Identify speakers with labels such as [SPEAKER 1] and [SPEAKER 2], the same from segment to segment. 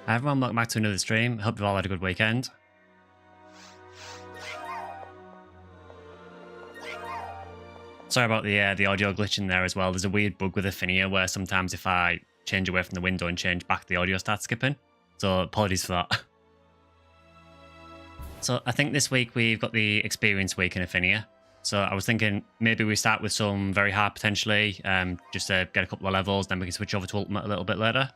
[SPEAKER 1] Hi everyone, welcome back to another stream. Hope you've all had a good weekend. Sorry about the audio glitching there as well. There's a weird bug with Ephinea where sometimes if I change away from the window and change back, the audio starts skipping. So apologies for that. So I think this week we've got the experience week in Ephinea. So I was thinking maybe we start with some very hard potentially, just to get a couple of levels, then we can switch over to Ultimate a little bit later.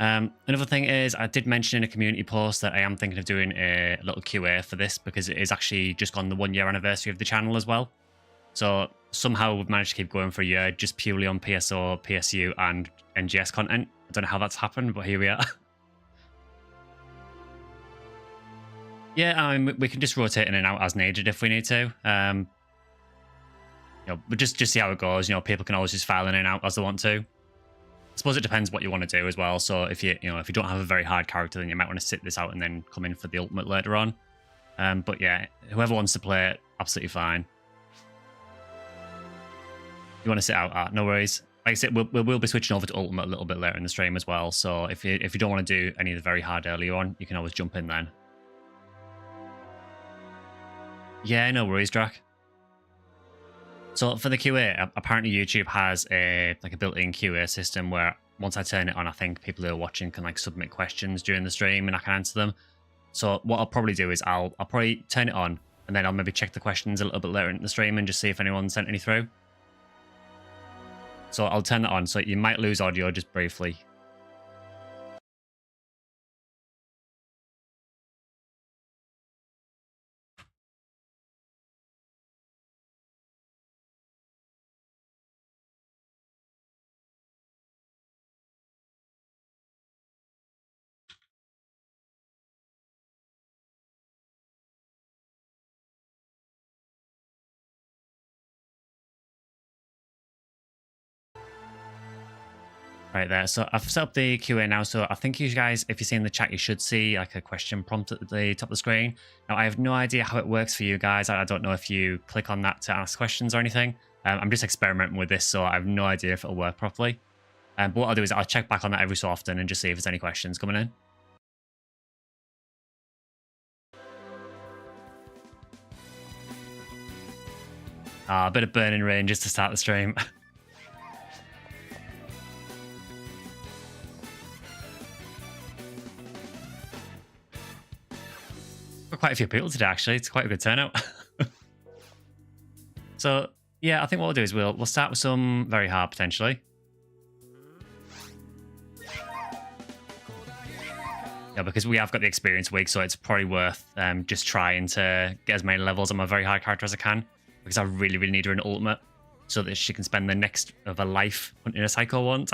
[SPEAKER 1] Another thing is I did mention in a community post that I am thinking of doing a little QA for this because it is actually just gone the 1 year anniversary of the channel as well. So somehow we've managed to keep going for a year just purely on PSO, PSU and NGS content. I don't know how that's happened, but here we are. Yeah, I mean, we can just rotate in and out as needed if we need to. You know, but just see how it goes. You know, people can always just file in and out as they want to. I suppose it depends what you want to do as well. So if you don't have a very hard character, then you might want to sit this out and then come in for the ultimate later on. But yeah, whoever wants to play it, absolutely fine. You want to sit out? No worries. Like I said, we'll be switching over to ultimate a little bit later in the stream as well. So if you don't want to do any of the very hard earlier on, you can always jump in then. Yeah, no worries, Drac. So for the QA, apparently YouTube has a built-in QA system where once I turn it on, I think people who are watching can like submit questions during the stream and I can answer them. So what I'll probably do is I'll probably turn it on and then I'll maybe check the questions a little bit later in the stream and just see if anyone sent any through. So I'll turn that on. So you might lose audio just briefly. Right there. So I've set up the QA now. So I think you guys, if you see in the chat, you should see like a question prompt at the top of the screen. Now, I have no idea how it works for you guys. I don't know if you click on that to ask questions or anything. I'm just experimenting with this, so I have no idea if it'll work properly. But what I'll do is I'll check back on that every so often and just see if there's any questions coming in. A bit of burning rain just to start the stream. Quite a few people today, actually. It's quite a good turnout. So yeah, I think what we'll do is we'll start with some very hard potentially. Yeah, because we have got the experience week, so it's probably worth just trying to get as many levels on my very hard character as I can, because I really, really need her in ultimate so that she can spend the next of her life hunting a psycho wand.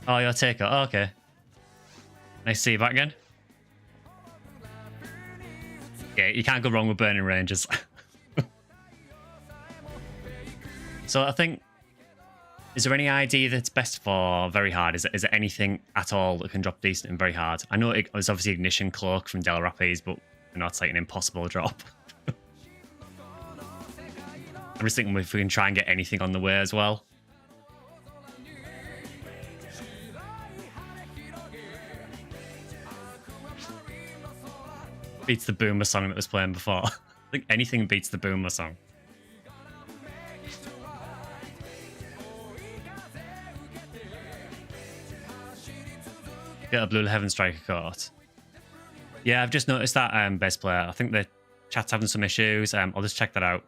[SPEAKER 1] Oh, you're Taker. Oh, okay. Nice to see you back again. Yeah, you can't go wrong with Burning Rangers. So I think, is there any ID that's best for very hard? Is there anything at all that can drop decent and very hard? I know there's obviously Ignition Cloak from Del Rapids, but that's like an impossible drop. I'm just thinking if we can try and get anything on the way as well. Beats the Boomer song that was playing before. I think anything beats the Boomer song. Get a Blue Heaven Striker caught. Yeah, I've just noticed that best player. I think the chat's having some issues. I'll just check that out.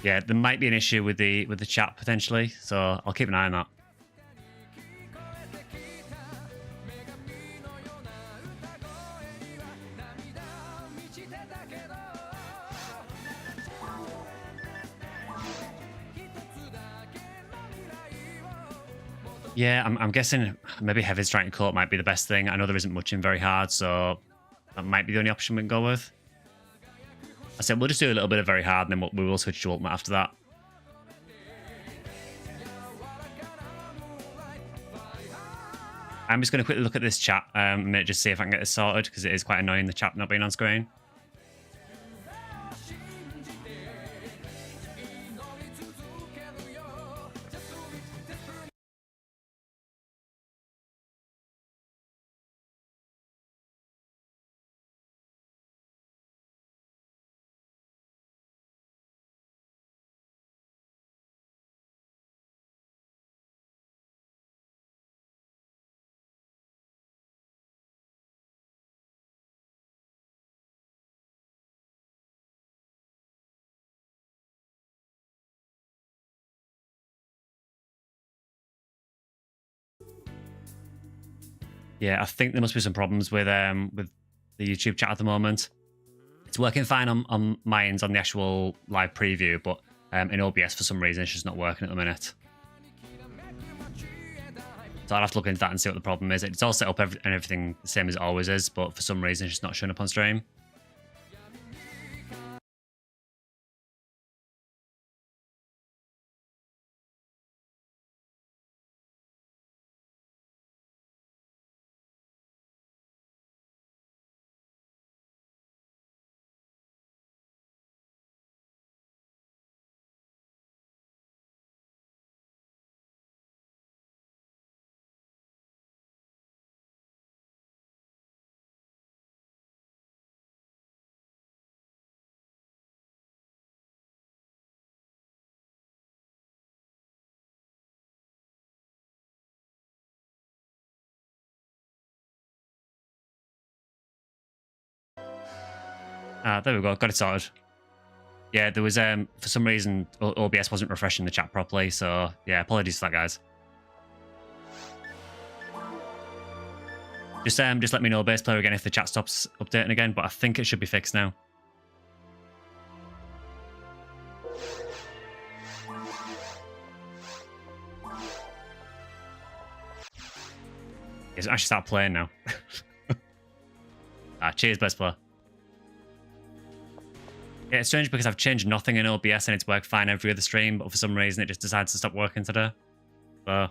[SPEAKER 1] Yeah, there might be an issue with the chat potentially, so I'll keep an eye on that. Yeah, I'm guessing maybe heavy striking coat might be the best thing. I know there isn't much in very hard, so that might be the only option we can go with. I said we'll just do a little bit of very hard, and then we will switch to ultimate after that. I'm just going to quickly look at this chat and just see if I can get this sorted, because it is quite annoying, the chat not being on screen. Yeah, I think there must be some problems with the YouTube chat at the moment. It's working fine on my end on the actual live preview, but in OBS for some reason it's just not working at the minute. So I'll have to look into that and see what the problem is. It's all set up and everything the same as it always is, but for some reason it's just not showing up on stream. There we go, got it sorted. Yeah, there was for some reason OBS wasn't refreshing the chat properly, so yeah, apologies for that, guys. Just let me know, base player, again if the chat stops updating again, but I think it should be fixed now. It's actually start playing now. Cheers, best player. Yeah, it's strange because I've changed nothing in OBS and it's worked fine every other stream, but for some reason it just decides to stop working today. So...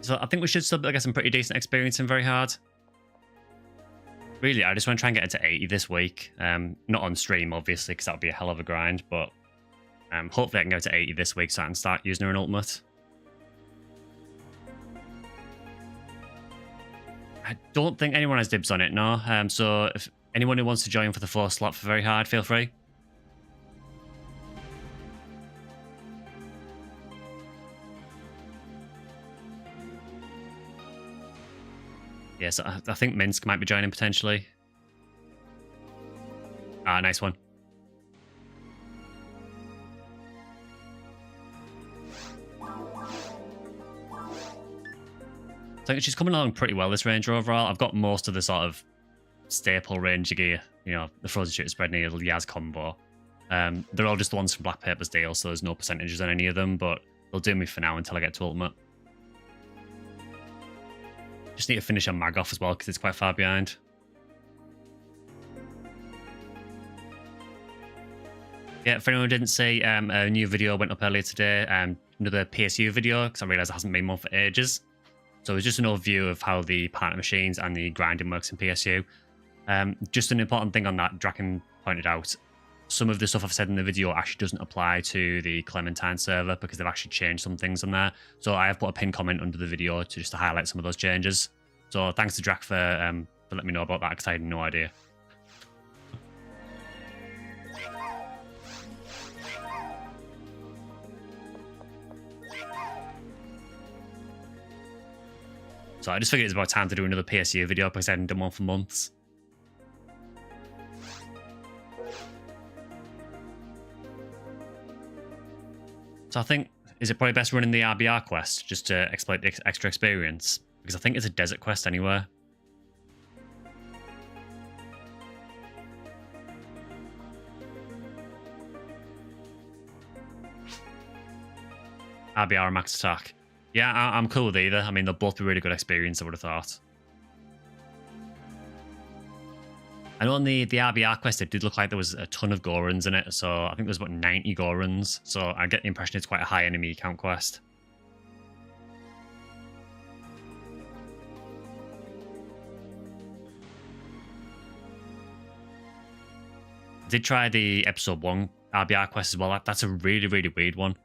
[SPEAKER 1] So I think we should still get some pretty decent experience in very hard. Really, I just want to try and get it to 80 this week. Not on stream, obviously, because that would be a hell of a grind, but hopefully I can go to 80 this week so I can start using her in ultimate. I don't think anyone has dibs on it, no. So if anyone who wants to join for the 4th slot for very hard, feel free. Yes, I think Minsk might be joining potentially. Nice one. So she's coming along pretty well, this Ranger, overall. I've got most of the sort of staple Ranger gear. You know, the Frozen Shooter Spread Needle, Yaz combo. They're all just the ones from Black Paper's deal, so there's no percentages on any of them, but they'll do me for now until I get to Ultimate. Just need to finish on Mag off as well, because it's quite far behind. Yeah, for anyone who didn't see, a new video went up earlier today. Another PSU video, because I realised I hasn't been one for ages. So it's just an overview of how the partner machines and the grinding works in PSU. Just an important thing on that, Draken pointed out, some of the stuff I've said in the video actually doesn't apply to the Clementine server because they've actually changed some things on there. So I have put a pinned comment under the video to highlight some of those changes. So thanks to Drak for letting me know about that, because I had no idea. So I just figured it's about time to do another PSU video because I hadn't done one for months. So I think, is it probably best running the RBR quest just to exploit the extra experience? Because I think it's a desert quest anywhere. RBR and max attack. Yeah, I'm cool with either. I mean, they'll both be really good experience, I would have thought. I know on the RBR quest, it did look like there was a ton of Gorons in it, so I think there's about 90 Gorons, so I get the impression it's quite a high enemy count quest. I did try the episode 1 RBR quest as well. That's a really, really weird one.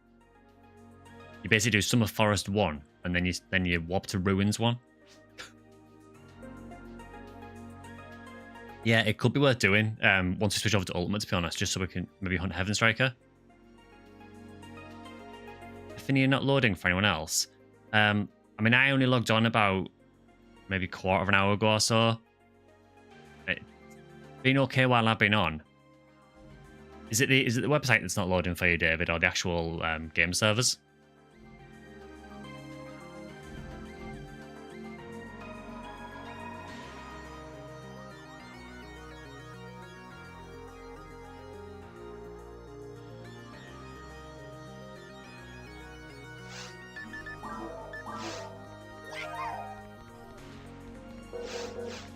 [SPEAKER 1] You basically do Summer Forest 1, and then you warp to Ruins 1. Yeah, it could be worth doing once we switch over to Ultimate, to be honest, just so we can maybe hunt Heaven Striker. Ephinea not loading for anyone else. I mean, I only logged on about maybe a quarter of an hour ago or so. It's been okay while I've been on. Is it the website that's not loading for you, David, or the actual game servers?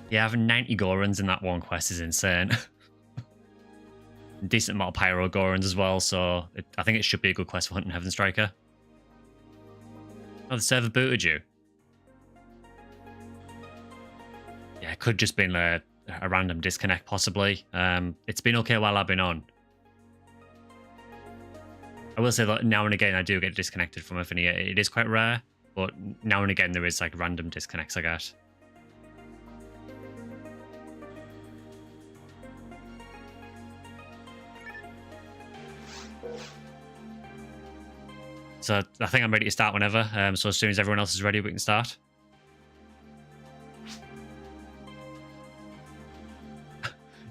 [SPEAKER 1] Yeah, having 90 Gorons in that one quest is insane. Decent amount of Pyro Gorons as well, so I think it should be a good quest for hunting Heaven Striker. Oh, the server booted you. Yeah, it could just been a random disconnect, possibly. It's been okay while I've been on. I will say that now and again I do get disconnected from Ephinea. It is quite rare, but now and again there is like random disconnects I get. So I think I'm ready to start whenever. So as soon as everyone else is ready, we can start.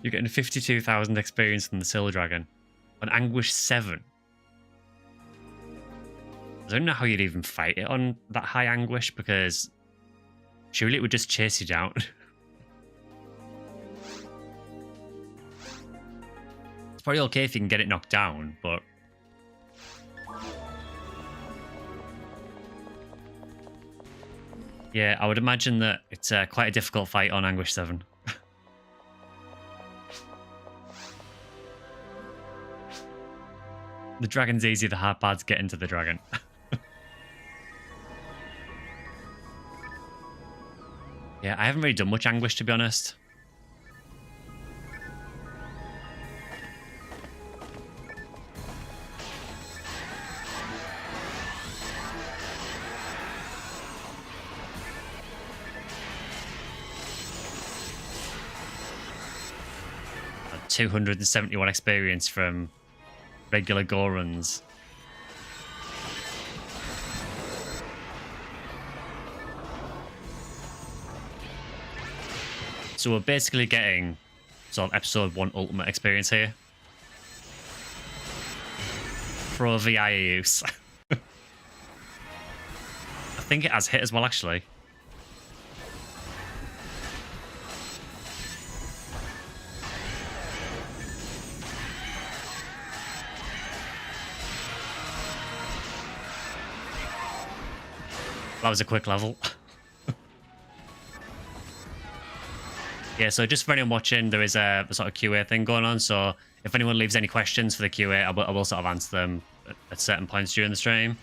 [SPEAKER 1] You're getting 52,000 experience from the Silver Dragon. On Anguish 7. I don't know how you'd even fight it on that high Anguish, because surely it would just chase you down. It's probably okay if you can get it knocked down, but... yeah, I would imagine that it's quite a difficult fight on Anguish 7. The dragon's easy, the hard part's getting to the dragon. Yeah, I haven't really done much Anguish, to be honest. Got 271 experience from regular Gorons. So we're basically getting sort of episode 1 ultimate experience here. Pro VI use. I think it has hit as well, actually. That was a quick level. Yeah, so just for anyone watching, there is a sort of QA thing going on. So if anyone leaves any questions for the QA, I will sort of answer them at certain points during the stream.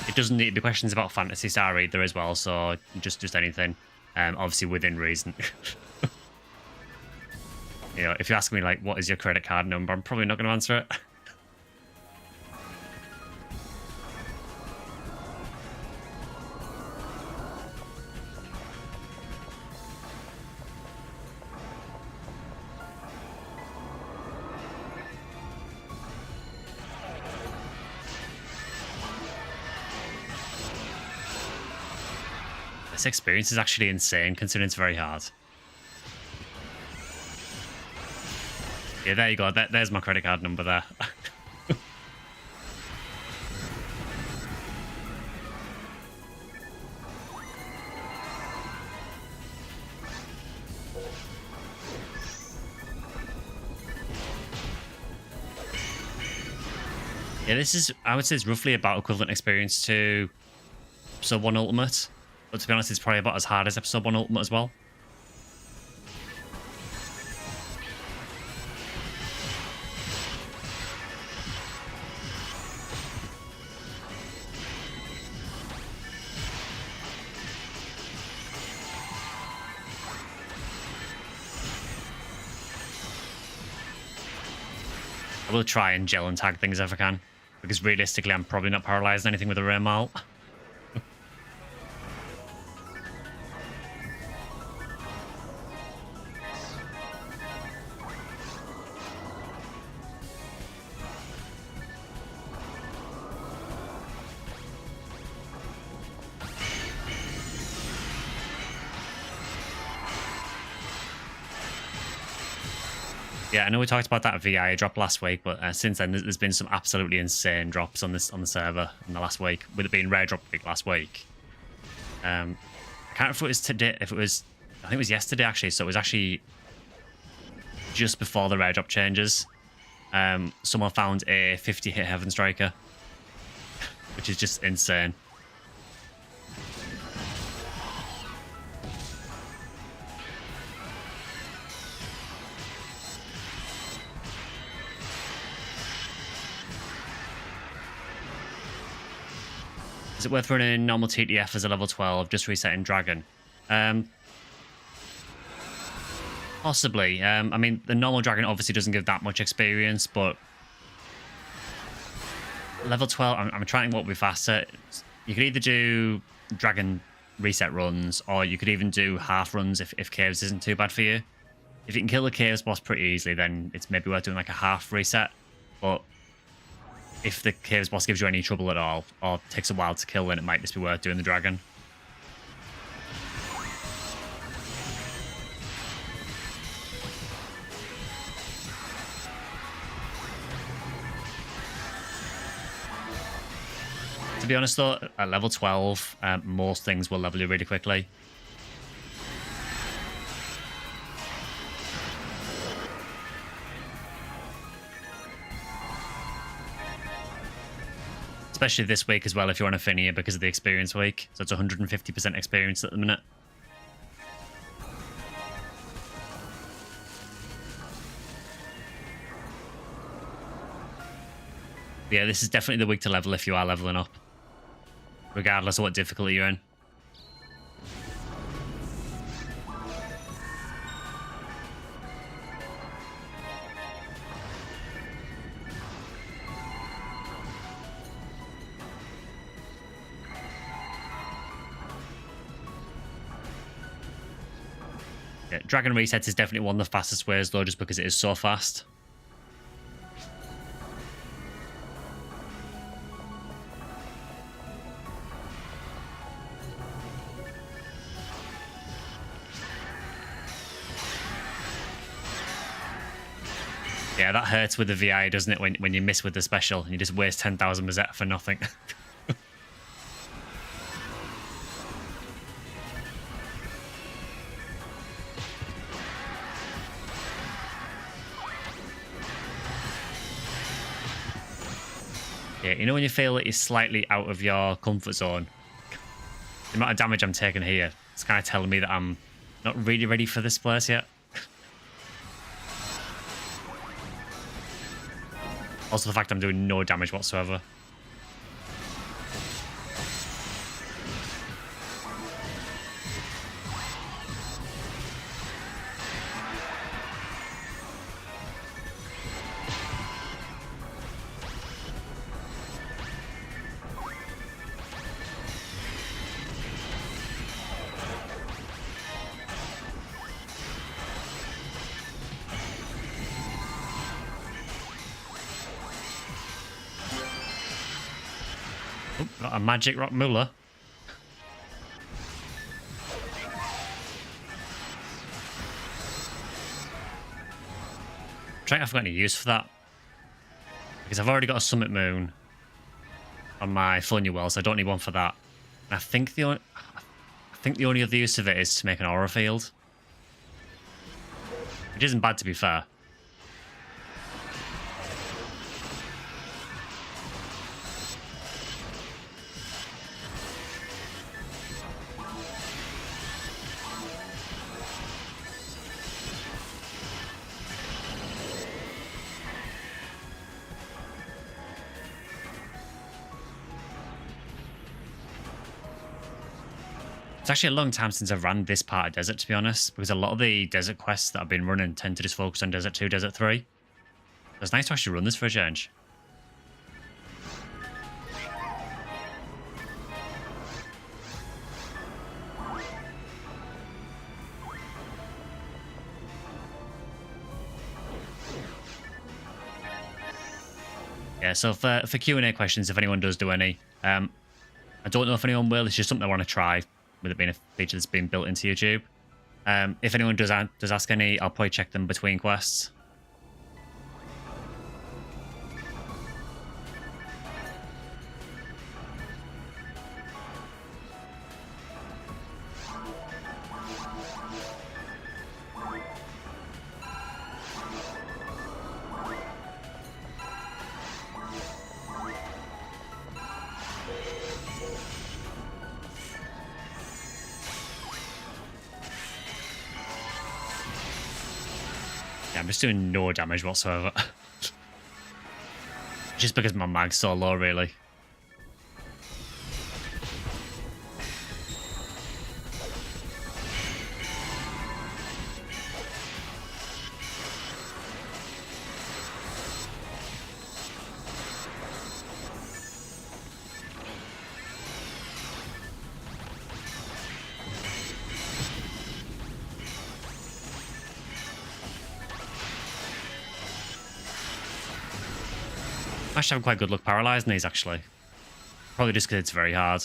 [SPEAKER 1] It doesn't need to be questions about Phantasy Star either as well, so just anything, obviously within reason. You know, if you ask me like, what is your credit card number, I'm probably not going to answer it. This experience is actually insane, considering it's very hard. Yeah, there you go. There's my credit card number there. Yeah, this is, I would say, it's roughly about equivalent experience to episode 1 Ultimate. But to be honest, it's probably about as hard as episode 1 Ultimate as well. I will try and gel and tag things if I can, because realistically, I'm probably not paralyzed anything with a rare malt. Yeah, I know we talked about that VI drop last week, but since then there's been some absolutely insane drops on the server in the last week, with it being rare drop week last week. I can't remember if it was today, if it was, I think it was yesterday actually, so it was actually just before the rare drop changes. Someone found a 50 hit Heaven Striker, which is just insane. Is it worth running normal TTF as a level 12, just resetting Dragon? Possibly. I mean, the normal Dragon obviously doesn't give that much experience, but level 12, I'm trying what would be faster. You could either do Dragon reset runs, or you could even do half runs if Caves isn't too bad for you. If you can kill the Caves boss pretty easily, then it's maybe worth doing like a half reset. But if the Caves boss gives you any trouble at all, or takes a while to kill, then it might just be worth doing the Dragon. To be honest though, at level 12, most things will level you really quickly. Especially this week as well if you're on Ephinea because of the experience week. So it's 150% experience at the minute. Yeah, this is definitely the week to level if you are leveling up, regardless of what difficulty you're in. Yeah, Dragon resets is definitely one of the fastest ways though, just because it is so fast. Yeah, that hurts with the VI, doesn't it, when you miss with the special and you just waste 10,000 Mazette for nothing. Yeah, you know when you feel that you're slightly out of your comfort zone? The amount of damage I'm taking here, it's kind of telling me that I'm not really ready for this place yet. Also the fact I'm doing no damage whatsoever. Oh, got a magic rock Muller. I'm trying to find any use for that, because I've already got a Summit Moon on my Funnywell, so I don't need one for that. And I think the only other use of it is to make an aura field, which isn't bad to be fair. It's actually a long time since I've ran this part of Desert, to be honest, because a lot of the Desert quests that I've been running tend to just focus on Desert 2, Desert 3. So it's nice to actually run this for a change. Yeah, so for Q&A questions, if anyone does do any, I don't know if anyone will. It's just something I want to try, with it being a feature that's been built into YouTube. If anyone does ask any, I'll probably check them between quests. Yeah, I'm just doing no damage whatsoever. Just because my mag's so low, really. I actually have quite good luck paralysing these, actually. Probably just because it's very hard.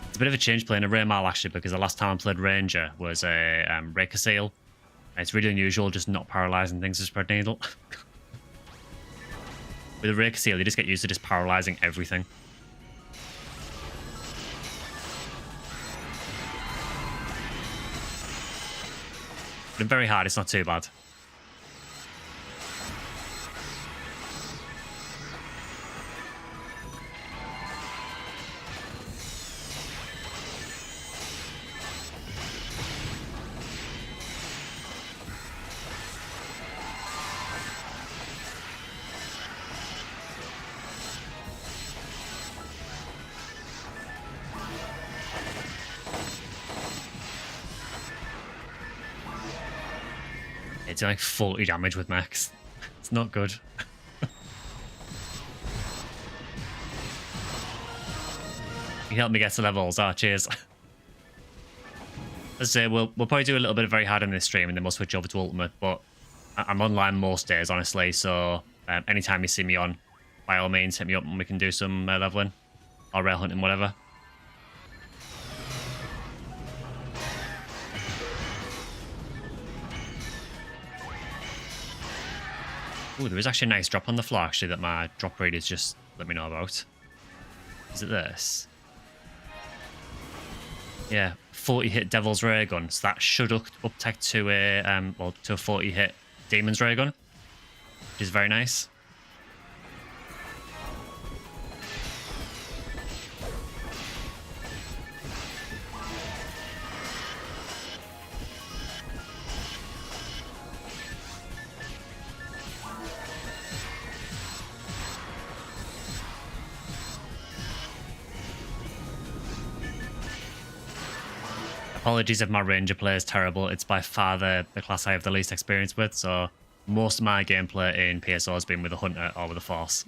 [SPEAKER 1] It's a bit of a change playing a Raymal, actually, because the last time I played Ranger was a Raker Seal. It's really unusual just not paralysing things with Spread Needle. With a Raker Seal, you just get used to just paralysing everything. But very hard, it's not too bad. It's like 40 damage with max. It's not good. You helped me get to levels. Ah, cheers. As I say, we'll probably do a little bit of very hard in this stream and then we'll switch over to Ultimate, but I'm online most days, honestly, so anytime you see me on, by all means, hit me up and we can do some leveling or rail hunting, whatever. Ooh, there is actually a nice drop on the floor, actually, that my drop readers just let me know about. Is it this? Yeah, 40 hit Devil's Ray Gun, so that should uptake to a to a 40 hit Demon's Ray Gun, which is very nice. Apologies if my Ranger play is terrible. It's by far the class I have the least experience with, so most of my gameplay in PSO has been with a Hunter or with a Force.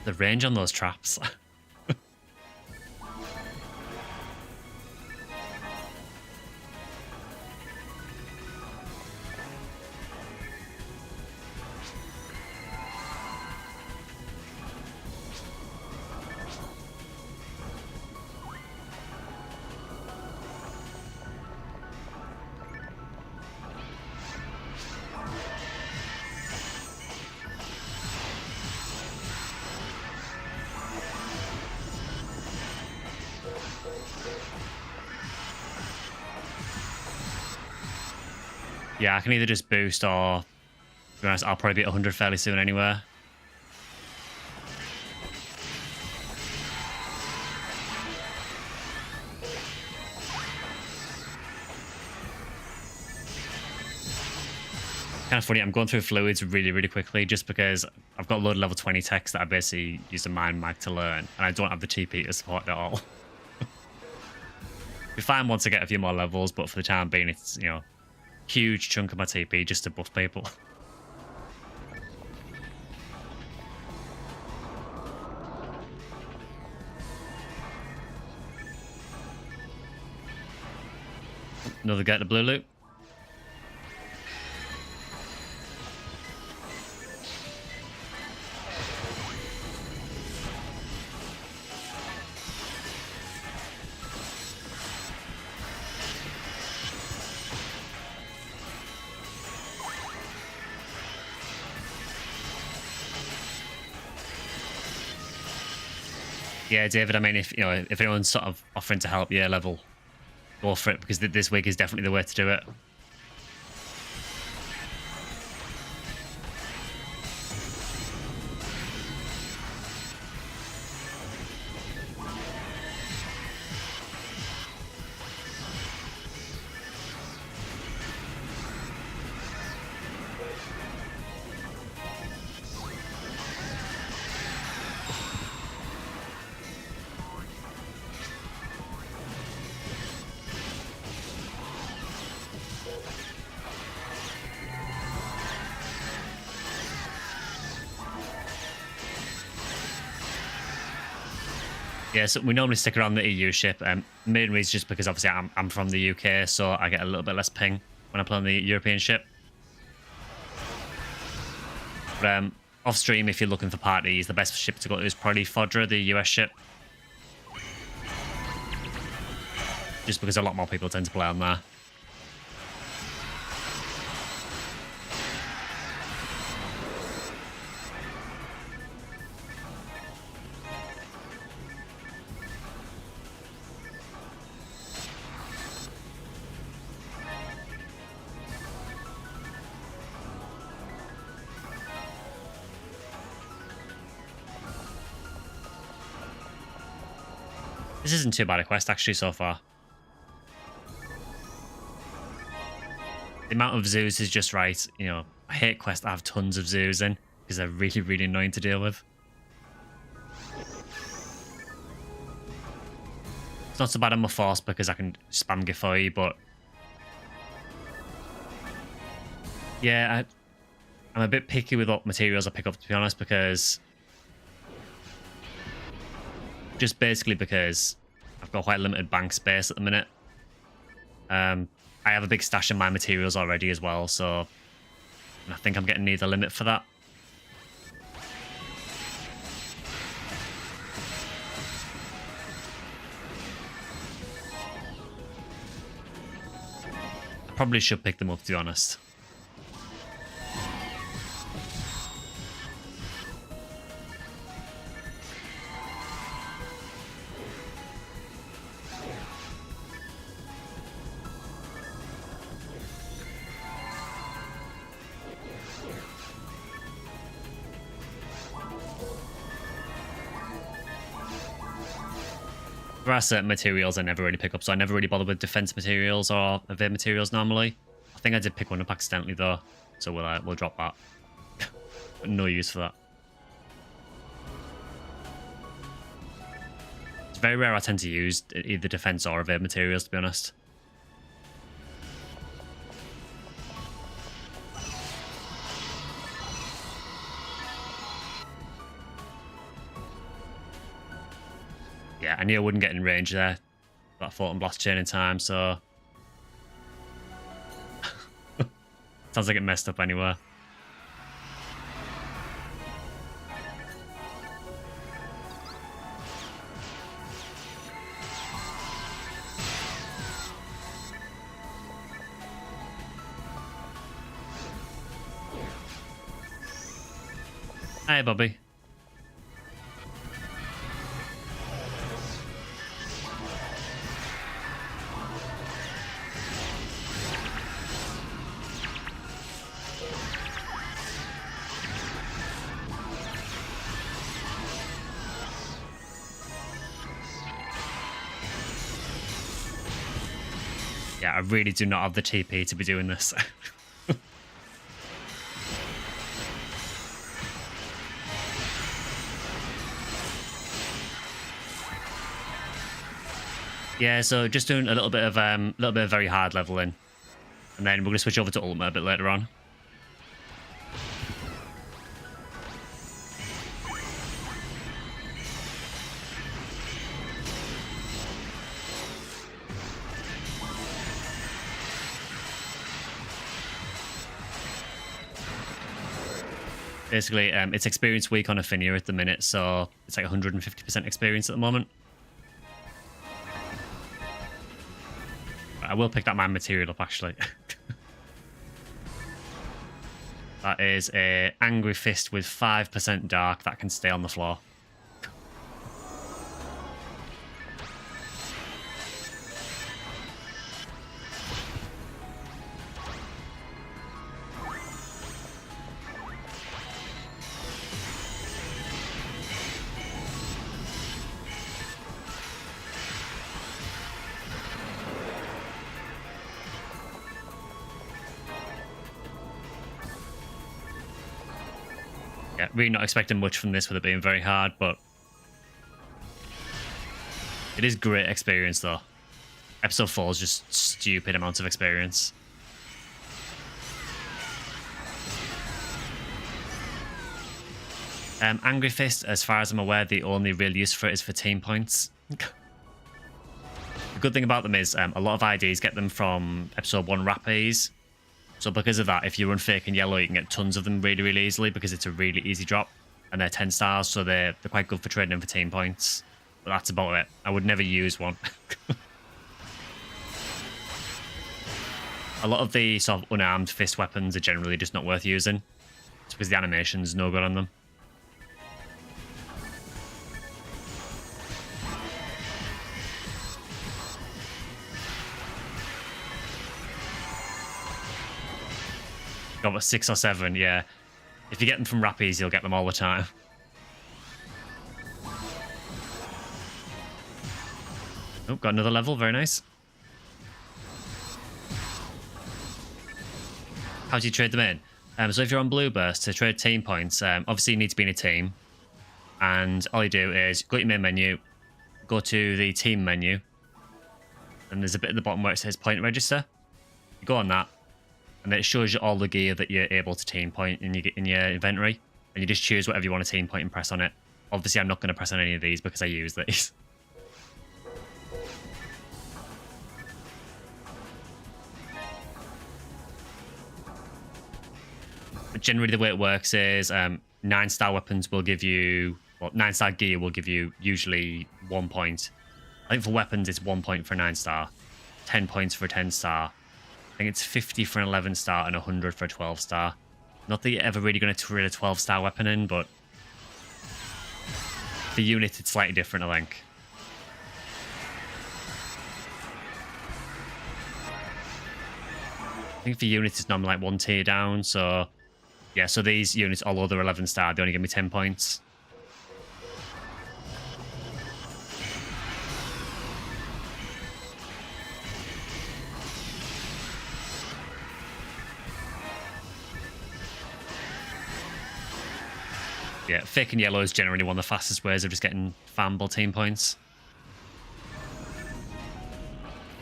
[SPEAKER 1] The range on those traps. Yeah, I can either just boost or be honest, I'll probably be at 100 fairly soon anyway. Kind of funny, I'm going through fluids really, really quickly just because I've got a load of level 20 techs that I basically used a mind mag to learn, and I don't have the TP to support it at all. Be fine once I get a few more levels, but for the time being, it's, you know, huge chunk of my TP just to buff people. Another get the blue loot. Yeah, David, I mean, if anyone's sort of offering to help year level, go for it, because this week is definitely the way to do it. Yeah, so we normally stick around the EU ship. Main reason is just because obviously I'm from the UK, so I get a little bit less ping when I play on the European ship. But off stream, if you're looking for parties, the best ship to go to is probably Fodra, the US ship. Just because a lot more people tend to play on there. This isn't too bad a quest, actually, so far. The amount of zoos is just right. You know, I hate quests that have tons of zoos in, because they're really, really annoying to deal with. It's not so bad on my force, because I can spam Gifoy, but... yeah, I'm a bit picky with what materials I pick up, to be honest, because... just basically because I've got quite limited bank space at the minute. I have a big stash of my materials already as well, so I think I'm getting near the limit for that. I probably should pick them up, to be honest. There are certain materials I never really pick up, so I never really bother with defense materials or evade materials normally. I think I did pick one up accidentally though, so we'll drop that. No use for that. It's very rare I tend to use either defense or evade materials, to be honest. Yeah, I knew I wouldn't get in range there. That Photon Blast chain in time, so... sounds like it messed up anywhere. Hey, Bobby. Yeah, I really do not have the TP to be doing this. Yeah, so just doing a little bit of very hard leveling, and then we're gonna switch over to ultimate a bit later on. Basically, it's experience week on Ephinea at the minute, so it's like 150% experience at the moment. I will pick that man material up, actually. That is a Angry Fist with 5% dark that can stay on the floor. Yeah, really not expecting much from this with it being very hard, but it is great experience though. Episode 4 is just stupid amounts of experience. Angry Fist, as far as I'm aware, the only real use for it is for team points. The good thing about them is a lot of IDs get them from episode 1 Rappies. So because of that, if you run fake and yellow, you can get tons of them really, really easily because it's a really easy drop. And they're 10 stars, so they're quite good for trading them for team points. But that's about it. I would never use one. A lot of the sort of unarmed fist weapons are generally just not worth using. It's because the animation's no good on them. Got about 6 or 7, yeah. If you get them from Rappies, you'll get them all the time. Oh, got another level, very nice. How do you trade them in? So if you're on Blue Burst, to trade team points, obviously you need to be in a team. And all you do is go to your main menu, go to the team menu, and there's a bit at the bottom where it says point register. You go on that, and it shows you all the gear that you're able to team point in your inventory. And you just choose whatever you want to team point and press on it. Obviously, I'm not going to press on any of these because I use these. But generally, the way it works is 9-star weapons will give you... Well, 9-star gear will give you usually 1 point. I think for weapons, it's 1 point for a 9-star. 10 points for a 10-star. I think it's 50 for an 11-star and 100 for a 12-star. Not that you're ever really going to trade a 12-star weapon in, but for unit, it's slightly different, I think. I think for units, it's normally like 1 tier down, so... Yeah, so these units, although they're 11-star, they only give me 10 points. Yeah, fake and yellow is generally one of the fastest ways of just getting farmable team points.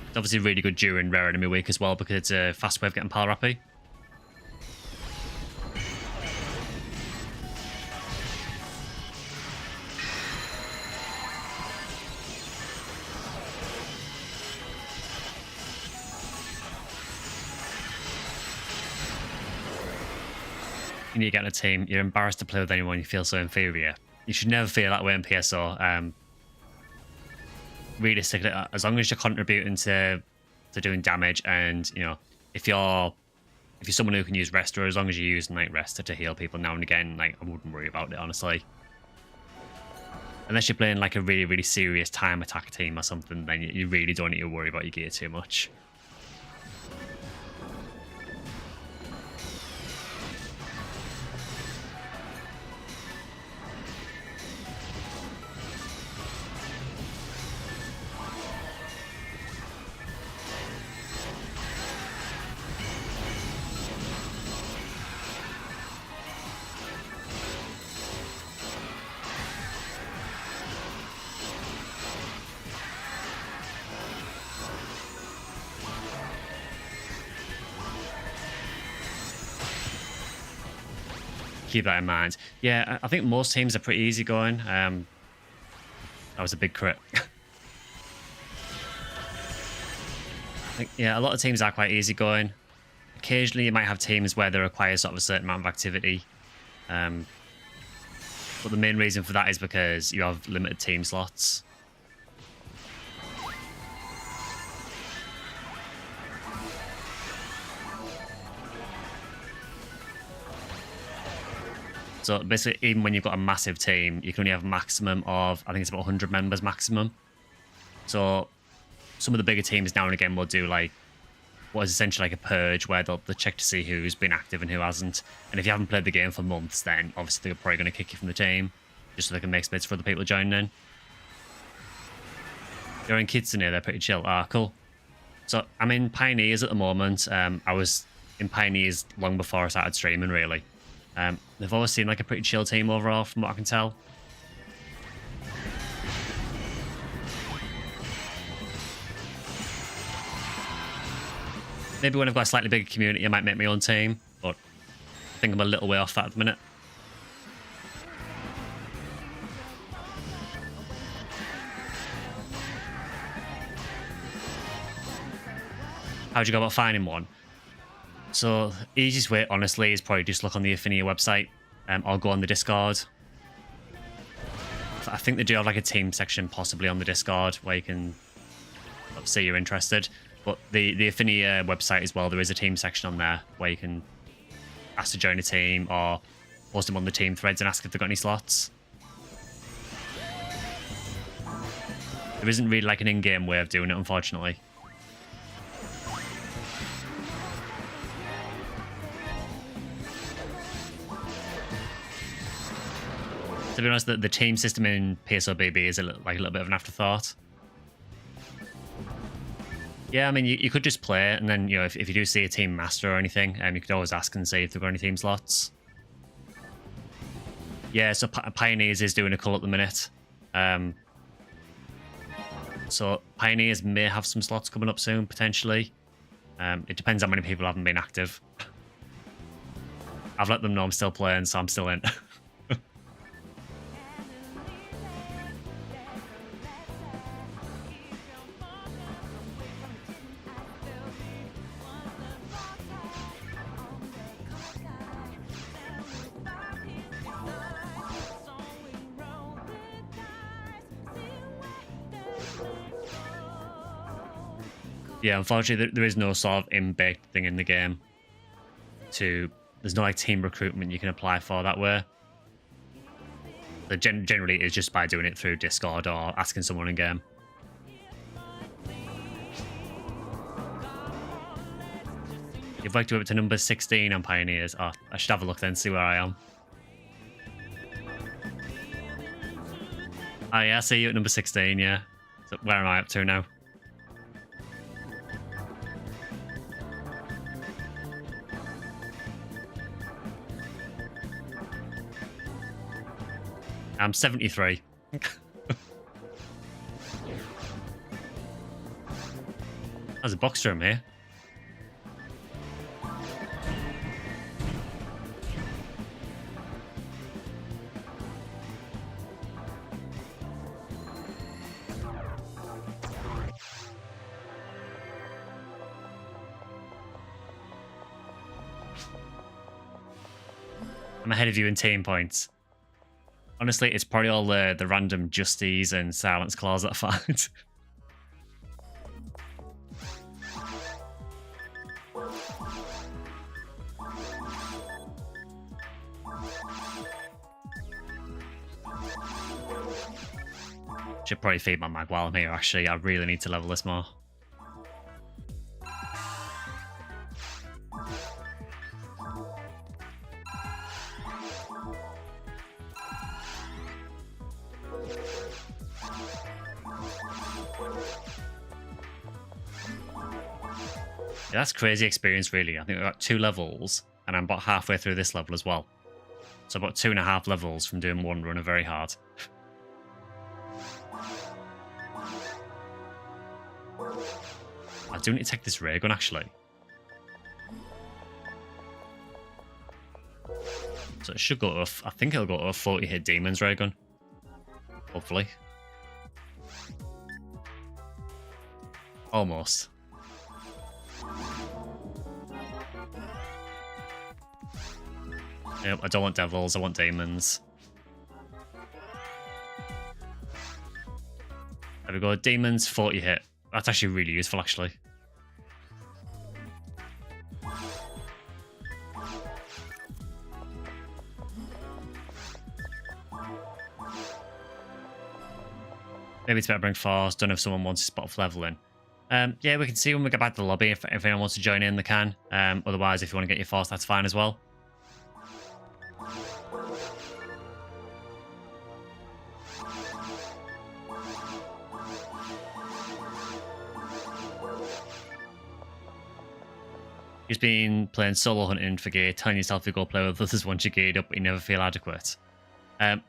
[SPEAKER 1] It's obviously really good during Rare Enemy Week as well because it's a fast way of getting Pal Rappy. You need to get in a team, you're embarrassed to play with anyone, you feel so inferior. You should never feel that way in PSO. Realistically, as long as you're contributing to doing damage, and you know, if you're someone who can use rest, or as long as you're using like rest to heal people now and again, like I wouldn't worry about it, honestly. Unless you're playing like a really, really serious time attack team or something, then you really don't need to worry about your gear too much. keep that in mind. Yeah, I think most teams are pretty easy going. That was a big crit. Yeah, a lot of teams are quite easy going. Occasionally, you might have teams where they require sort of a certain amount of activity. But the main reason for that is because you have limited team slots. So basically, even when you've got a massive team, you can only have a maximum of, I think it's about 100 members maximum. So some of the bigger teams now and again will do like what is essentially like a purge, where they'll check to see who's been active and who hasn't. And if you haven't played the game for months, then obviously they're probably going to kick you from the team, just so they can make space for other people joining in. You're in Kitsune, they're pretty chill. Ah, cool. So I'm in Pioneers at the moment. I was in Pioneers long before I started streaming, really. They've always seemed like a pretty chill team overall, from what I can tell. Maybe when I've got a slightly bigger community, I might make my own team, but I think I'm a little way off that at the minute. How'd you go about finding one? So the easiest way, honestly, is probably just look on the Ephinea website. Or go on the Discord. I think they do have like a team section possibly on the Discord where you can say you're interested. But the Ephinea website as well, there is a team section on there where you can ask to join a team or post them on the team threads and ask if they've got any slots. There isn't really like an in-game way of doing it, unfortunately. To be honest, the team system in PSO BB is a little bit of an afterthought. Yeah, I mean, you could just play it, and then, you know, if you do see a team master or anything, you could always ask and see if they've got any team slots. Yeah, so Pioneers is doing a cull at the minute. So Pioneers may have some slots coming up soon, potentially. It depends how many people haven't been active. I've let them know I'm still playing, so I'm still in. Yeah, unfortunately, there is no sort of in-baked thing in the game. There's no like team recruitment you can apply for that way. So generally, it's just by doing it through Discord or asking someone in game. You've worked your way up to number 16 on Pioneers. Oh, I should have a look then, see where I am. Oh yeah, I see you at number 16, yeah. So where am I up to now? I'm 73. There's a box room here. I'm ahead of you in team points. Honestly, it's probably all the random Justies and Silence Claws that I find. Should probably feed my mag while I'm here, actually. I really need to level this more. Yeah, that's crazy experience, really. I think I've got 2 levels, and I'm about halfway through this level as well. So about 2.5 levels from doing one run are very hard. I do need to take this ray gun, actually. So it should go to, I think it'll go to a 40 hit demons ray gun. Hopefully. Almost. Yep, I don't want devils, I want demons. There we go, demons, 40 hit. That's actually really useful, actually. Maybe it's better to bring force. Don't know if someone wants to spot off leveling. Yeah, we can see when we get back to the lobby. If anyone wants to join in, they can. Otherwise, if you want to get your force, that's fine as well. Just been playing solo hunting for gear, telling yourself you go play with others once you're geared up, but you never feel adequate.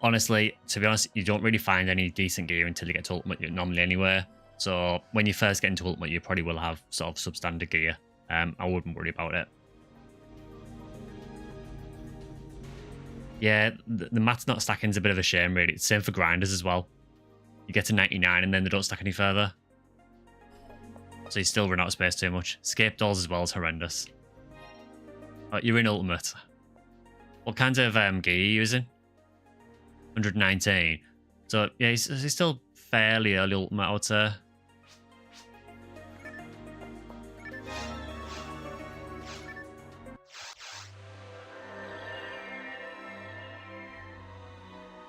[SPEAKER 1] Honestly, to be honest, you don't really find any decent gear until you get to ultimate normally anywhere. So when you first get into ultimate, you probably will have sort of substandard gear. I wouldn't worry about it. Yeah, the mat's not stacking is a bit of a shame, really. It's same for grinders as well. You get to 99 and then they don't stack any further. So you still run out of space too much. Escape dolls as well is horrendous. Oh, you're in ultimate. What kind of gear are you using? 119. So yeah, he's still fairly early ultimate, I would say.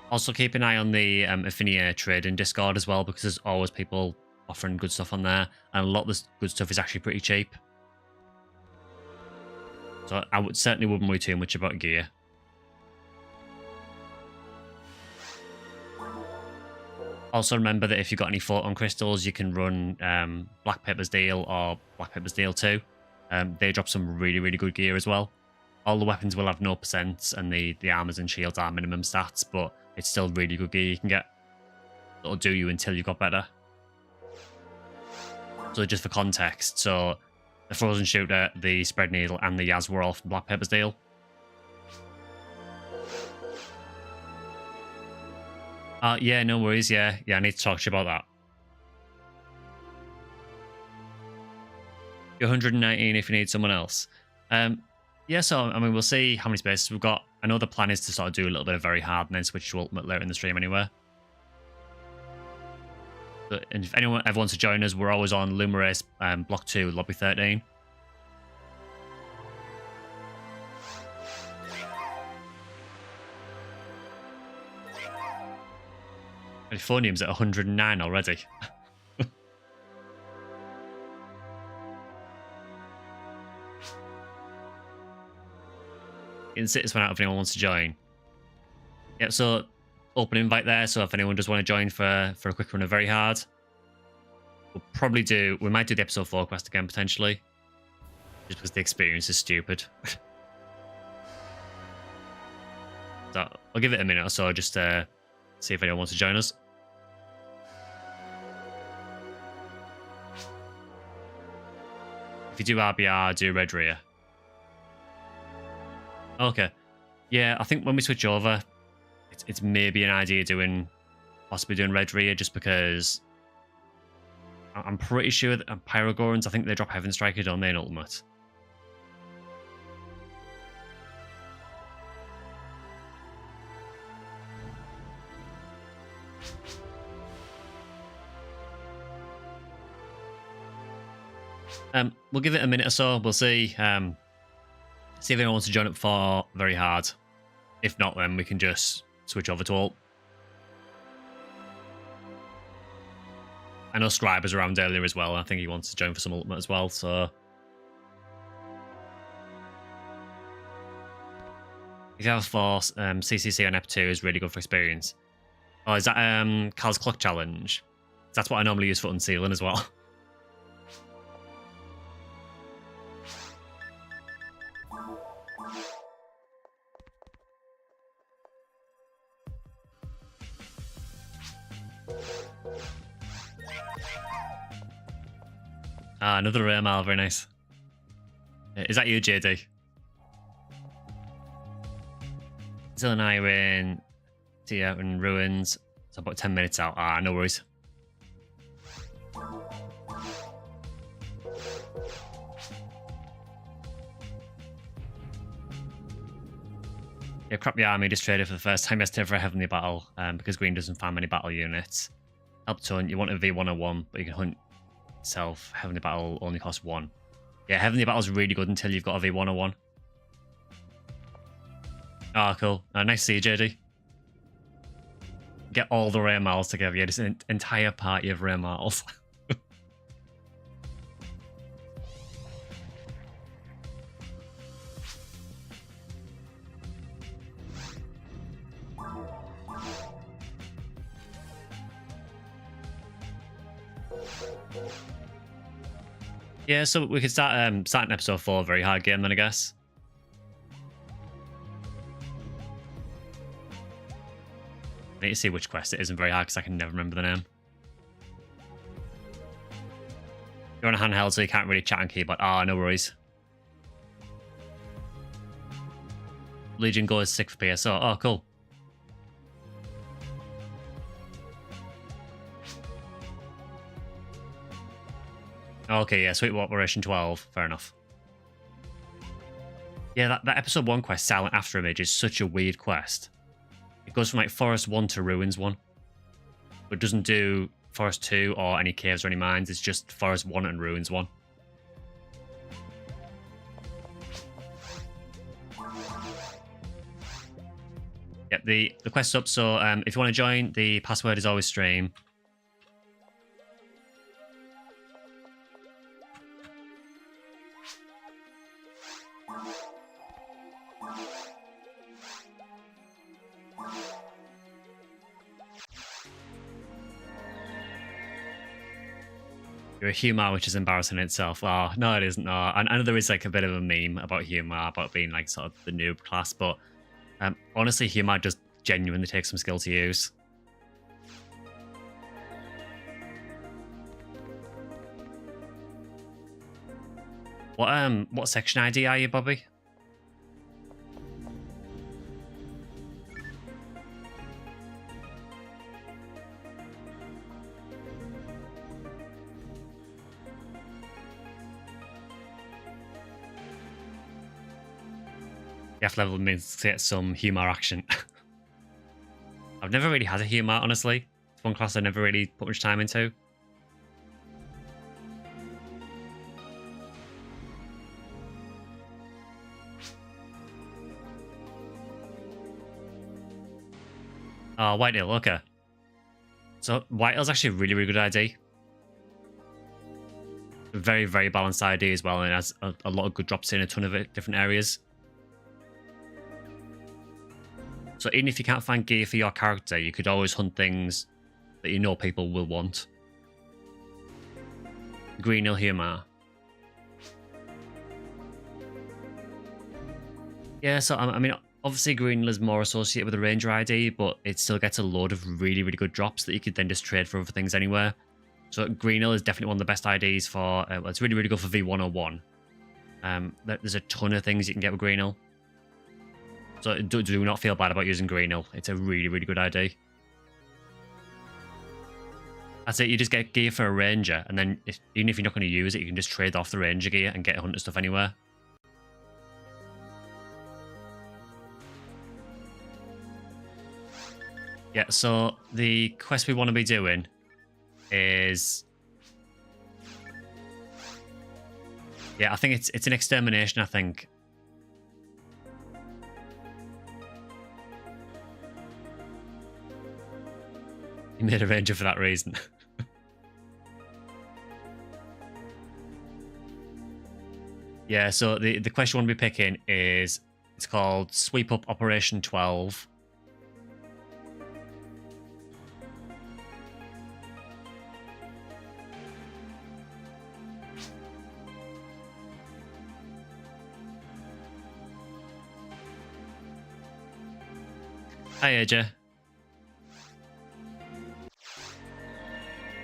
[SPEAKER 1] Also keep an eye on the Ephinea trade in Discord as well, because there's always people offering good stuff on there, and a lot of the good stuff is actually pretty cheap. So I certainly wouldn't worry too much about gear. Also remember that if you've got any photon crystals, you can run Black Pepper's Deal or Black Pepper's Deal 2. They drop some really, really good gear as well. All the weapons will have no percents, and the armors and shields are minimum stats, but it's still really good gear you can get. It'll do you until you've got better. So just for context, so the Frozen Shooter, the Spread Needle, and the Yaz were all from Black Pepper's Deal. Yeah, no worries, yeah. Yeah, I need to talk to you about that. You're 119 if you need someone else. Yeah, so, I mean, we'll see how many spaces we've got. I know the plan is to sort of do a little bit of very hard and then switch to ultimate later in the stream anyway. But, and if anyone ever wants to join us, we're always on Lumerace Block 2, Lobby 13. Euphonium's at 109 already. You can sit this one out if anyone wants to join. Yep, so open invite there, so if anyone does want to join for a quick run of very hard, we might do the episode 4 quest again potentially, just because the experience is stupid. So I'll give it a minute or so just to see if anyone wants to join us. If you do RBR, do Red Rear. Okay. Yeah, I think when we switch over, it's maybe an idea possibly doing Red Rear, just because I'm pretty sure that Pyrogorons, I think they drop Heaven Striker, don't they, in Ultimate? We'll give it a minute or so. We'll see. See if anyone wants to join up for very hard. If not, then we can just switch over to ult. I know Scribe was around earlier as well. I think he wants to join for some ultimate as well. So if you have a force, CCC on Ep2 is really good for experience. Oh, is that Cal's Clock Challenge? That's what I normally use for unsealing as well. Another rare mile, very nice. Is that you, JD? Zill and I are in Tia and Ruins. So about 10 minutes out. Ah, no worries. Yeah, crap the army just traded for the first time yesterday for a heavenly battle because green doesn't farm any battle units. Help to hunt, you want a V101, but you can hunt yourself. Heavenly battle only costs 1. Yeah, heavenly battle is really good until you've got a V101. Ah, cool. Nice to see you, JD. Get all the rare miles together. Yeah, just an entire party of rare miles. Yeah, so we could start starting episode 4, very hard game then, I guess. I need to see which quest it isn't very hard because I can never remember the name. You're on a handheld, so you can't really chat on keyboard. Ah, no worries. Legion goes 6 for PSO. Oh, cool. Okay, yeah, Sweet Operation 12. Fair enough. Yeah, that episode 1 quest, Silent Afterimage, is such a weird quest. It goes from like Forest 1 to Ruins 1. But doesn't do Forest 2 or any caves or any mines. It's just Forest 1 and Ruins 1. Yep, the quest's up, so if you want to join, the password is always stream. You're a humor, which is embarrassing in itself. Oh, no, it isn't. No. I know there is like a bit of a meme about humor, about being like sort of the noob class, but honestly, humor just genuinely takes some skill to use. What section ID are you, Bobby? You have to level me to get some humor action. I've never really had a humor, honestly. It's one class I never really put much time into. Oh, Whitetail, okay. So Whitetail's actually a really, really good ID. A very, very balanced ID as well, and it has a lot of good drops in a ton of different areas. So even if you can't find gear for your character, you could always hunt things that you know people will want. Green Hill Humor. Yeah, so I mean, obviously Green Hill is more associated with the Ranger ID, but it still gets a load of really, really good drops that you could then just trade for other things anywhere. So Green Hill is definitely one of the best IDs for, well, it's really, really good for V101. There's a ton of things you can get with Green Hill. So do not feel bad about using Green Hill. It's a really, really good ID. That's it. You just get gear for a Ranger, and then even if you're not going to use it, you can just trade off the Ranger gear and get Hunter stuff anywhere. Yeah, so the quest we want to be doing is... Yeah, I think it's an extermination, I think. You made a Ranger for that reason. Yeah, so the quest you want to be picking is, it's called Sweep Up Operation 12. Hi, AJ.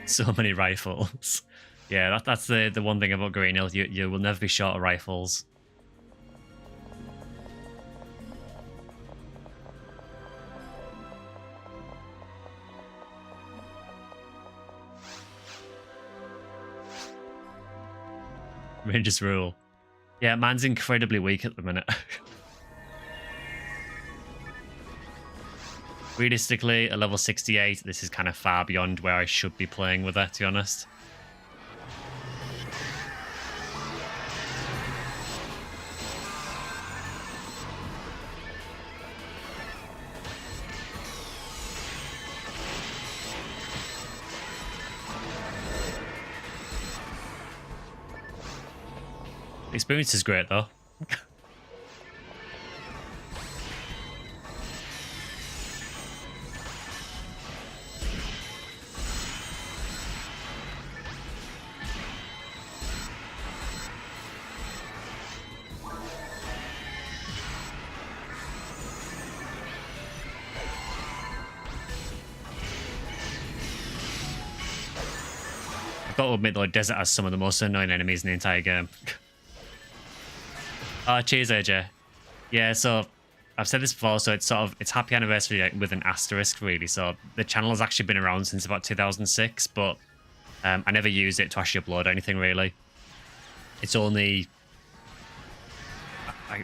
[SPEAKER 1] So many rifles. Yeah, that's the one thing about Green Hill. You will never be short of rifles. Rangers rule. Yeah, mine's incredibly weak at the minute. Realistically, at level 68, this is kind of far beyond where I should be playing with it, to be honest. The experience is great, though. I've got to admit, though, Desert has some of the most annoying enemies in the entire game. Oh, cheers, AJ. Yeah, so I've said this before, so it's happy anniversary with an asterisk, really. So the channel has actually been around since about 2006, but I never used it to actually upload anything, really. It's only...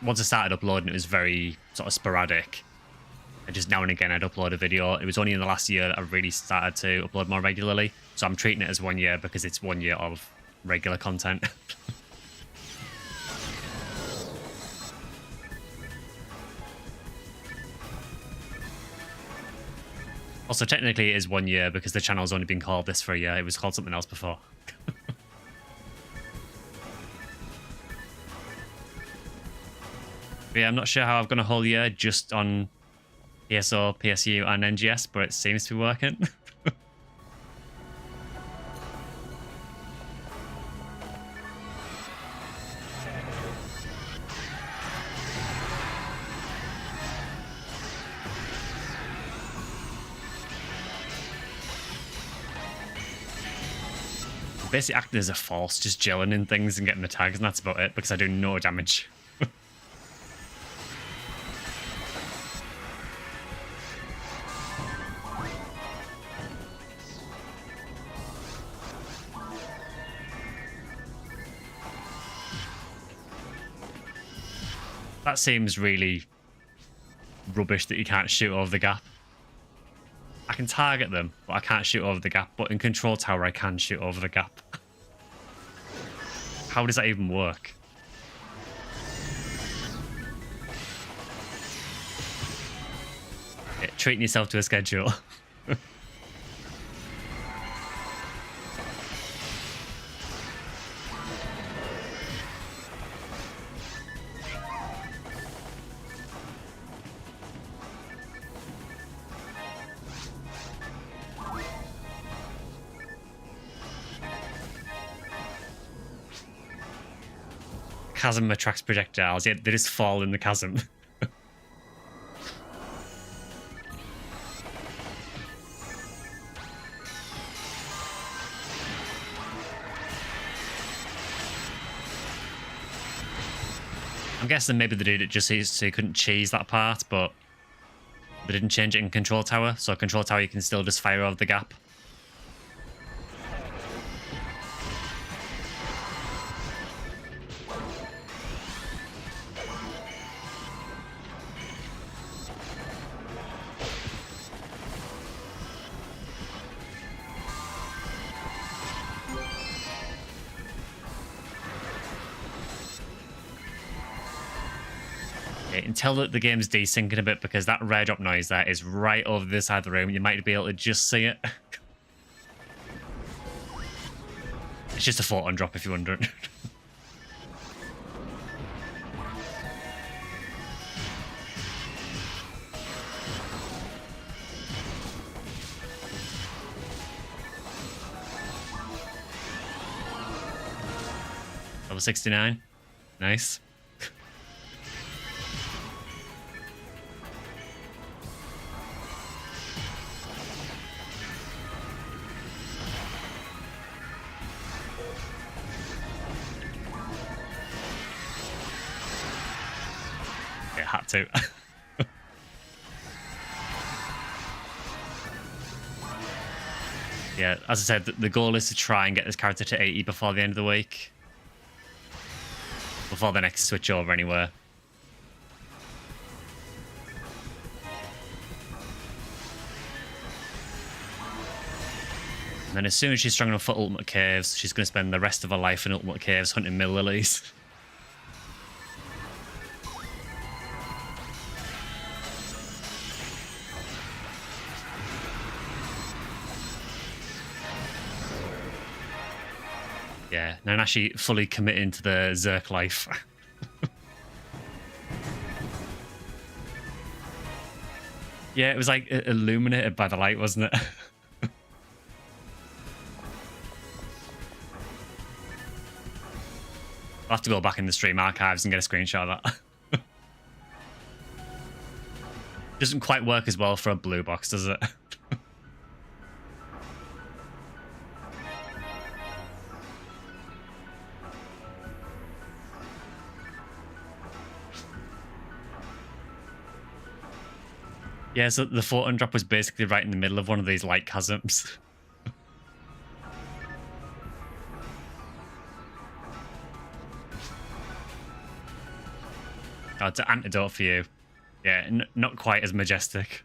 [SPEAKER 1] once I started uploading, it was very sort of sporadic. And just now and again, I'd upload a video. It was only in the last year that I really started to upload more regularly. So I'm treating it as 1 year because it's 1 year of regular content. Also, technically, it is 1 year because the channel's only been called this for a year. It was called something else before. But yeah, I'm not sure how I've gone a whole year just on PSO, PSU, and NGS, but it seems to be working. Basically acting as a force, just gelling in things and getting the tags, and that's about it, because I do no damage. That seems really rubbish that you can't shoot over the gap. I can target them, but I can't shoot over the gap. But in Control Tower, I can shoot over the gap. How does that even work? Yeah, treating yourself to a schedule. Chasm attracts projectiles, yet they just fall in the chasm. I'm guessing maybe they did it just so you couldn't cheese that part, but they didn't change it in Control Tower. So Control Tower, you can still just fire over the gap. Until the game's desyncing a bit, because that rare drop noise there is right over this side of the room. You might be able to just see it. It's just a photon drop if you're wondering. Level 69. Nice. Had to. Yeah, as I said, the goal is to try and get this character to 80 before the end of the week. before the next switch over anywhere. And then as soon as she's strong enough for Ultimate Caves, she's going to spend the rest of her life in Ultimate Caves hunting mill lilies. Yeah, and actually fully committing to the Zerk life. Yeah, it was like illuminated by the light, wasn't it? I'll have to go back in the stream archives and get a screenshot of that. Doesn't quite work as well for a blue box, does it? Yeah, so the photon drop was basically right in the middle of one of these light chasms. Oh, it's an antidote for you. Yeah, not quite as majestic.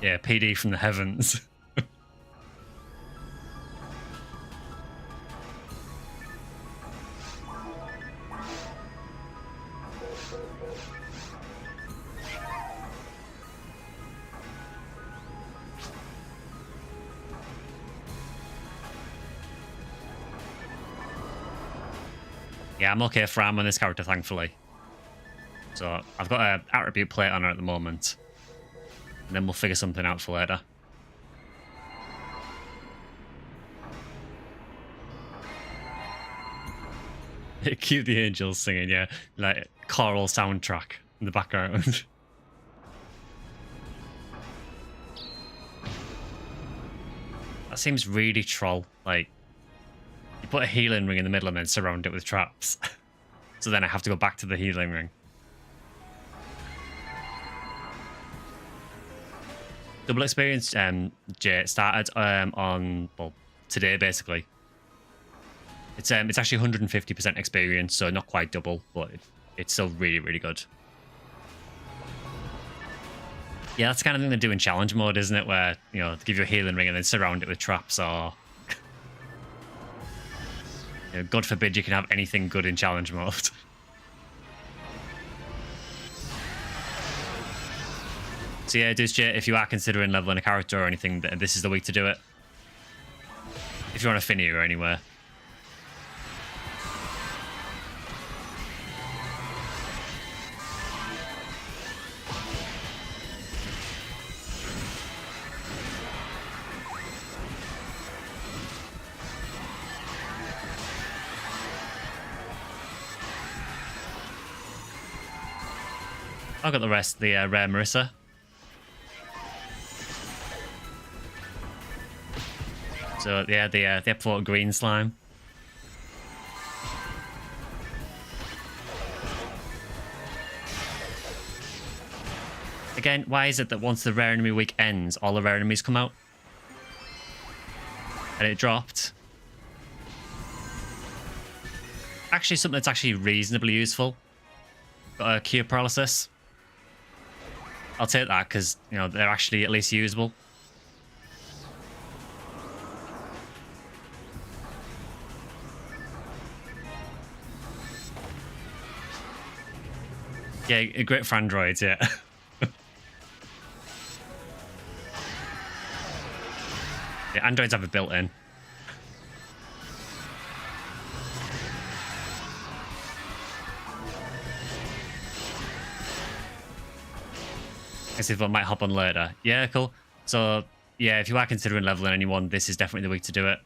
[SPEAKER 1] Yeah, PD from the heavens. Yeah, I'm okay for RAM on this character, thankfully. So I've got an attribute plate on her at the moment. And then we'll figure something out for later. Cue the angels singing, yeah. Like choral soundtrack in the background. That seems really troll. Like, you put a healing ring in the middle and then surround it with traps. So then I have to go back to the healing ring. Double experience, Jay, started on, well, today basically. It's actually 150% experience, so not quite double, but it's still really, really good. Yeah, that's the kind of thing they do in challenge mode, isn't it? Where, you know, they give you a healing ring and then surround it with traps, or you know, God forbid you can have anything good in challenge mode. So yeah, Jay, if you are considering leveling a character or anything, this is the week to do it. If you're on Ephinea or anywhere. I've got the rest, the rare Marissa. So yeah, the Ephinea green slime. Again, why is it that once the rare enemy week ends, all the rare enemies come out? And it dropped. Actually, something that's actually reasonably useful. Got a cure paralysis. I'll take that because, you know, they're actually at least usable. Yeah, great for androids, yeah. Yeah, androids have it built in. I see if I might hop on later. Yeah, cool. So, yeah, if you are considering leveling anyone, this is definitely the week to do it.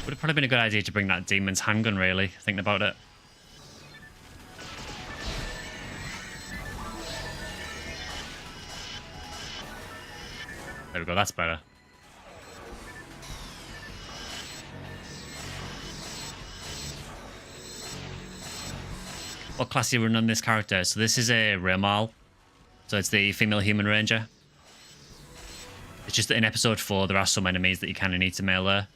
[SPEAKER 1] Would have probably been a good idea to bring that demon's handgun, really, thinking about it. There we go, that's better. What class are you running on this character? So this is a Ramal. So it's the female human ranger. It's just that in episode 4 there are some enemies that you kind of need to melee.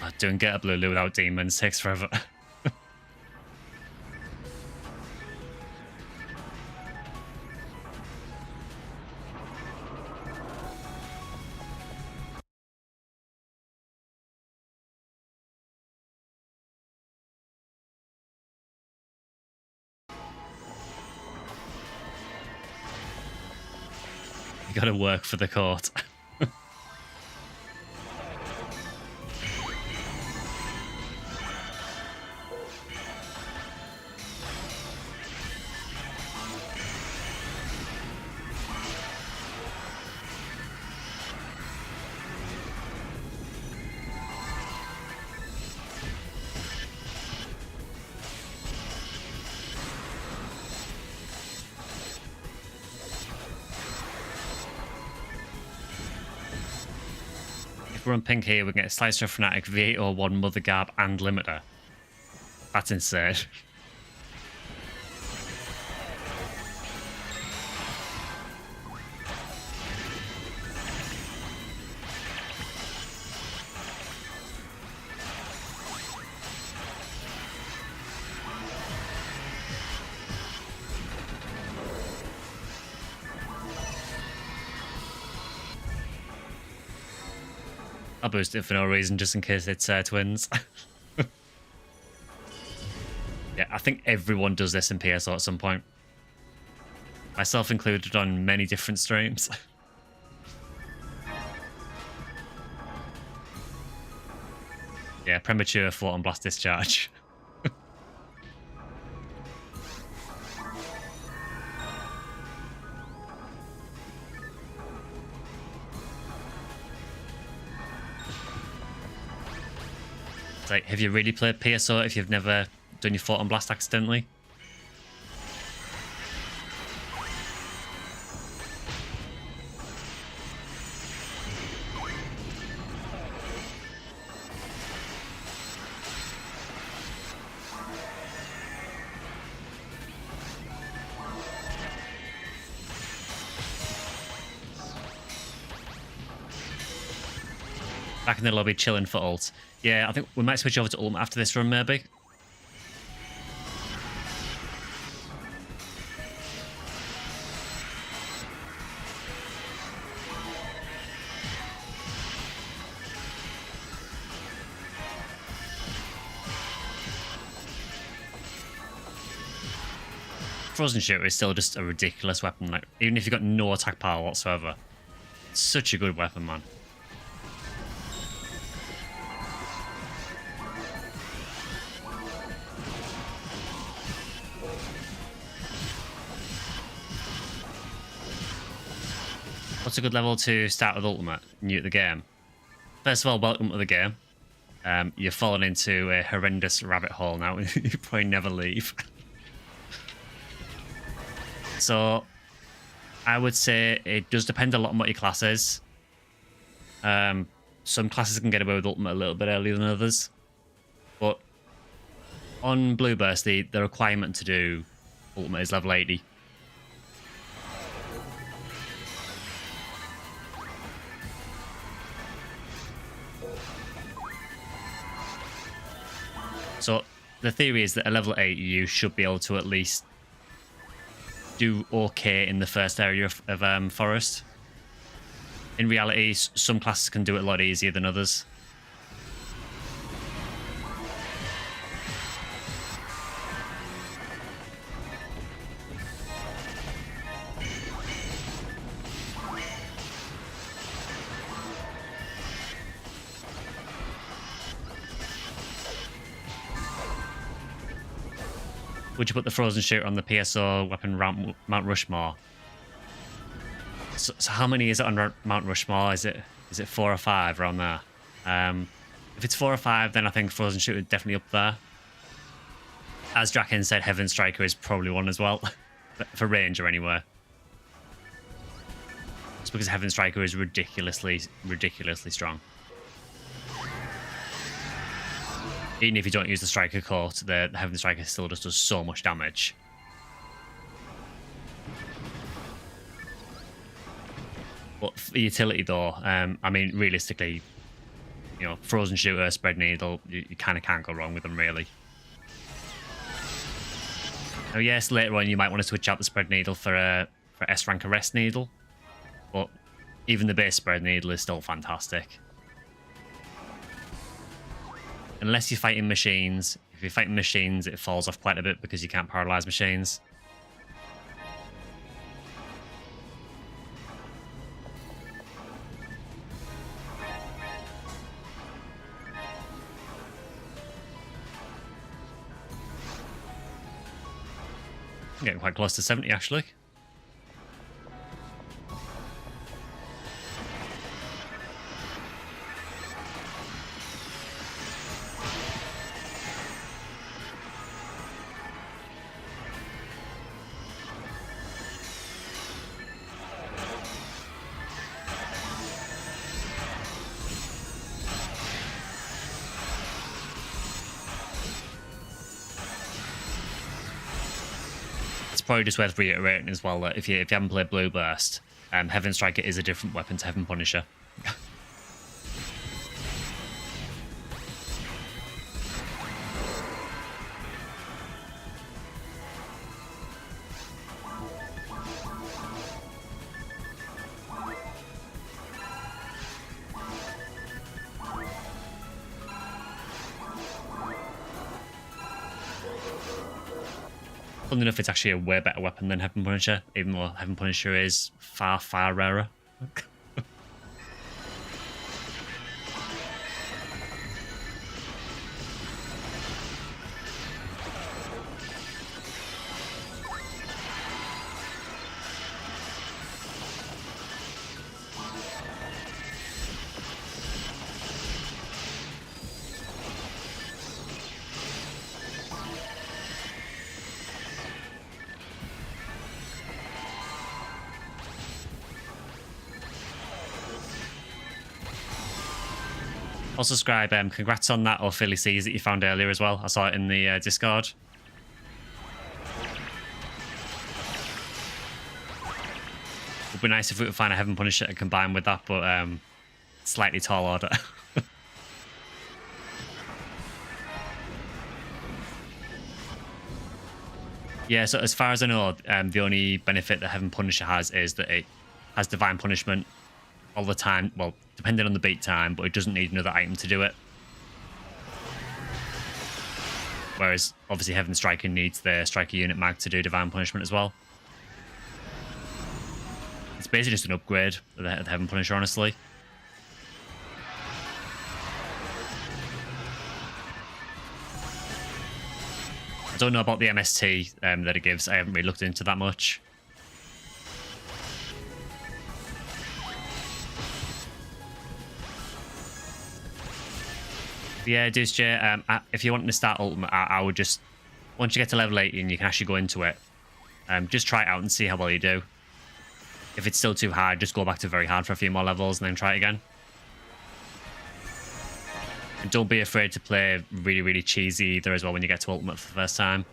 [SPEAKER 1] Oh, doing Get a Blue without demons takes forever. You gotta work for the court. If we're on pink here, we can get Slicer, Fnatic, V801, Mother Garb, and Limiter. That's insane. I'll boost it for no reason, just in case it's twins. Yeah, I think everyone does this in PSO at some point. Myself included on many different streams. Yeah, premature Photon Blast Discharge. It's like, have you really played PSO if you've never done your Photon Blast accidentally? Back in the lobby chilling for ult. Yeah, I think we might switch over to ult after this run, maybe. Frozen Shooter is still just a ridiculous weapon. Like, even if you've got no attack power whatsoever, it's such a good weapon, man. What's a good level to start with Ultimate? New to the game. First of all, welcome to the game. You've fallen into a horrendous rabbit hole now, and you probably never leave. So, I would say it does depend a lot on what your class is. Some classes can get away with Ultimate a little bit earlier than others. But on Blue Burst, the requirement to do Ultimate is level 80. So the theory is that at level 8 you should be able to at least do okay in the first area of forest. In reality, some classes can do it a lot easier than others. Would you put the frozen shooter on the PSO weapon Mount Rushmore? So how many is it on Mount Rushmore? Is it 4 or 5 around there? If it's 4 or 5, then I think frozen shooter definitely up there. As Draken said, Heaven Striker is probably one as well, for range or anywhere. It's because Heaven Striker is ridiculously strong. Even if you don't use the Striker Coat, the Heaven Striker still just does so much damage. But for utility though, I mean, realistically, you know, Frozen Shooter, Spread Needle, you kind of can't go wrong with them, really. Now, yes, later on you might want to switch out the Spread Needle for S-Rank Arrest Needle, but even the base Spread Needle is still fantastic. Unless you're fighting machines. If you're fighting machines, it falls off quite a bit because you can't paralyze machines. I'm getting quite close to 70, actually. Probably just worth reiterating as well that if you haven't played Blue Burst, Heaven Striker is a different weapon to Heaven Punisher. Funny enough, it's actually a way better weapon than Heaven Punisher, even though Heaven Punisher is far, far rarer. Also, Scribe, congrats on that Philly Seas that you found earlier as well. I saw it in the Discord. It would be nice if we could find a Heaven Punisher to combine with that, but slightly tall order. Yeah, so as far as I know, the only benefit that Heaven Punisher has is that it has Divine Punishment all the time. Well, depending on the beat time, but it doesn't need another item to do it. Whereas, obviously, Heaven Striker needs the Striker Unit Mag to do Divine Punishment as well. It's basically just an upgrade of the Heaven Punisher, honestly. I don't know about the MST that it gives. I haven't really looked into that much. Yeah, Deuce J, if you want to start Ultimate, I would just, once you get to level 18, you can actually go into it. Just try it out and see how well you do. If it's still too hard, just go back to very hard for a few more levels and then try it again. And don't be afraid to play really, really cheesy either as well when you get to Ultimate for the first time.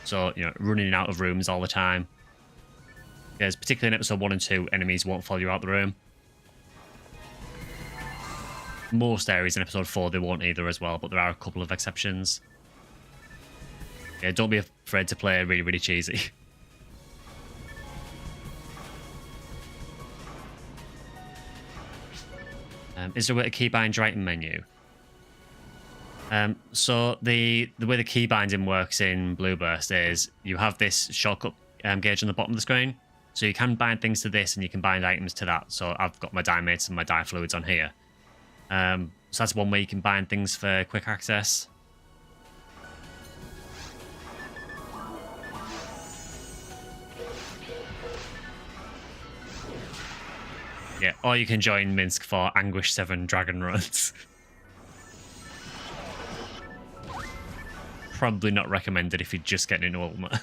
[SPEAKER 1] So, you know, running out of rooms all the time. Because particularly in episode 1 and 2, enemies won't follow you out the room. Most areas in episode 4 they won't either as well, but there are a couple of exceptions. Yeah, don't be afraid to play really, really cheesy. Is there a way to keybind your item menu? So the way the key binding works in Blue Burst is you have this shortcut gauge on the bottom of the screen. So you can bind things to this and you can bind items to that. So I've got my Dimates and my Dye Fluids on here. So that's one way you can bind things for quick access. Yeah, or you can join Minsk for Anguish 7 Dragon Runs. Probably not recommended if you're just getting into Ultimate.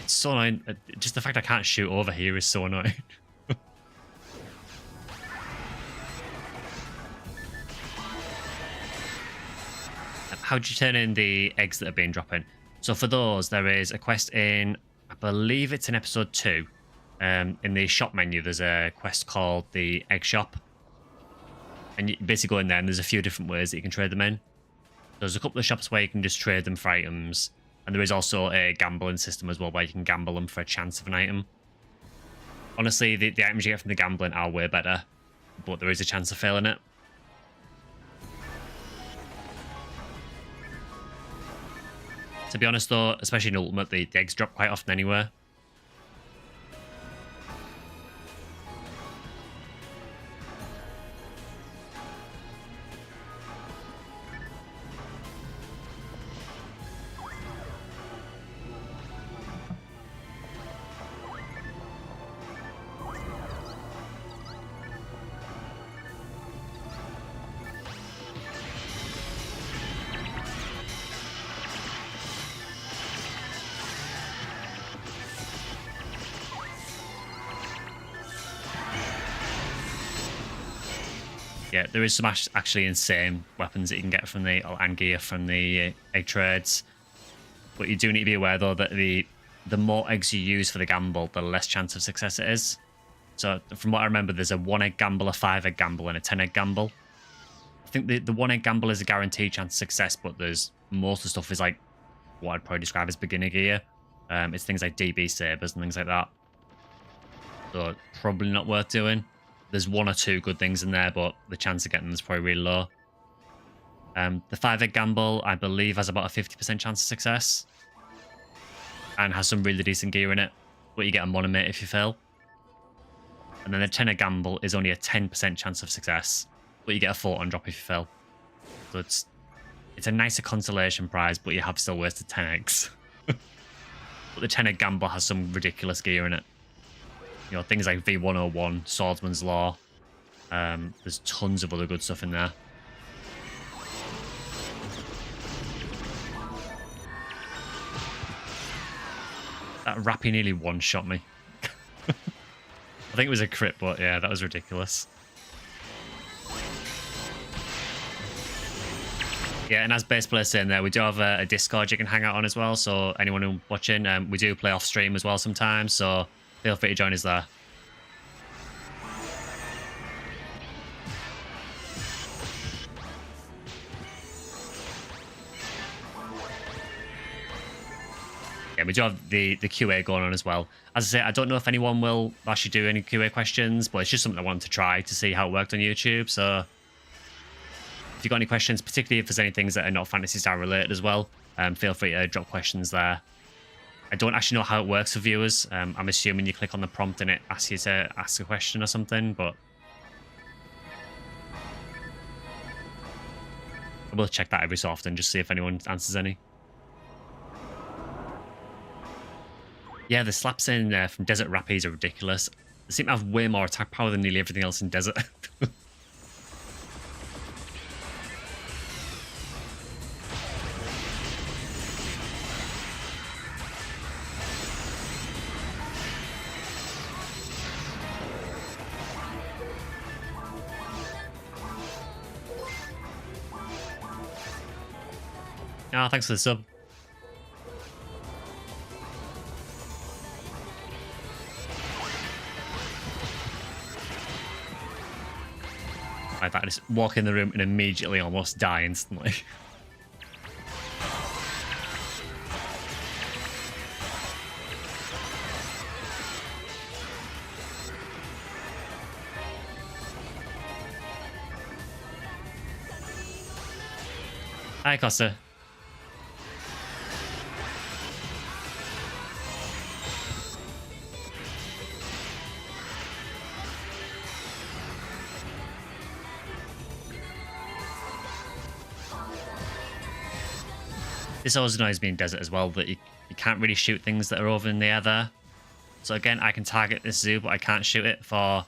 [SPEAKER 1] It's so annoying. Just the fact I can't shoot over here is so annoying. How do you turn in the eggs that are being dropping? So for those, there is a quest in, I believe it's in episode 2. In the shop menu, there's a quest called the Egg Shop. And you basically go in there and there's a few different ways that you can trade them in. There's a couple of shops where you can just trade them for items. And there is also a gambling system as well where you can gamble them for a chance of an item. Honestly, the items you get from the gambling are way better. But there is a chance of failing it. To be honest though, especially in Ultimate, the eggs drop quite often anywhere. Yeah, there is some actually insane weapons that you can get from the and gear from the egg trades. But you do need to be aware though that the more eggs you use for the gamble, the less chance of success it is. So from what I remember, there's a 1 egg gamble, a 5 egg gamble, and a 10 egg gamble. I think the 1 egg gamble is a guaranteed chance of success, but there's most of the stuff is like what I'd probably describe as beginner gear. It's things like DB sabers and things like that. So probably not worth doing. There's 1 or 2 good things in there, but the chance of getting them is probably really low. The 5 egg gamble, I believe, has about a 50% chance of success. And has some really decent gear in it. But you get a monomate if you fail. And then the 10 egg gamble is only a 10% chance of success. But you get a photon drop if you fail. So it's a nicer consolation prize, but you have still wasted 10 eggs. But the 10 egg gamble has some ridiculous gear in it. You know, things like V101, Swordsman's Law. There's tons of other good stuff in there. That Rappy nearly one-shot me. I think it was a crit, but yeah, that was ridiculous. Yeah, and as base player saying there, we do have a Discord you can hang out on as well. So anyone who's watching, we do play off stream as well sometimes. So feel free to join us there. Yeah, we do have the QA going on as well. As I say, I don't know if anyone will actually do any QA questions, but it's just something I wanted to try to see how it worked on YouTube. So if you've got any questions, particularly if there's any things that are not Phantasy Star related as well, feel free to drop questions there. I don't actually know how it works for viewers. I'm assuming you click on the prompt and it asks you to ask a question or something, but I will check that every so often, just see if anyone answers any. Yeah, the slaps in from Desert Rappies are ridiculous. They seem to have way more attack power than nearly everything else in Desert. Oh, thanks for the sub. Like that, just walk in the room and immediately almost die instantly. Hi, Costa. This always annoys me in desert as well, that you can't really shoot things that are over in the air there. So again, I can target this zoo, but I can't shoot it for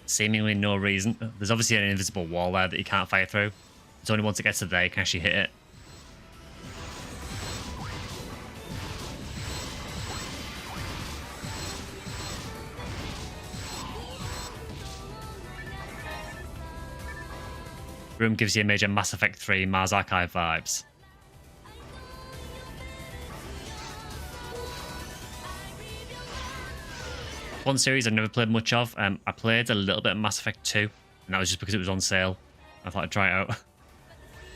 [SPEAKER 1] seemingly no reason. There's obviously an invisible wall there that you can't fire through. It's only once it gets to there you can actually hit it. Room gives you a major Mass Effect 3 Mars Archive vibes. One series I've never played much of. I played a little bit of Mass Effect 2, and that was just because it was on sale. I thought I'd try it out.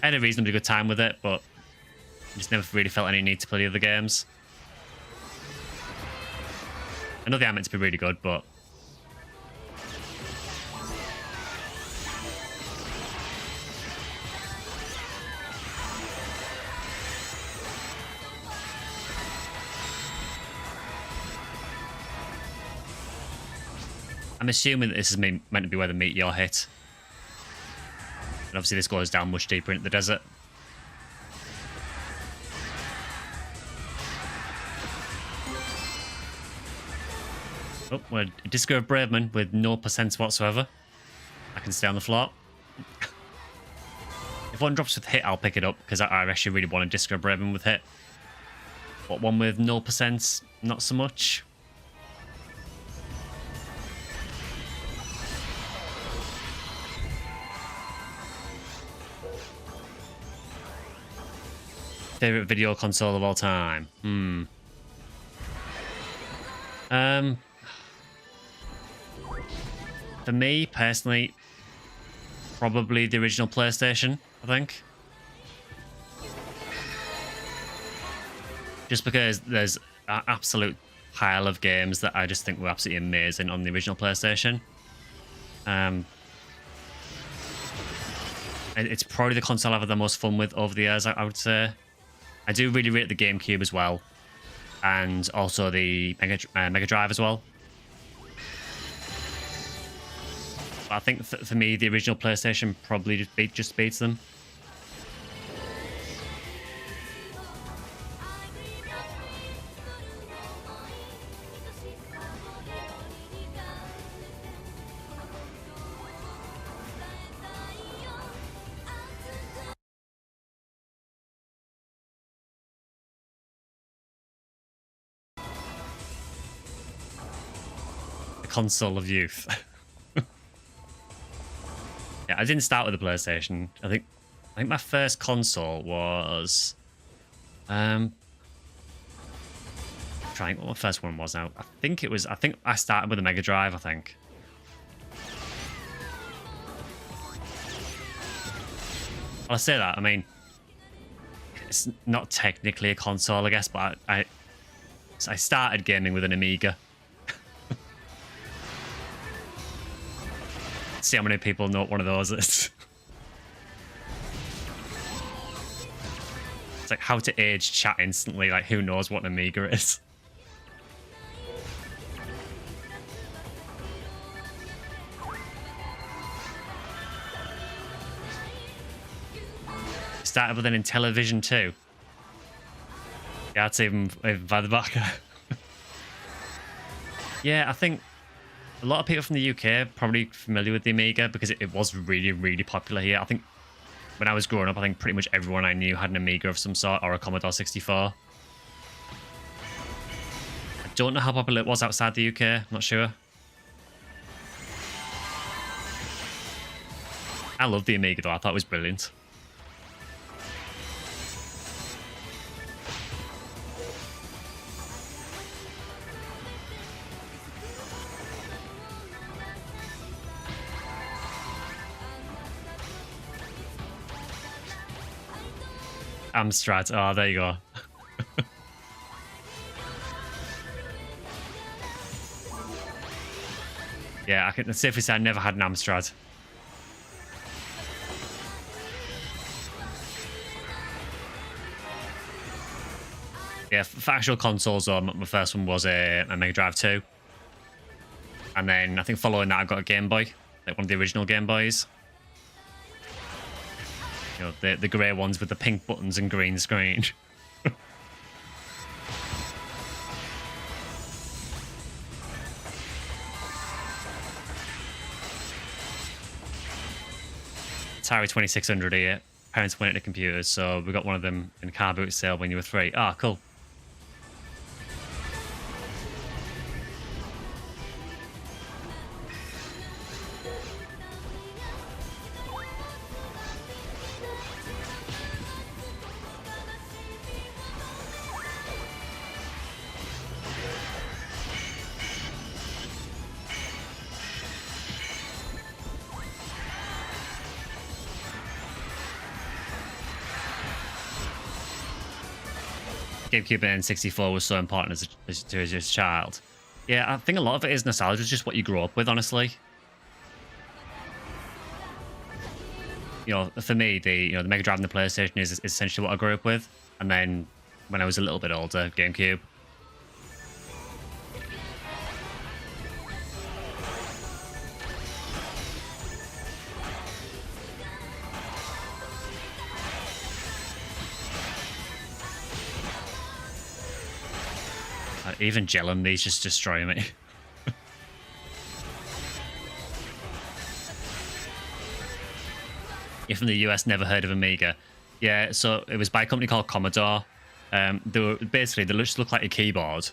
[SPEAKER 1] I had a reasonably good time with it, but I just never really felt any need to play the other games. I know they are meant to be really good, but I'm assuming that this is meant to be where the meteor hit. And obviously this goes down much deeper into the desert. Oh, we're a Disco of Braveman with no percents whatsoever. I can stay on the floor. If one drops with hit, I'll pick it up, because I actually really want a Disco of Braveman with hit. But one with no percents, not so much. Favorite video console of all time? For me, personally, probably the original PlayStation, I think. Just because there's an absolute pile of games that I just think were absolutely amazing on the original PlayStation. It's probably the console I've had the most fun with over the years, I would say. I do really rate the GameCube as well, and also the Mega Drive as well. But I think for me, the original PlayStation probably just beats them. Console of youth. Yeah, I didn't start with the PlayStation. I think my first console was trying what my first one was now. I think I started with a Mega Drive, I think. Well, I say that, I mean, it's not technically a console, I guess, but I started gaming with an Amiga. See how many people know what one of those is. It's like how to age chat instantly, like who knows what an Amiga is. Started with an Intellivision too. Yeah, that's even by the back. Yeah, I think a lot of people from the UK are probably familiar with the Amiga because it was really, really popular here. I think when I was growing up, I think pretty much everyone I knew had an Amiga of some sort or a Commodore 64. I don't know how popular it was outside the UK, I'm not sure. I love the Amiga though, I thought it was brilliant. Amstrad. Oh, there you go. Yeah, I can safely say I never had an Amstrad. Yeah, for actual consoles, though, my first one was a Mega Drive 2. And then I think following that, I got a Game Boy, like one of the original Game Boys. You know, the grey ones with the pink buttons and green screen. Atari 2600 here. Parents went into computers, so we got one of them in car boot sale when you were 3. Ah, cool. GameCube and N64 was so important as a child. Yeah, I think a lot of it is nostalgia. It's just what you grew up with, honestly. You know, for me, the Mega Drive and the PlayStation is essentially what I grew up with. And then when I was a little bit older, GameCube. Even gelling these just destroy me. You're from the US, never heard of Amiga. Yeah, so it was by a company called Commodore. They just look like a keyboard.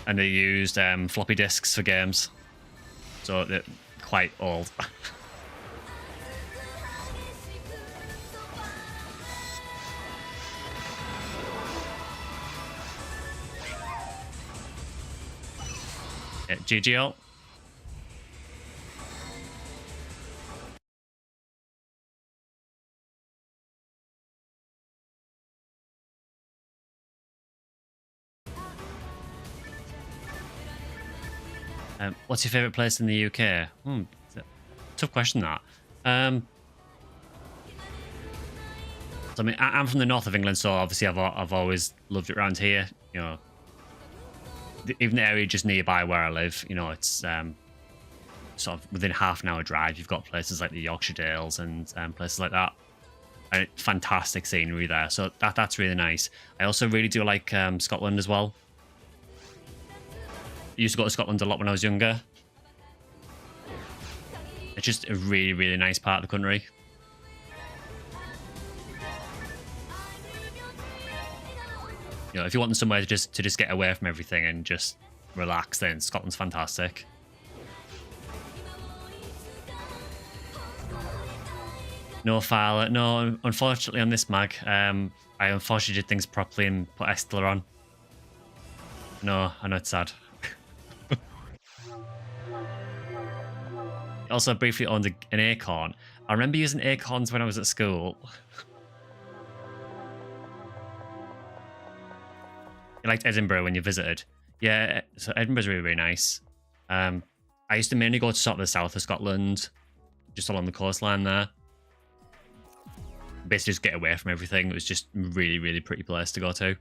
[SPEAKER 1] And they used floppy disks for games. So they're quite old. Yeah, GGL. What's your favourite place in the UK? Tough question, that. So, I mean, I'm from the north of England, so obviously I've always loved it around here. You know, even the area just nearby where I live, you know, it's sort of within half an hour drive. You've got places like the Yorkshire Dales and places like that. And fantastic scenery there, so that's really nice. I also really do like Scotland as well. I used to go to Scotland a lot when I was younger. It's just a really, really nice part of the country. You know, if you want somewhere to just get away from everything and just relax, then Scotland's fantastic. No file. No, unfortunately on this mag, I unfortunately did things properly and put Estler on. No, I know it's sad. Also briefly owned an Acorn. I remember using Acorns when I was at school. You liked Edinburgh when you visited? Yeah, so Edinburgh's really, really nice. I used to mainly go to sort of the south of Scotland, just along the coastline there. Basically just get away from everything. It was just really, really pretty place to go to.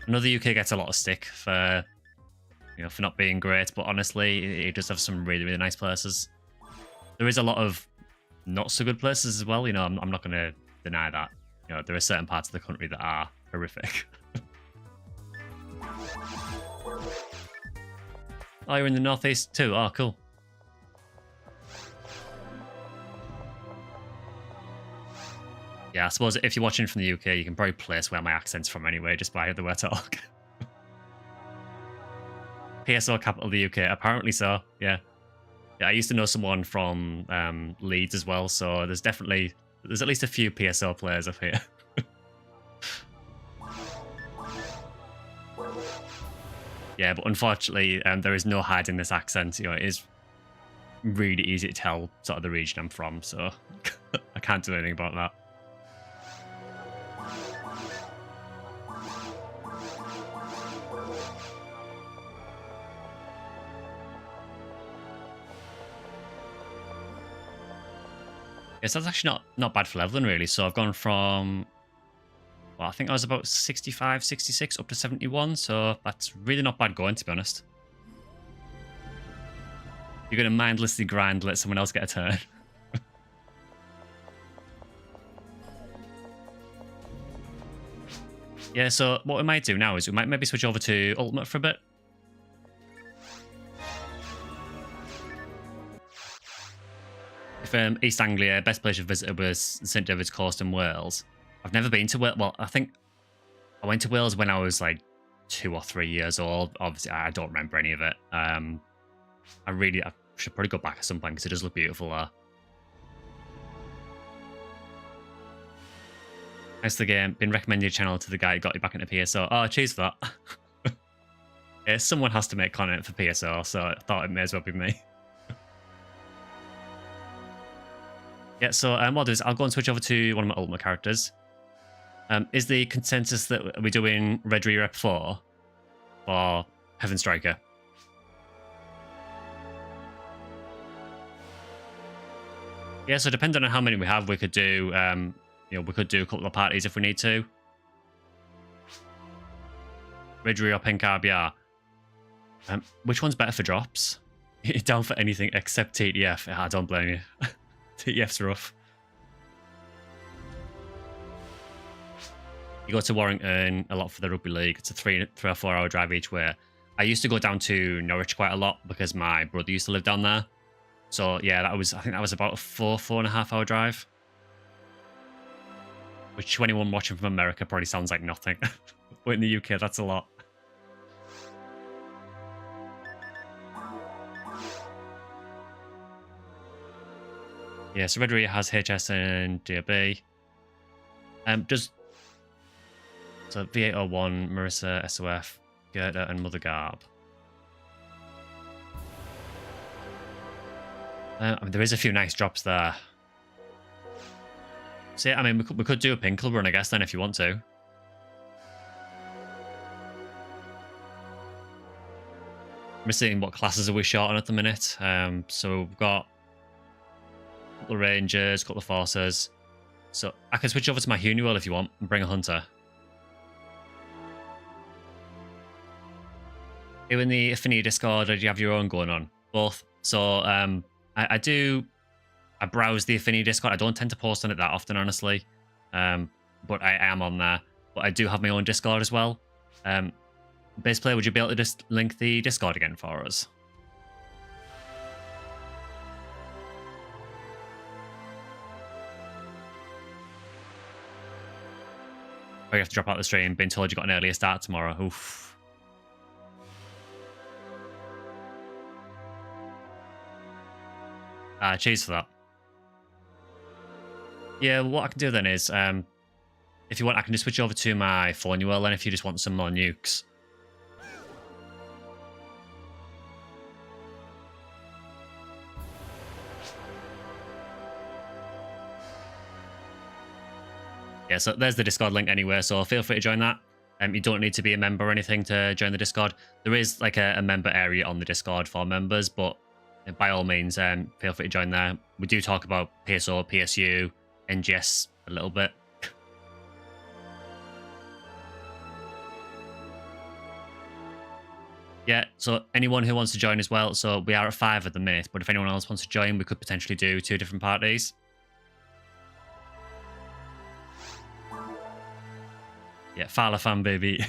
[SPEAKER 1] I know the UK gets a lot of stick for, you know, for not being great, but honestly, it does have some really, really nice places. There is a lot of not so good places as well. You know, I'm not going to deny that. You know, there are certain parts of the country that are horrific. Oh, you're in the northeast too? Oh, cool. Yeah, I suppose if you're watching from the UK, you can probably place where my accent's from anyway, just by the way I talk. PSO capital of the UK? Apparently so, yeah. Yeah, I used to know someone from Leeds as well, so there's at least a few PSO players up here. Yeah, but unfortunately, there is no hiding this accent. You know, it is really easy to tell sort of the region I'm from, so I can't do anything about that. Yes, that's actually not bad for leveling, really. So I've gone from, well, I think I was about 65, 66 up to 71. So that's really not bad going, to be honest. You're going to mindlessly grind, let someone else get a turn. Yeah, so what we might do now is we might maybe switch over to Ultimate for a bit. From East Anglia, best place I've visited was St David's Coast in Wales. I've never been to Wales. Well, I think I went to Wales when I was like 2 or 3 years old. Obviously, I don't remember any of it. I should probably go back at some point because it does look beautiful there. Thanks for the game. Been recommending your channel to the guy who got you back into PSO. Oh, cheers for that. Yeah, someone has to make content for PSO, so I thought it may as well be me. Yeah, so what I'll do is I'll go and switch over to one of my ultimate characters. Is the consensus that we're doing Red Re-Rep 4 for Heaven Striker? Yeah, so depending on how many we have, we could do, we could do a couple of parties if we need to. Red Re or Pink RBR. Which one's better for drops? Down for anything except TTF. I don't blame you. TTF's rough. You go to Warrington a lot for the rugby league. It's a 3 or 4 hour drive each way. I used to go down to Norwich quite a lot because my brother used to live down there. So yeah, I think that was about a 4.5 hour drive. Which to anyone watching from America probably sounds like nothing. But in the UK, that's a lot. Yeah, so Red Re has HS and DRB. So V801, Marissa, SOF, Gerda, and Mother Garb. There is a few nice drops there. So yeah, we could do a Pinkle run, I guess, then, if you want to. I'm seeing what classes are we short on at the minute. So we've got a couple of Rangers, a couple of Forces. So I can switch over to my Hunuel if you want and bring a Hunter. You in the Ephinea Discord, or do you have your own going on? Both. So I browse the Ephinea Discord. I don't tend to post on it that often, honestly. But I am on there. But I do have my own Discord as well. Base player, would you be able to just link the Discord again for us? Or you have to drop out the stream, being told you got an earlier start tomorrow. Oof. Cheers for that. Yeah, what I can do then is, if you want, I can just switch over to my Fornuel then if you just want some more nukes. Yeah, so there's the Discord link anyway, so feel free to join that. You don't need to be a member or anything to join the Discord. There is like a member area on the Discord for members, but by all means, feel free to join there. We do talk about PSO, PSU, NGS a little bit. Yeah, so anyone who wants to join as well. So we are at 5 at the minute, but if anyone else wants to join, we could potentially do 2 different parties. Yeah, Fala fan, baby.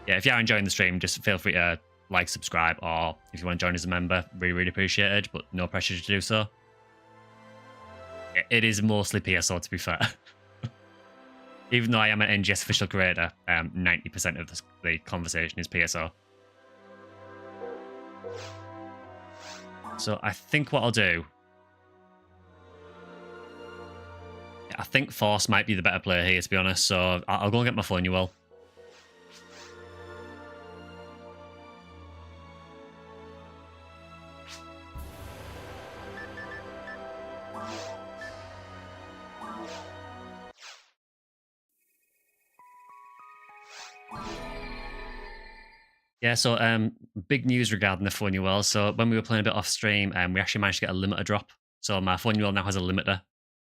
[SPEAKER 1] Yeah, if you are enjoying the stream, just feel free to like, subscribe, or if you want to join as a member, really appreciated, but no pressure to do so. It is mostly PSO, to be fair. Even though I am an NGS official creator, 90% of the conversation is PSO. So I think what I'll do... I think Force might be the better player here, to be honest, so I'll go and get my Fornuel. Yeah, so big news regarding the Fornuel. So when we were playing a bit off stream, we actually managed to get a limiter drop. So my Fornuel now has a limiter.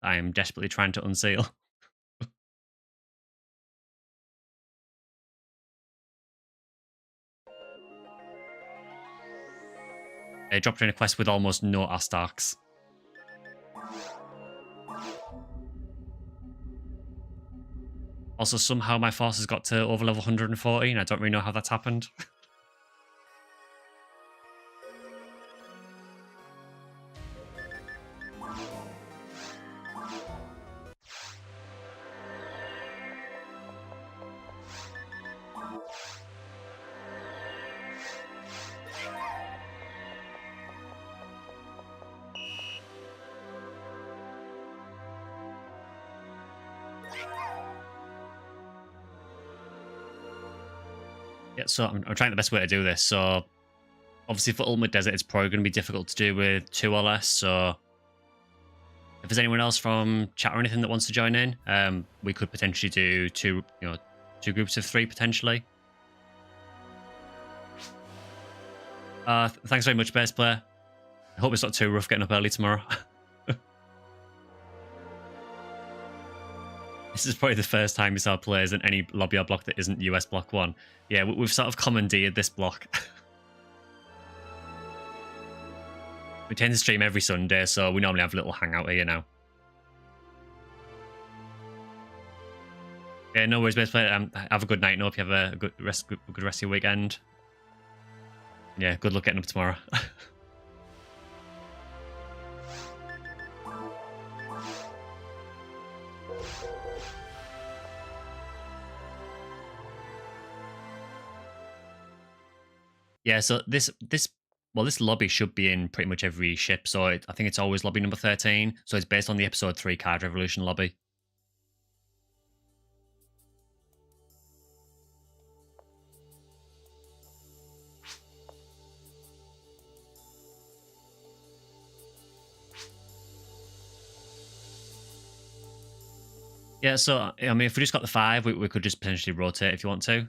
[SPEAKER 1] I am desperately trying to unseal. They dropped in a quest with almost no Astarks. Also, somehow my force has got to over level 140, and I don't really know how that's happened. Yeah, so I'm trying the best way to do this. So obviously for Ultimate Desert, it's probably going to be difficult to do with 2 or less. So if there's anyone else from chat or anything that wants to join in, we could potentially do 2 groups of 3 potentially. Thanks very much, Base Player. I hope it's not too rough getting up early tomorrow. This is probably the first time we saw players in any lobby or block that isn't US Block 1. Yeah, we've sort of commandeered this block. We tend to stream every Sunday, so we normally have a little hangout here now. Yeah, no worries, Base Player. Have a good night and hope you have a good rest of your weekend. Yeah, good luck getting up tomorrow. Yeah, so this lobby should be in pretty much every ship. So I think it's always lobby number 13. So it's based on the episode 3 Card Revolution lobby. Yeah, so I mean, if we just got the 5, we could just potentially rotate if you want to.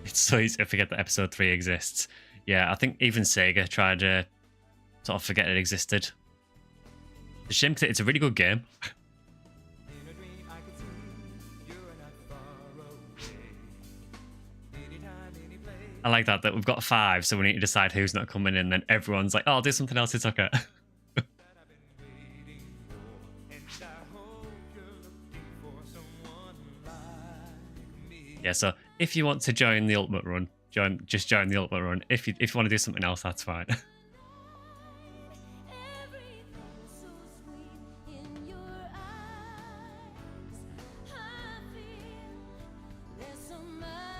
[SPEAKER 1] It's so easy to forget that episode 3 exists. Yeah, I think even Sega tried to sort of forget it existed. It's a shame because it's a really good game. I like that we've got 5, so we need to decide who's not coming in. Then everyone's like, "Oh, I'll do something else. It's okay." Yeah, so if you want to join the Ultimate Run, just join the Ultimate Run. If you want to do something else, that's fine.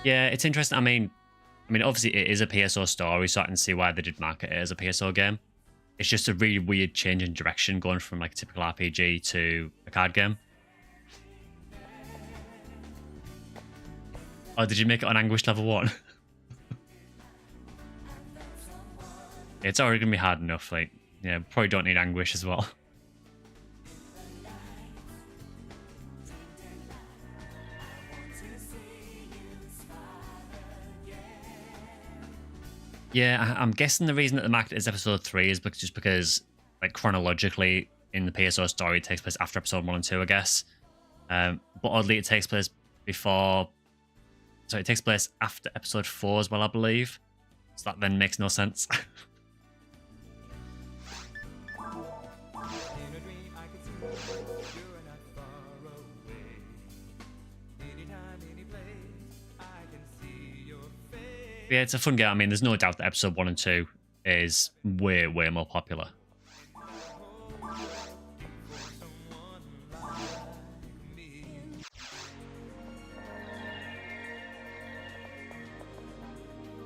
[SPEAKER 1] Yeah, it's interesting. I mean, obviously it is a PSO story, so I can see why they did market it as a PSO game. It's just a really weird change in direction going from like a typical RPG to a card game. Oh, did you make it on Anguish level 1? It's already going to be hard enough. Like, yeah, probably don't need Anguish as well. Yeah, I'm guessing the reason that the market is episode 3 is because, like, chronologically in the PSO story, it takes place after episode 1 and 2, I guess. But oddly, it takes place before... So it takes place after episode 4 as well, I believe. So that then makes no sense. Yeah, it's a fun game. I mean, there's no doubt that episode 1 and 2 is way, way more popular.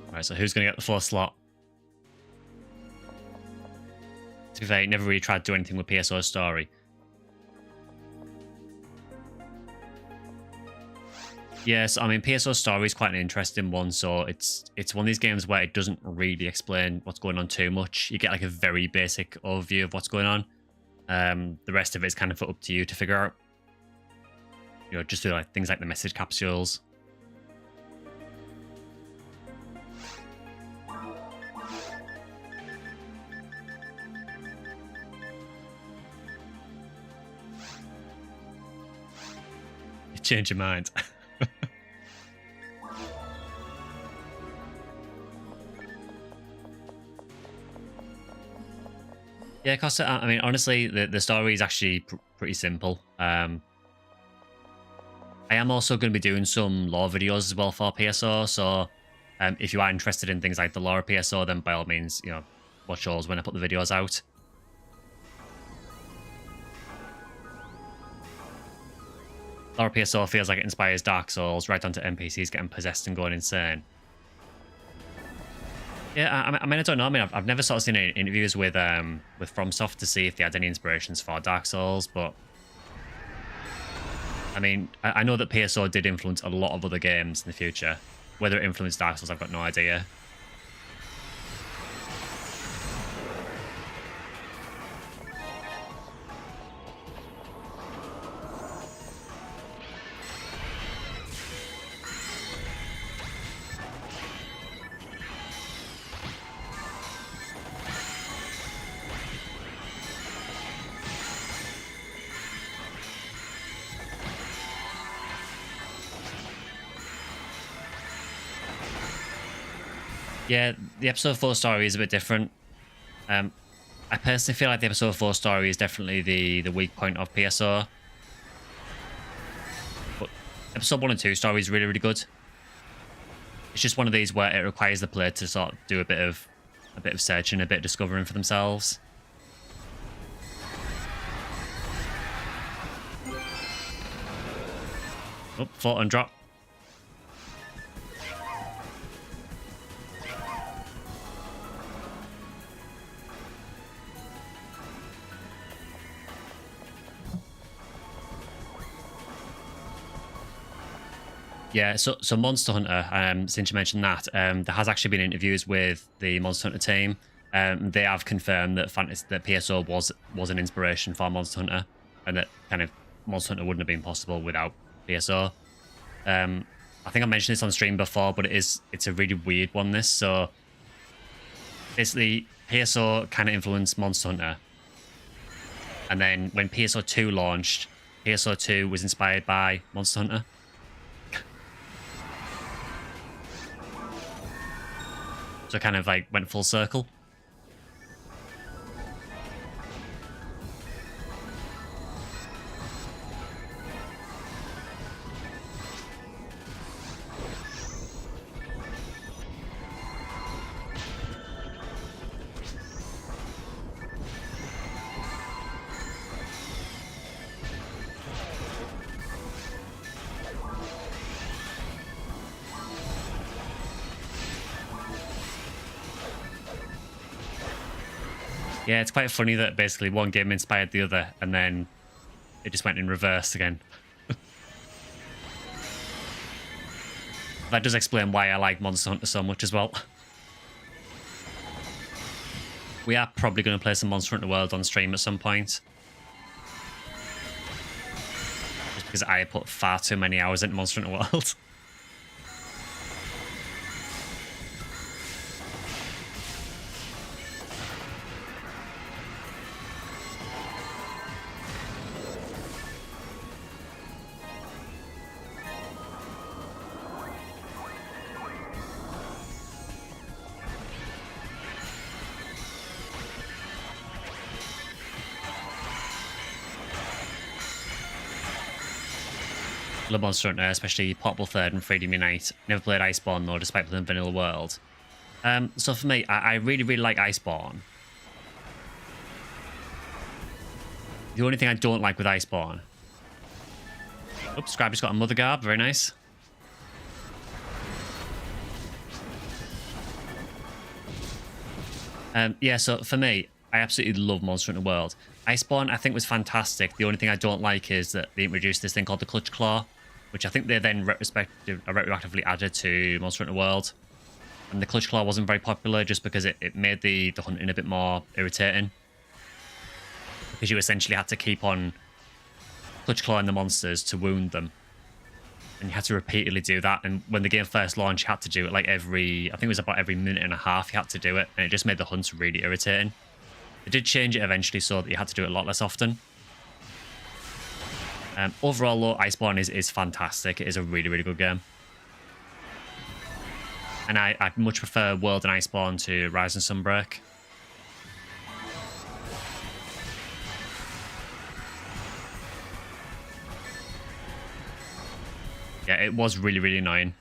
[SPEAKER 1] Alright, so who's going to get the 4th slot? To be fair, he never really tried to do anything with PSO story. Yes, I mean, PSO story is quite an interesting one. So it's one of these games where it doesn't really explain what's going on too much. You get like a very basic overview of what's going on. The rest of it is kind of up to you to figure out. You know, just through like things like the message capsules. You change your mind. Yeah, Costa, I mean, honestly, the story is actually pretty simple. I am also going to be doing some lore videos as well for PSO, so if you are interested in things like the lore of PSO, then by all means, you know, watch those when I put the videos out. Lore of PSO feels like it inspires Dark Souls, right down to NPCs getting possessed and going insane. Yeah, I mean, I don't know. I mean, I've never sort of seen any interviews with FromSoft to see if they had any inspirations for Dark Souls, but I mean, I know that PSO did influence a lot of other games in the future. Whether it influenced Dark Souls, I've got no idea. Yeah, the episode 4 story is a bit different. I personally feel like the episode 4 story is definitely the weak point of PSO. But episode 1 and 2 story is really, really good. It's just one of these where it requires the player to sort of do a bit of searching, a bit of discovering for themselves. Oh, fought and drop. Yeah, so Monster Hunter, since you mentioned that, there has actually been interviews with the Monster Hunter team. They have confirmed that PSO was an inspiration for Monster Hunter, and that kind of Monster Hunter wouldn't have been possible without PSO. I think I mentioned this on stream before, but it's a really weird one, this. So basically, PSO kind of influenced Monster Hunter. And then when PSO 2 launched, PSO 2 was inspired by Monster Hunter. So kind of like went full circle. Yeah, it's quite funny that basically one game inspired the other, and then it just went in reverse again. That does explain why I like Monster Hunter so much as well. We are probably going to play some Monster Hunter World on stream at some point. Just because I put far too many hours into Monster Hunter World. Love Monster Hunter, especially Portable Third and 3D Midnight. Never played Iceborne though, despite playing Vanilla World. So for me, I really, really like Iceborne. The only thing I don't like with Iceborne... Oops, Scribe just got a Mother Garb, very nice. Yeah, so for me, I absolutely love Monster Hunter World. Iceborne, I think, was fantastic. The only thing I don't like is that they introduced this thing called the Clutch Claw, which I think they then retroactively added to Monster Hunter World. And the Clutch Claw wasn't very popular just because it made the hunting a bit more irritating. Because you essentially had to keep on Clutch Clawing the monsters to wound them. And you had to repeatedly do that. And when the game first launched, you had to do it like I think it was about every minute and a half you had to do it. And it just made the hunts really irritating. They did change it eventually so that you had to do it a lot less often. Overall, though, Iceborne is fantastic. It is a really, really good game. And I much prefer World and Iceborne to Rise and Sunbreak. Yeah, it was really, really annoying.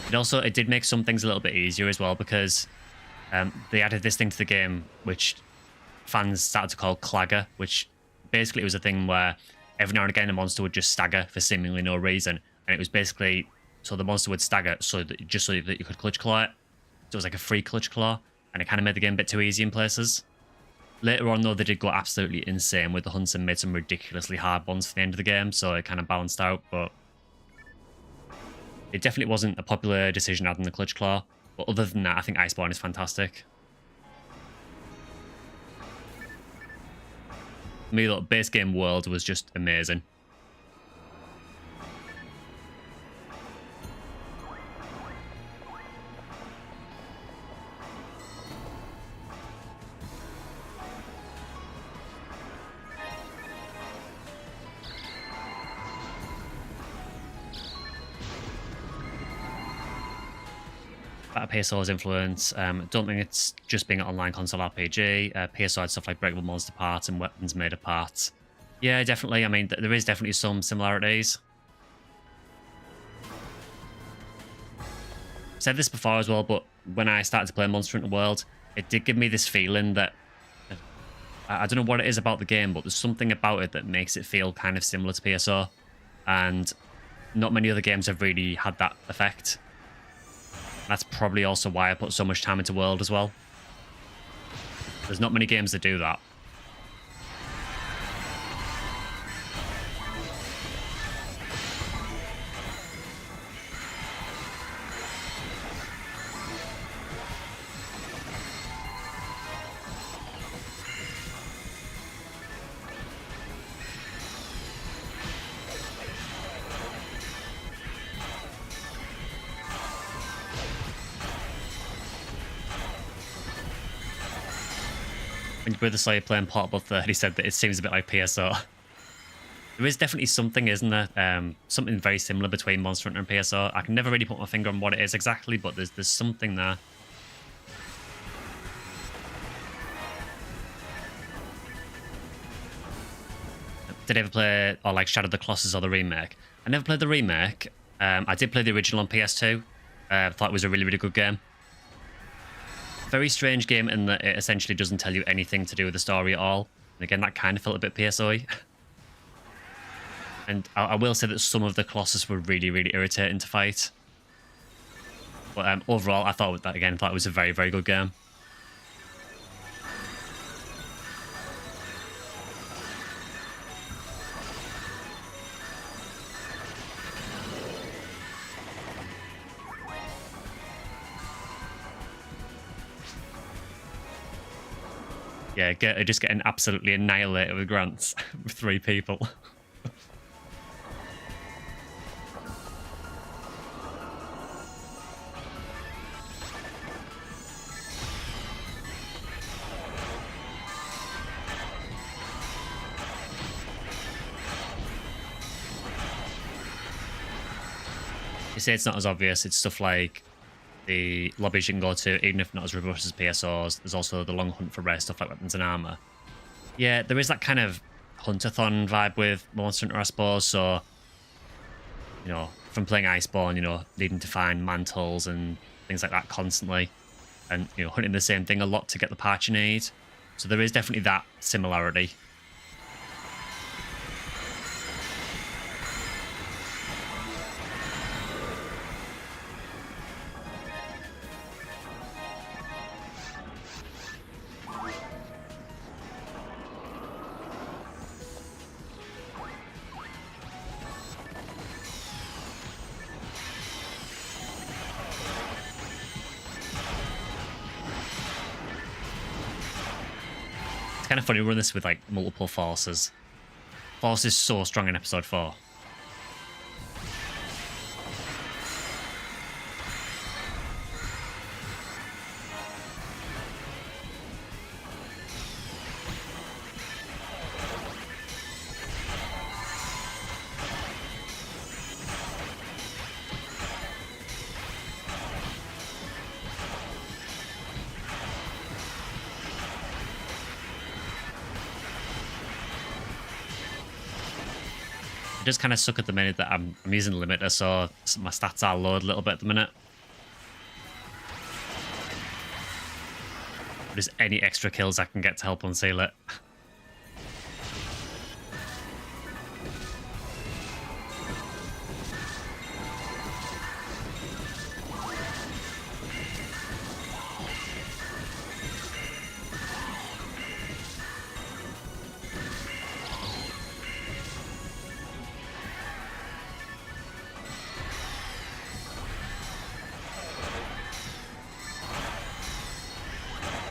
[SPEAKER 1] It did make some things a little bit easier as well because they added this thing to the game which fans started to call Clagger, which basically was a thing where every now and again a monster would just stagger for seemingly no reason. And it was basically so the monster would stagger so that you could clutch claw it. So it was like a free clutch claw, and it kind of made the game a bit too easy in places. Later on, though, they did go absolutely insane with the hunts and made some ridiculously hard ones for the end of the game, so it kind of balanced out, but it definitely wasn't a popular decision adding the clutch claw. But other than that, I think Iceborne is fantastic. For me, the base game world was just amazing. About PSO's influence, don't think it's just being an online console RPG. PSO had stuff like breakable monster parts and weapons made of parts. Yeah, definitely. I mean, there is definitely some similarities. I've said this before as well, but when I started to play Monster Hunter World, it did give me this feeling that I don't know what it is about the game, but there's something about it that makes it feel kind of similar to PSO, and not many other games have really had that effect. That's probably also why I put so much time into World as well. There's not many games that do that. When your brother saw you playing Portable 3rd, he said that it seems a bit like PSO. There is definitely something, isn't there? Something very similar between Monster Hunter and PSO. I can never really put my finger on what it is exactly, but there's something there. Did I ever play, or like Shadow of the Colossus or the remake? I never played the remake. I did play the original on PS2. I thought it was a really, really good game. Very strange game in that it essentially doesn't tell you anything to do with the story at all. And again, that kind of felt a bit PSO-y. And I will say that some of the Colossus were really, really irritating to fight. But overall, I thought it was a very, very good game. Yeah, just getting absolutely annihilated with grants with 3 people. You say it's not as obvious. It's stuff like the lobbies you can go to, even if not as robust as PSOs. There's also the long hunt for rare stuff like weapons and armor. Yeah, there is that kind of huntathon vibe with Monster Hunter, I suppose. So, you know, from playing Iceborne, you know, needing to find mantles and things like that constantly, and you know, hunting the same thing a lot to get the part you need. So there is definitely that similarity. Kind of funny, we run this with like multiple forces. Force is so strong in episode 4. It does kind of suck at the minute that I'm using the limiter, so my stats are low a little bit at the minute. If there's any extra kills I can get to help unseal it.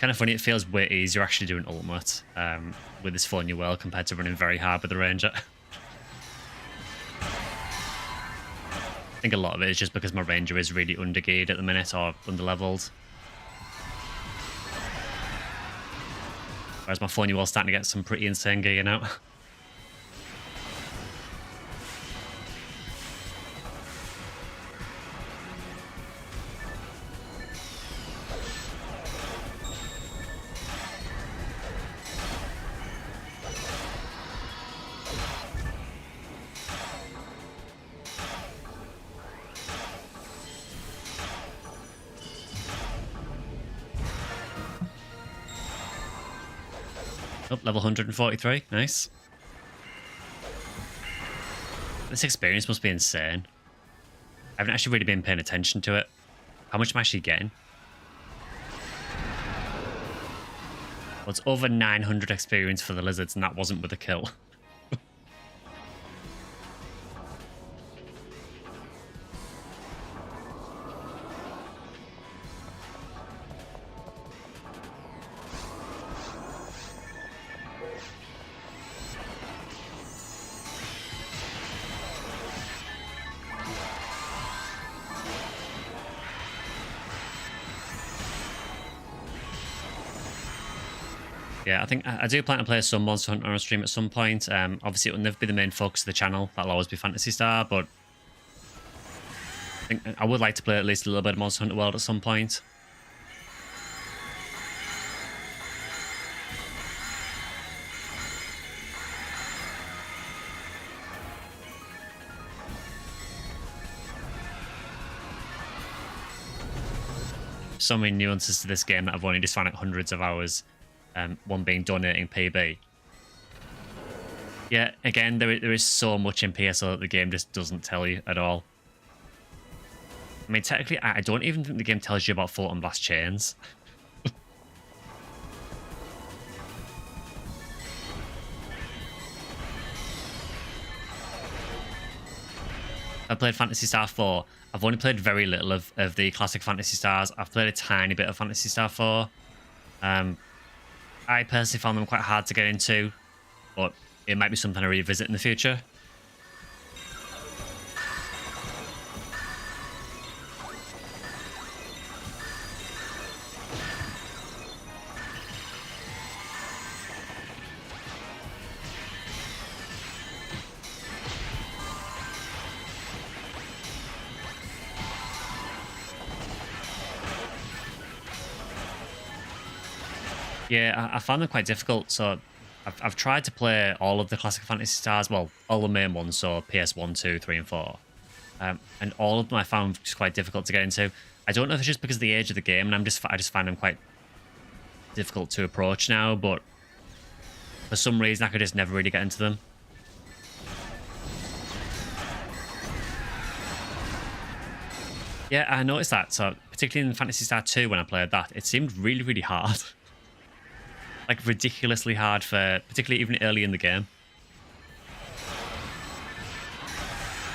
[SPEAKER 1] Kind of funny, it feels way easier actually doing ultimate with this full new world compared to running very hard with the ranger. I think a lot of it is just because my ranger is really undergeared at the minute or underleveled. Whereas my full new world's starting to get some pretty insane gear now. Oh, level 143. Nice. This experience must be insane. I haven't actually really been paying attention to it. How much am I actually getting? Well, it's over 900 experience for the lizards, and that wasn't with a kill. Yeah, I think I do plan to play some Monster Hunter on a stream at some point. Obviously, it will never be the main focus of the channel. That'll always be Phantasy Star, but I think I would like to play at least a little bit of Monster Hunter World at some point. So many nuances to this game that I've only just found out hundreds of hours. One being donating PB. Yeah, again, there is so much in PSO that the game just doesn't tell you at all. I mean, technically, I don't even think the game tells you about Photon Blast chains. I played Phantasy Star 4. I've only played very little of the classic Phantasy Stars. I've played a tiny bit of Phantasy Star 4. I personally found them quite hard to get into, but it might be something I revisit in the future. Yeah, I found them quite difficult, so I've tried to play all of the classic Phantasy Stars, well, all the main ones, so PS1, 2, 3, and 4. And all of them I found just quite difficult to get into. I don't know if it's just because of the age of the game, and I just find them quite difficult to approach now, but for some reason I could just never really get into them. Yeah, I noticed that, so particularly in Phantasy Star 2 when I played that, it seemed really, really hard. Like, ridiculously hard for, particularly even early in the game.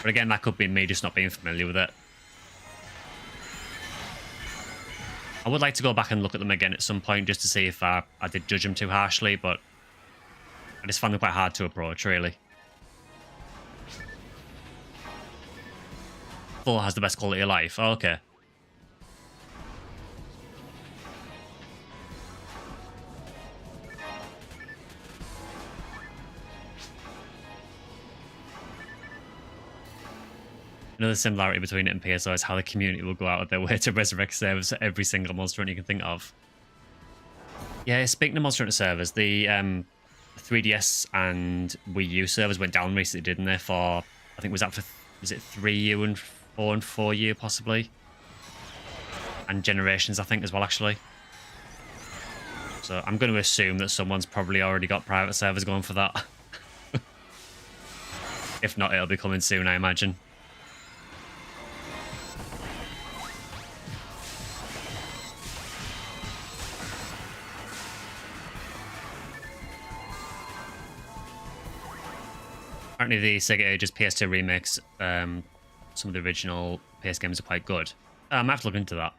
[SPEAKER 1] But again, that could be me just not being familiar with it. I would like to go back and look at them again at some point just to see if I did judge them too harshly, but I just found them quite hard to approach, really. 4 has the best quality of life. Oh, okay. Another similarity between it and PSO is how the community will go out of their way to resurrect servers for every single Monster Hunter you can think of. Yeah, speaking of Monster Hunter servers, the 3DS and Wii U servers went down recently, didn't they? For, I think, was it 3U and 4 and 4U possibly? And Generations, I think, as well, actually. So I'm going to assume that someone's probably already got private servers going for that. If not, it'll be coming soon, I imagine. Apparently the Sega Ages PS2 remakes, some of the original PS games are quite good. I might have to look into that.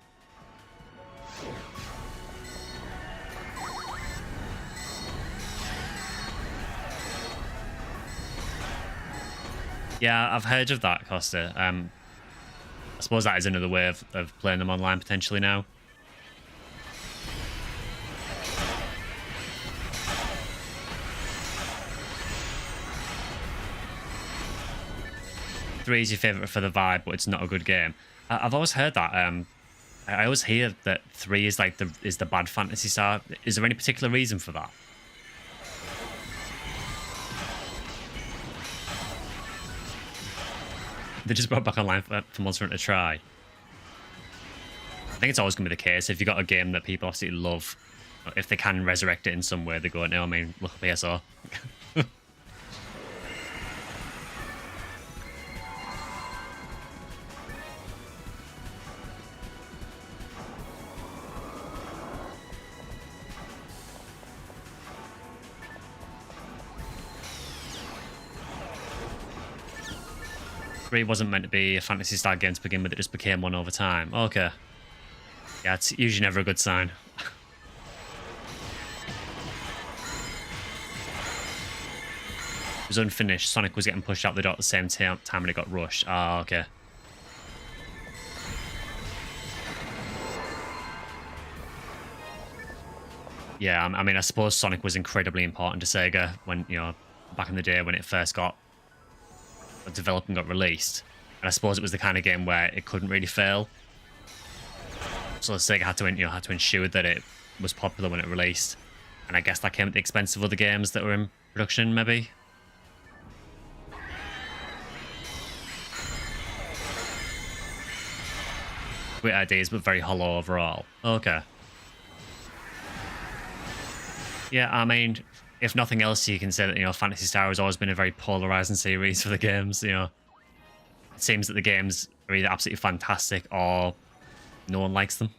[SPEAKER 1] Yeah, I've heard of that, Costa. I suppose that is another way of playing them online potentially now. Three is your favorite for the vibe, but it's not a good game. I've always heard that. I always hear that three is like the bad Fantasy Star. Is there any particular reason for that? They just brought back online for Monster Hunter to try. I think it's always going to be the case. If you've got a game that people absolutely love, if they can resurrect it in some way, they go, no, I mean, look at PSO. 3 wasn't meant to be a Fantasy Star game to begin with, it just became one over time. Okay. Yeah, it's usually never a good sign. It was unfinished. Sonic was getting pushed out the door at the same time and it got rushed. Ah, okay. Yeah, I mean, I suppose Sonic was incredibly important to Sega when, you know, back in the day when it first got developed and got released. And I suppose it was the kind of game where it couldn't really fail. So Sega had to, had to ensure that it was popular when it released. And I guess that came at the expense of other games that were in production, maybe. Great ideas, but very hollow overall. Okay. Yeah, I mean, if nothing else, you can say that, Phantasy Star has always been a very polarizing series for the games, It seems that the games are either absolutely fantastic or no one likes them.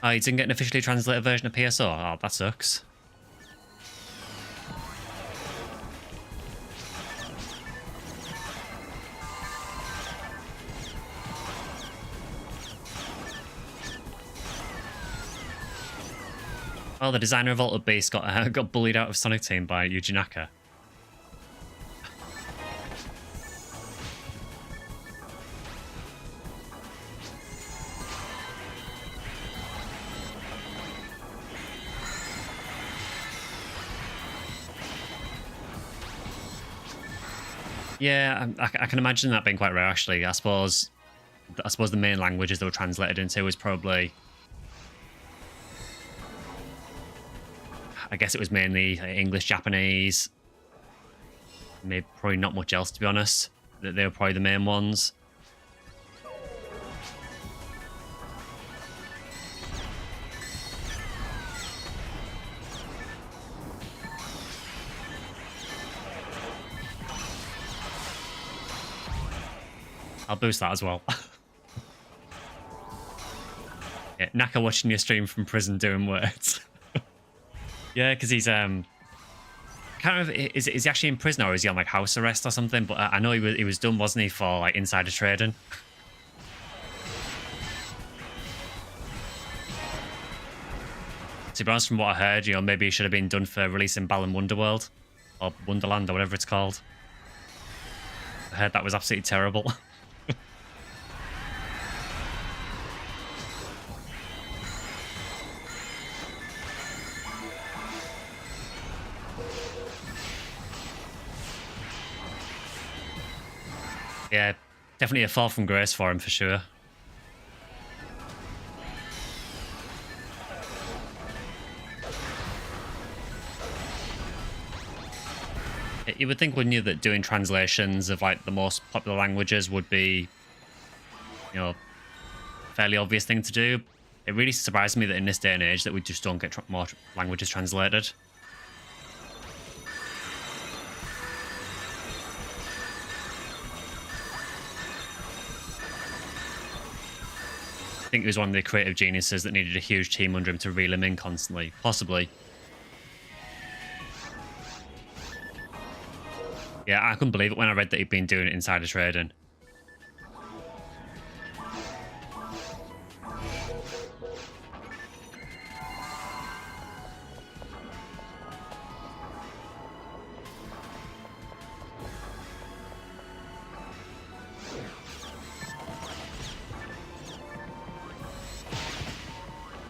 [SPEAKER 1] Oh, you didn't get an officially translated version of PSO? Oh, that sucks. Oh, the designer of Altered Beast got bullied out of Sonic Team by Yuji Naka. Yeah, I can imagine that being quite rare, actually. I suppose the main languages they were translated into was probably... I guess it was mainly English, Japanese. Maybe probably not much else, to be honest. They were probably the main ones. I'll boost that as well. Yeah, Naka watching your stream from prison doing words. Yeah, because he's kind of is he actually in prison or is he on like house arrest or something? But I know he was done, wasn't he, for like insider trading? To be honest, from what I heard, maybe he should have been done for releasing Balan Wonderworld or Wonderland or whatever it's called. I heard that was absolutely terrible. Yeah, definitely a fall from grace for him, for sure. You would think, wouldn't you, that doing translations of like the most popular languages would be, fairly obvious thing to do. It really surprised me that in this day and age that we just don't get more languages translated. think he was one of the creative geniuses that needed a huge team under him to reel him in constantly. Possibly. Yeah, I couldn't believe it when I read that he'd been doing it insider trading.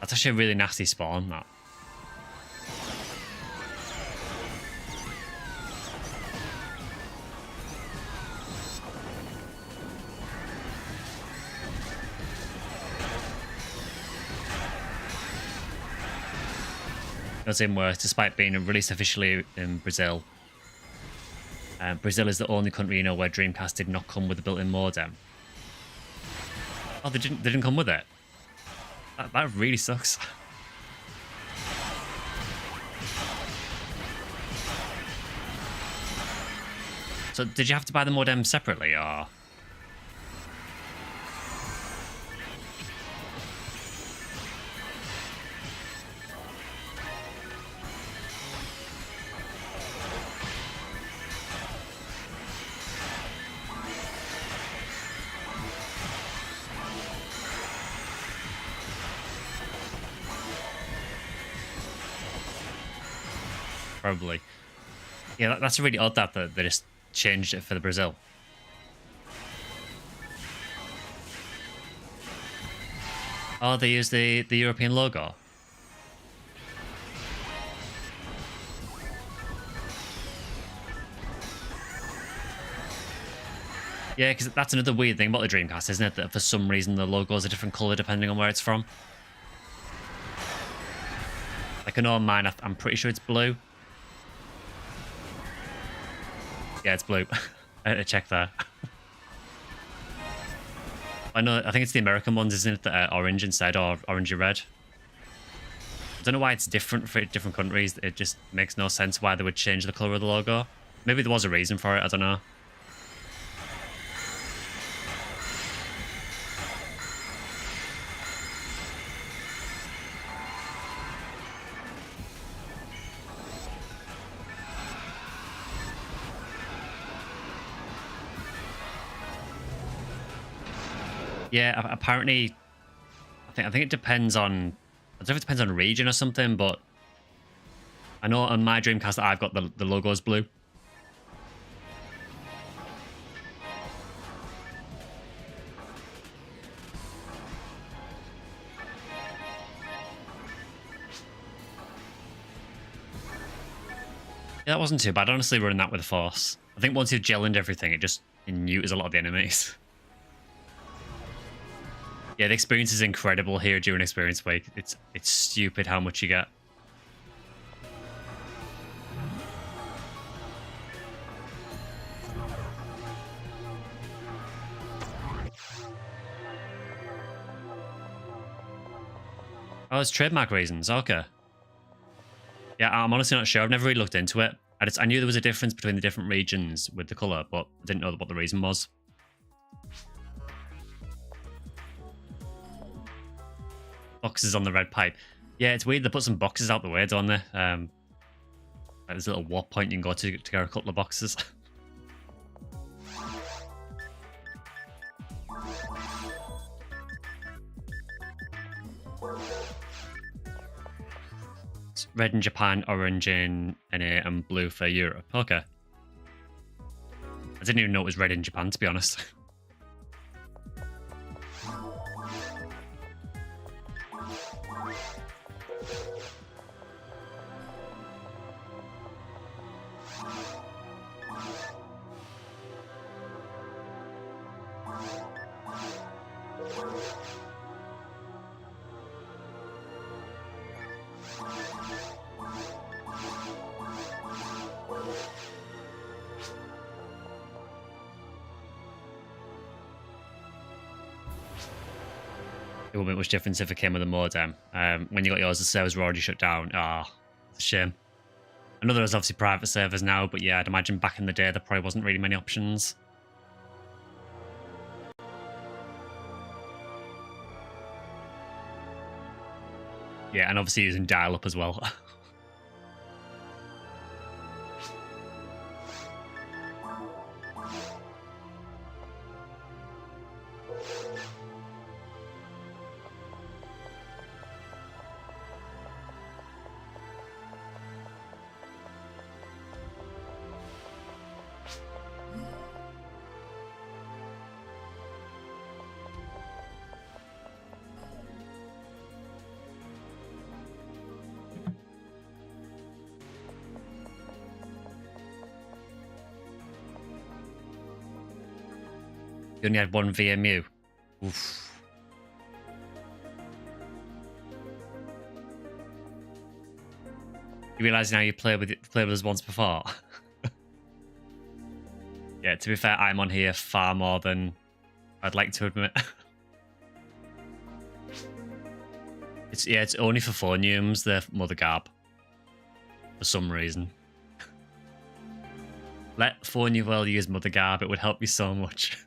[SPEAKER 1] That's actually a really nasty spawn, that. That's even worse, despite being released officially in Brazil. Brazil is the only country, where Dreamcast did not come with a built-in modem. Oh, they didn't come with it? That really sucks. So did you have to buy the modem separately, or...? Probably. Yeah, that's really odd that they just changed it for the Brazil. Oh, they use the European logo. Yeah, because that's another weird thing about the Dreamcast, isn't it? That for some reason the logo is a different colour depending on where it's from. Like I know on mine, I'm pretty sure it's blue. Yeah, it's blue. I had to check that. I think it's the American ones, isn't it? That are orange instead, or orangey red. I don't know why it's different for different countries. It just makes no sense why they would change the colour of the logo. Maybe there was a reason for it, I don't know. Yeah, apparently, I think it depends on. I don't know if it depends on region or something, but I know on my Dreamcast that I've got the logo's blue. Yeah, that wasn't too bad. Honestly, running that with a force. I think once you've gellined everything, it just neuters a lot of the enemies. Yeah, the experience is incredible here during Experience Week. It's stupid how much you get. Oh, it's trademark reasons. Okay. Yeah, I'm honestly not sure. I've never really looked into it. I knew there was a difference between the different regions with the colour, but I didn't know what the reason was. Boxes on the red pipe. Yeah, it's weird. They put some boxes out the way, don't they? There's a little warp point you can go to get a couple of boxes. It's red in Japan, orange in NA, and blue for Europe. Okay. I didn't even know it was red in Japan, to be honest. It wouldn't make much difference if it came with a modem. When you got yours, the servers were already shut down. Ah, it's a shame. I know there's obviously private servers now, but yeah, I'd imagine back in the day there probably wasn't really many options. Yeah, and obviously using dial-up as well. You only had one VMU. Oof. You realise now you played with us once before? Yeah, to be fair, I'm on here far more than I'd like to admit. It's only for phoniums, the Mother Garb. For some reason. Let Phonium use Mother Garb, it would help you so much.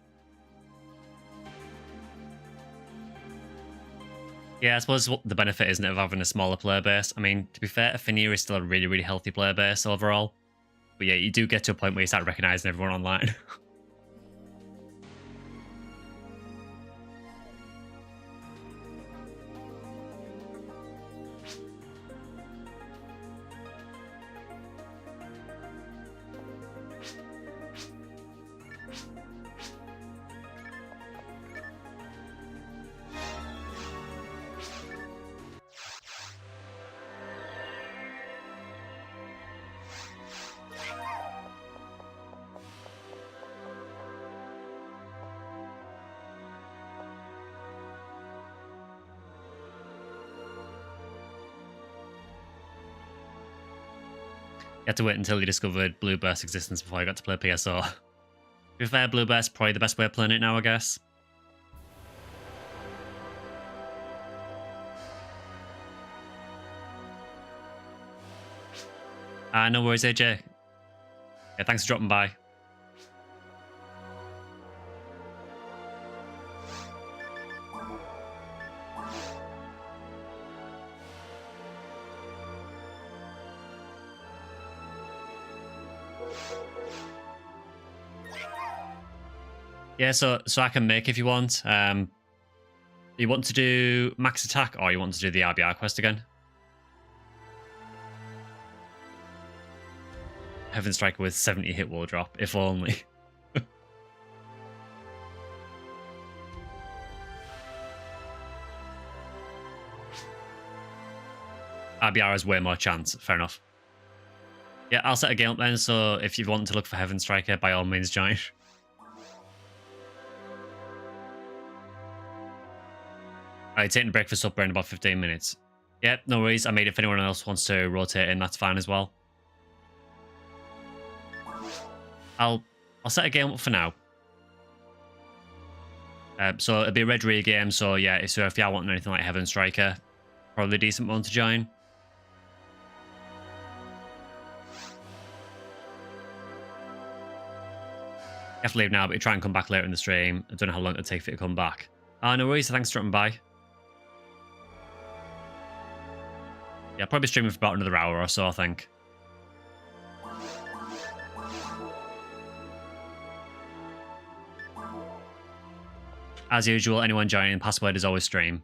[SPEAKER 1] Yeah, I suppose what the benefit isn't of having a smaller player base. I mean, to be fair, Ephinea is still a really, really healthy player base overall. But yeah, you do get to a point where you start recognizing everyone online. You had to wait until you discovered Blue Burst's existence before you got to play PSO. To be fair, Blue Burst probably the best way of playing it now, I guess. No worries, AJ. Yeah, thanks for dropping by. Yeah, so I can make if you want. You want to do max attack or you want to do the RBR quest again? Heaven Striker with 70 hit will drop, if only. RBR has way more chance, fair enough. Yeah, I'll set a game up then, so if you want to look for Heaven Striker, by all means join. Alright, taking a break for supper in about 15 minutes. Yep, no worries. I mean, if anyone else wants to rotate in, that's fine as well. I'll set a game up for now. So it'll be a Red Ray game, so yeah, so if y'all want anything like Heaven Striker, probably a decent one to join. You have to leave now, but you try and come back later in the stream. I don't know how long it'll take for you to come back. No worries, thanks for dropping by. Yeah, I'll probably streaming for about another hour or so, I think. As usual, anyone joining, password is always stream.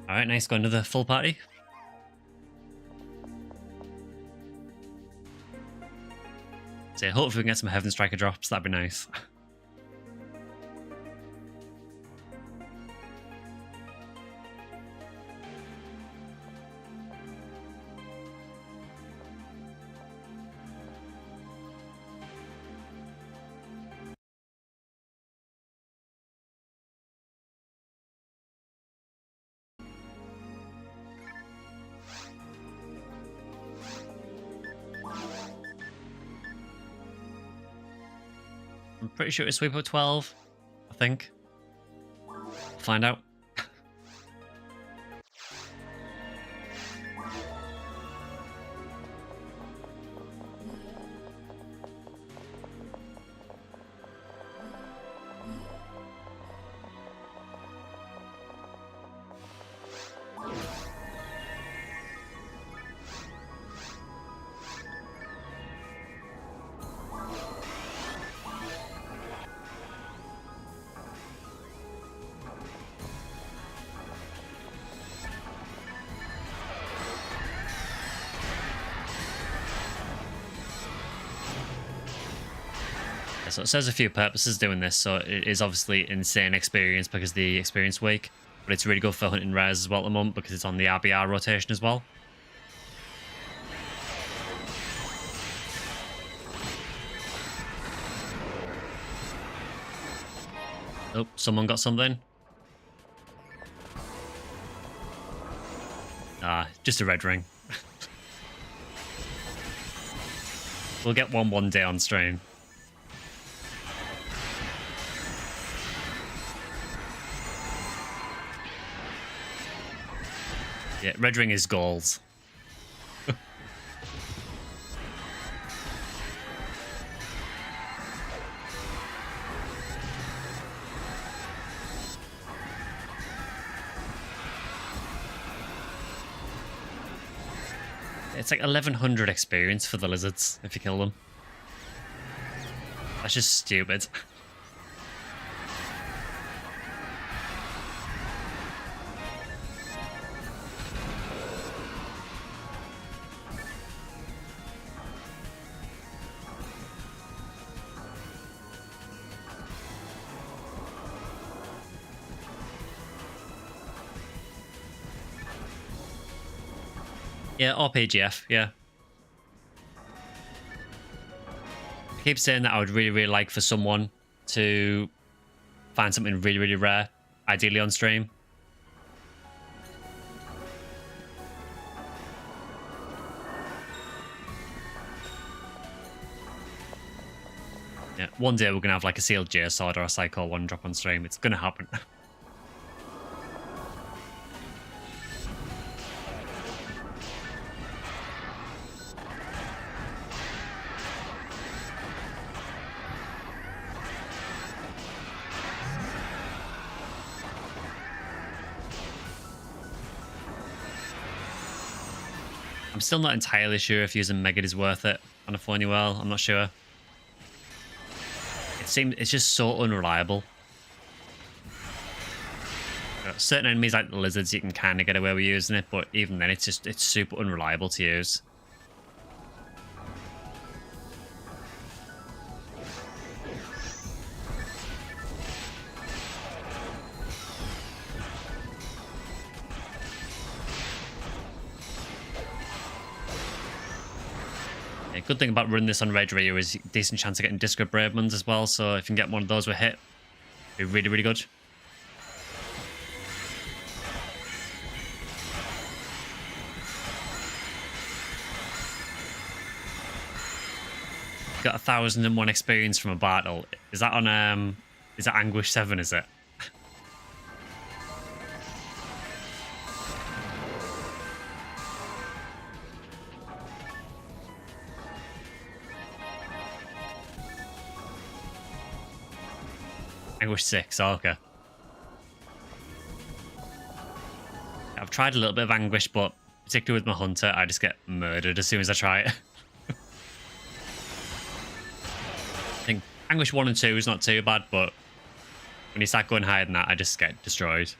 [SPEAKER 1] Alright, nice. Got another full party. So hopefully we can get some Heaven Striker drops. That'd be nice. pretty sure it's sweep up 12. I think. Find out. So it serves a few purposes doing this. So it is obviously insane experience because of the experience week, but it's really good for hunting rares as well at the moment because it's on the RBR rotation as well. Oh, someone got something. Ah, just a red ring. We'll get one day on stream. Yeah, red ring is goals. It's like 1100 experience for the lizards if you kill them. That's just stupid. Yeah, or PGF, yeah. I keep saying that I would really like for someone to find something really rare, ideally on stream. Yeah, one day we're going to have like a sealed J sword or a Psycho 1 drop on stream. It's going to happen. I'm still not entirely sure if using Megad is worth it on a phony well. I'm not sure. It's just so unreliable. Certain enemies like the lizards, you can kind of get away with using it, but even then, it's super unreliable to use. Good thing about running this on Red Rhea is a decent chance of getting Disco Bravemans as well, so if you can get one of those with hit, it'd be really good. Got 1001 experience from a battle. Is that on is that Anguish 7, is it? Anguish 6, oh, okay. I've tried a little bit of Anguish, but particularly with my Hunter, I just get murdered as soon as I try it. I think Anguish 1 and 2 is not too bad, but when you start going higher than that, I just get destroyed.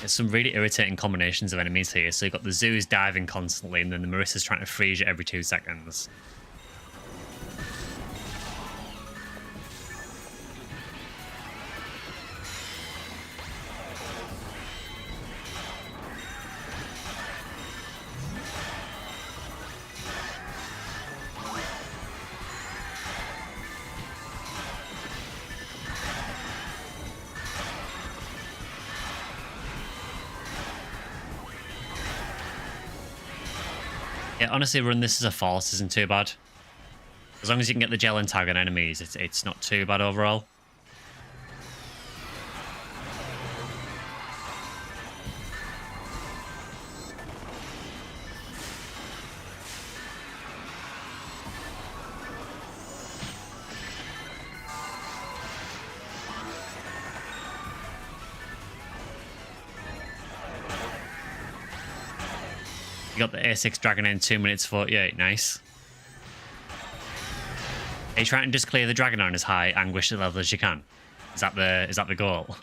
[SPEAKER 1] Some really irritating combinations of enemies here. So you've got the Zoos diving constantly, and then the Marissa's trying to freeze you every 2 seconds. Yeah, honestly, run this as a force isn't too bad. As long as you can get the gel and tag on enemies, it's not too bad overall. You got the A6 Dragon in 2 minutes 48. Nice. Are you trying to just clear the Dragon on as high anguish level as you can? Is that the goal?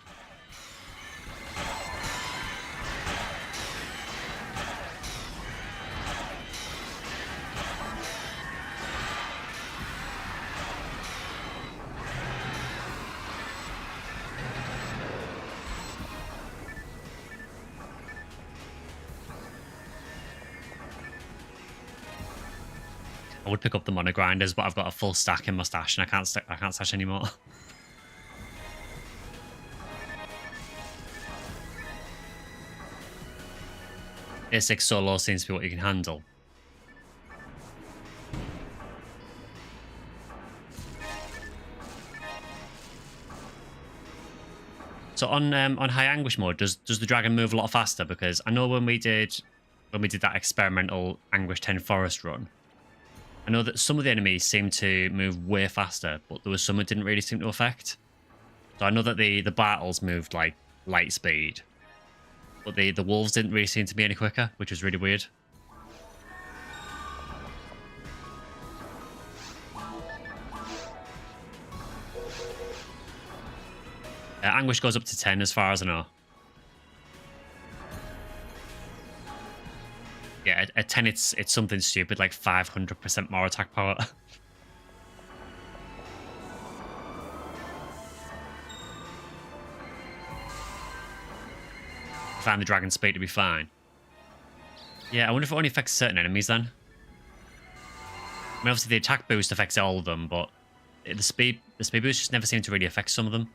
[SPEAKER 1] I would pick up the mono grinders, but I've got a full stack in my stash, and I can't stash anymore. A6 solo seems to be what you can handle. So on high anguish mode, does the dragon move a lot faster? Because I know when we did that experimental anguish 10 forest run, I know that some of the enemies seemed to move way faster, but there was some that didn't really seem to affect. So I know that the battles moved like light speed, but the wolves didn't really seem to be any quicker, which was really weird. Anguish goes up to 10 as far as I know. Yeah, at 10 it's something stupid like 500% more attack power. I find the dragon speed to be fine. Yeah, I wonder if it only affects certain enemies then. I mean, obviously the attack boost affects all of them, but the speed boost just never seemed to really affect some of them.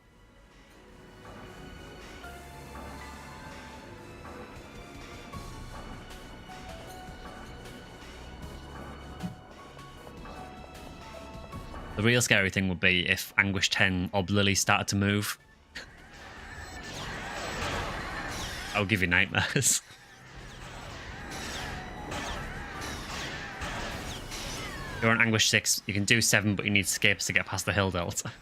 [SPEAKER 1] The real scary thing would be if Anguish 10 Ob Lily started to move. I'll give you nightmares. If you're on Anguish 6, you can do 7, but you need skips to get past the hill delta.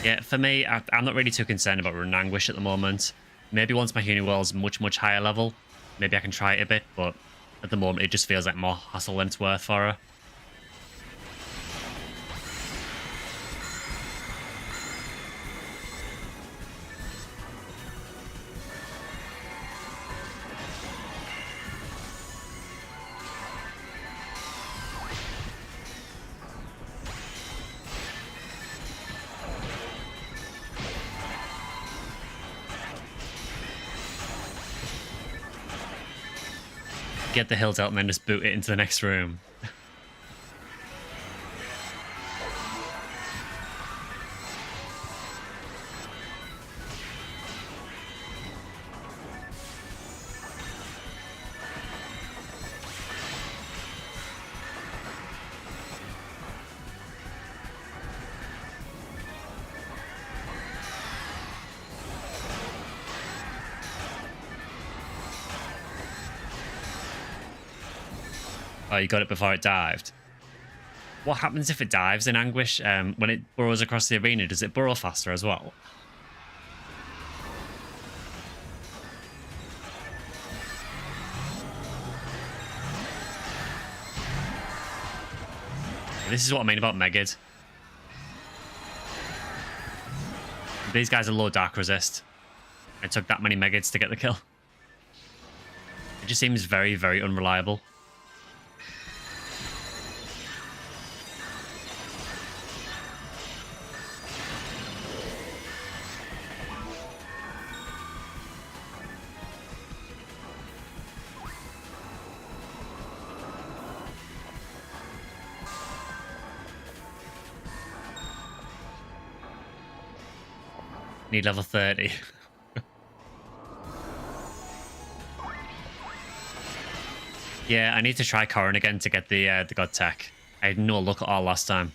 [SPEAKER 1] Yeah, for me, I'm not really too concerned about running Anguish at the moment. Maybe once my Uniworld's much higher level, maybe I can try it a bit, but at the moment it just feels like more hassle than it's worth for her. Get the hilt out and then just boot it into the next room. Oh, you got it before it dived. What happens if it dives in Anguish? When it burrows across the arena, does it burrow faster as well? This is what I mean about Megid. These guys are low dark resist. It took that many Megids to get the kill. It just seems very unreliable. Need level 30. Yeah, I need to try Corrin again to get the God Tech. I had no luck at all last time.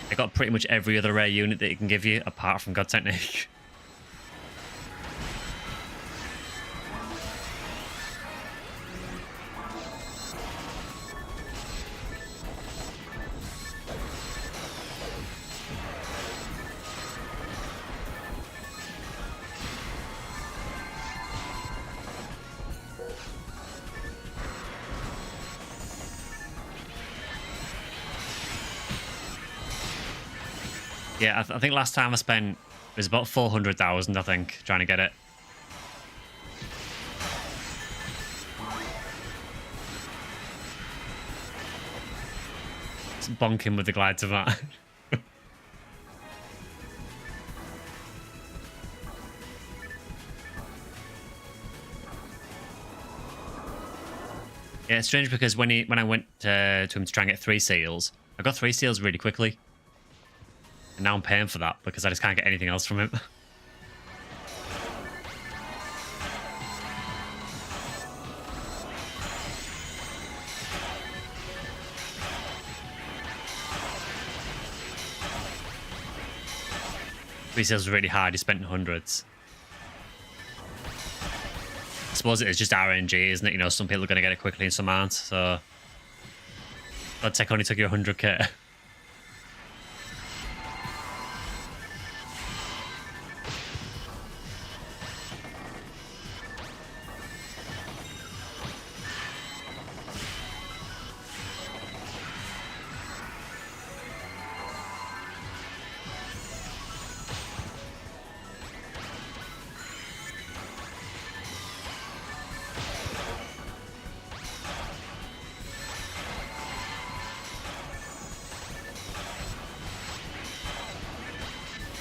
[SPEAKER 1] I got pretty much every other rare unit that it can give you, apart from God Technique. Yeah, I think last time I spent, it was about 400,000, I think, trying to get it. It's bonking with the glides of that. Yeah, it's strange because when I went to him to try and get 3 seals, I got 3 seals really quickly. And now I'm paying for that because I just can't get anything else from him. 3 seals was really hard. He spent hundreds. I suppose it is just RNG, isn't it? You know, some people are going to get it quickly and some aren't. So that tech only took you 100k.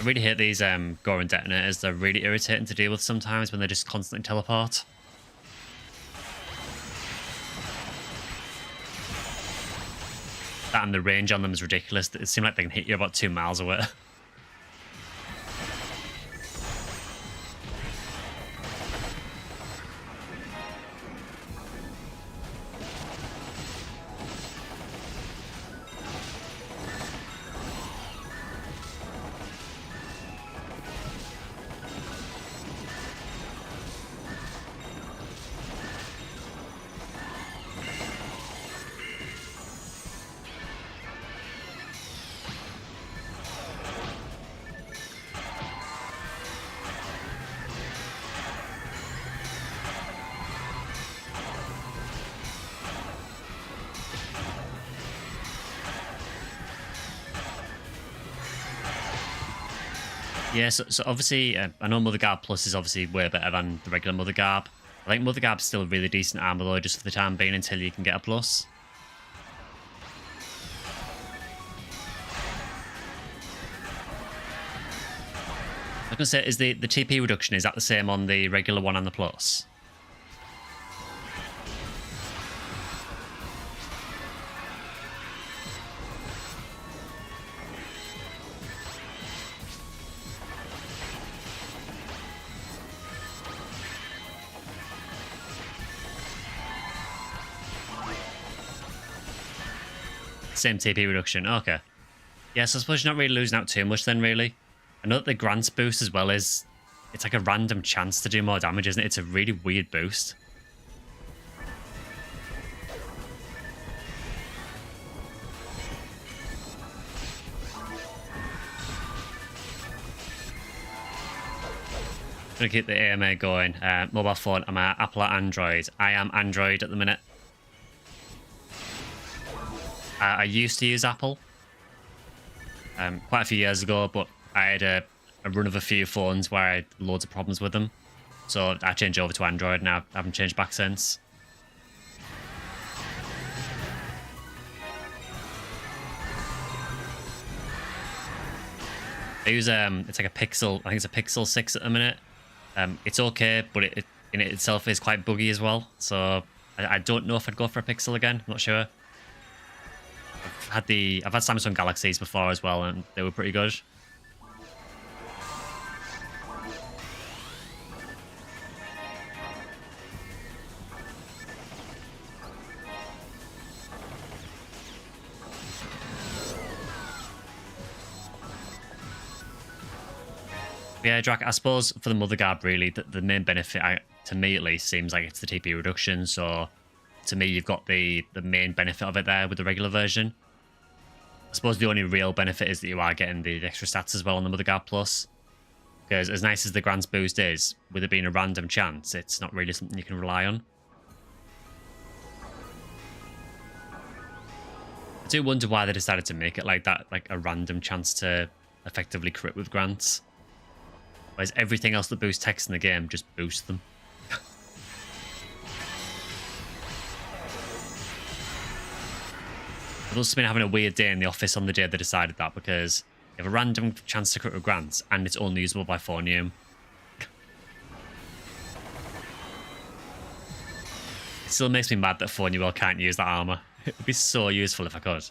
[SPEAKER 1] I really hate these Goron detonators. They're really irritating to deal with sometimes when they just constantly teleport. That and the range on them is ridiculous. It seems like they can hit you about 2 miles away. Yeah, so obviously, I know Mother Garb Plus is obviously way better than the regular Mother Garb. I think Mother Garb's still really decent armor though, just for the time being until you can get a plus. I was going to say, is the TP reduction, is that the same on the regular one and the plus? Same TP reduction, okay. Yeah, so I suppose you're not really losing out too much then, really. I know that the Grants boost as well is... It's like a random chance to do more damage, isn't it? It's a really weird boost. Gonna keep the AMA going. Mobile phone, am I Apple or Android? I am Android at the minute. I used to use Apple quite a few years ago, but I had a run of a few phones where I had loads of problems with them. So I changed over to Android and I haven't changed back since. I use it's like a Pixel, I think it's a Pixel 6 at the minute. It's okay, but it in it itself is quite buggy as well. So I don't know if I'd go for a Pixel again. I'm not sure. I've had Samsung Galaxies before as well, and they were pretty good. Yeah, Drac, I suppose for the Mother Guard, really, the main benefit, to me at least, seems like it's the TP reduction. So to me, you've got the main benefit of it there with the regular version. I suppose the only real benefit is that you are getting the extra stats as well on the Mother Guard Plus. Because as nice as the Grants boost is, with it being a random chance, it's not really something you can rely on. I do wonder why they decided to make it like that, like a random chance to effectively crit with Grants. Whereas everything else that boosts text in the game just boosts them. I've also been having a weird day in the office on the day they decided that, because you have a random chance to crit with Grants and it's only usable by Phonium. It still makes me mad that Phonium can't use that armor. It would be so useful if I could.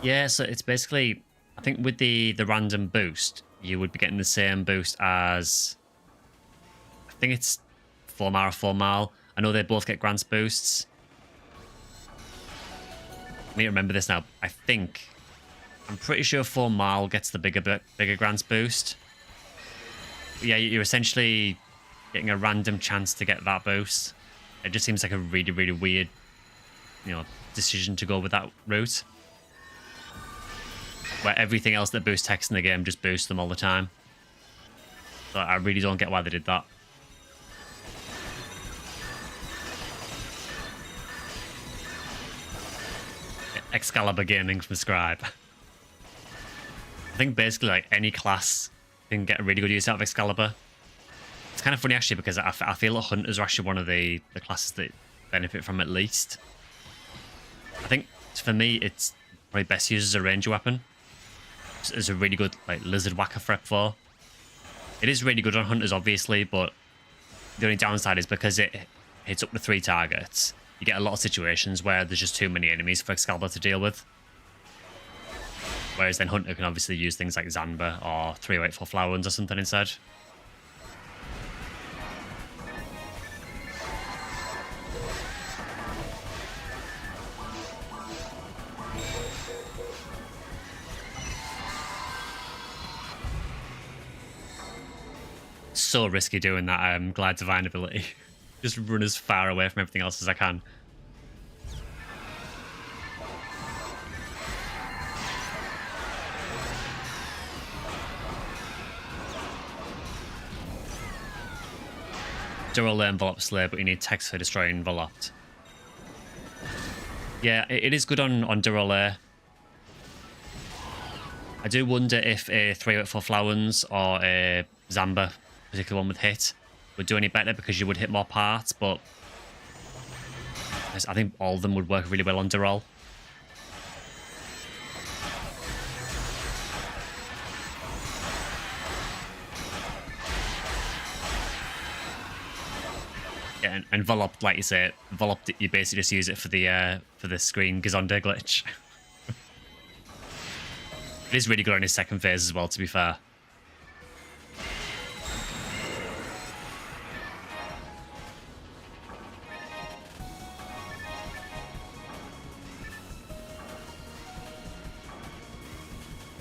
[SPEAKER 1] Yeah, so it's basically, I think with the random boost, you would be getting the same boost as, I think it's 4 mile or 4 mile. I know they both get Grants boosts. Let me remember this now. I'm pretty sure 4 mile gets the bigger Grants boost. But yeah, you're essentially getting a random chance to get that boost. It just seems like a really, really weird, decision to go with that route, where everything else that boosts text in the game just boosts them all the time. So I really don't get why they did that. Excalibur Gaming from Scribe. I think basically like any class can get a really good use out of Excalibur. It's kind of funny actually, because I feel that Hunters are actually one of the classes that benefit from it least. I think for me it's probably best used as a ranger weapon. It's a really good like lizard whacker for Ep4. It is really good on Hunters obviously, but the only downside is because it hits up to 3 targets, you get a lot of situations where there's just too many enemies for Excalibur to deal with. Whereas then Hunter can obviously use things like Zanba or 384 Flower Ones or something instead. So risky doing that Glide Divine ability. Just run as far away from everything else as I can. Dual envelope Slayer, but you need text for destroying enveloped. Yeah, it is good on Dual Air. I do wonder if a 384 Flowers or a Zamba, particular one with hit, would do any better, because you would hit more parts, but I think all of them would work really well on Dural. Yeah, and enveloped, like you say, enveloped, you basically just use it for the screen Gazonde glitch. It is really good on his second phase as well, to be fair.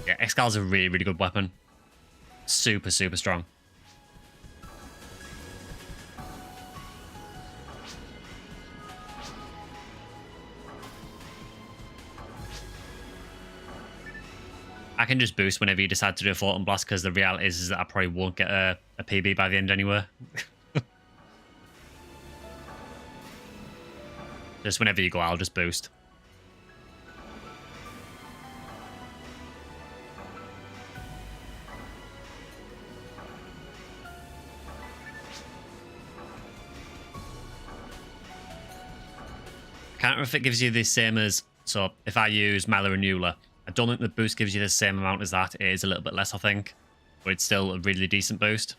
[SPEAKER 1] Yeah, Excalibur's a really, really good weapon. Super, super strong. I can just boost whenever you decide to do a Photon Blast, because the reality is that I probably won't get a PB by the end anyway. Just whenever you go, I'll just boost. I can't remember if it gives you the same as... So if I use Myla and Eula, I don't think the boost gives you the same amount as that. It is a little bit less, I think. But it's still a really decent boost.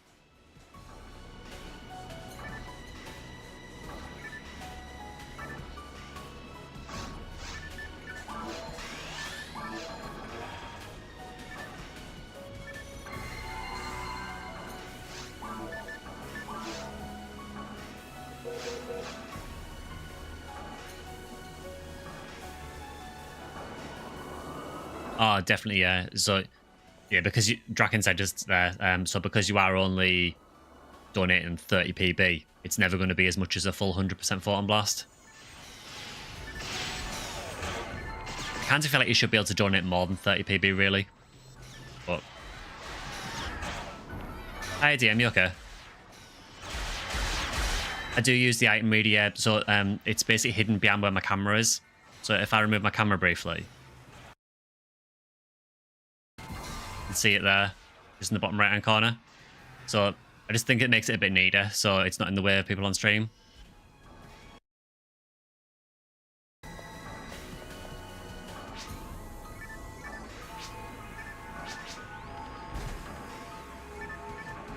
[SPEAKER 1] Oh, definitely, yeah. So, yeah, because Draken said just there, so because you are only donating 30 PB, it's never going to be as much as a full 100% Photon Blast. I kind of feel like you should be able to donate more than 30 PB, really. But... Hi, DM, you okay? I do use the item reader, yeah, so it's basically hidden behind where my camera is. So if I remove my camera briefly, you can see it there, just in the bottom right-hand corner. So I just think it makes it a bit neater, so it's not in the way of people on stream.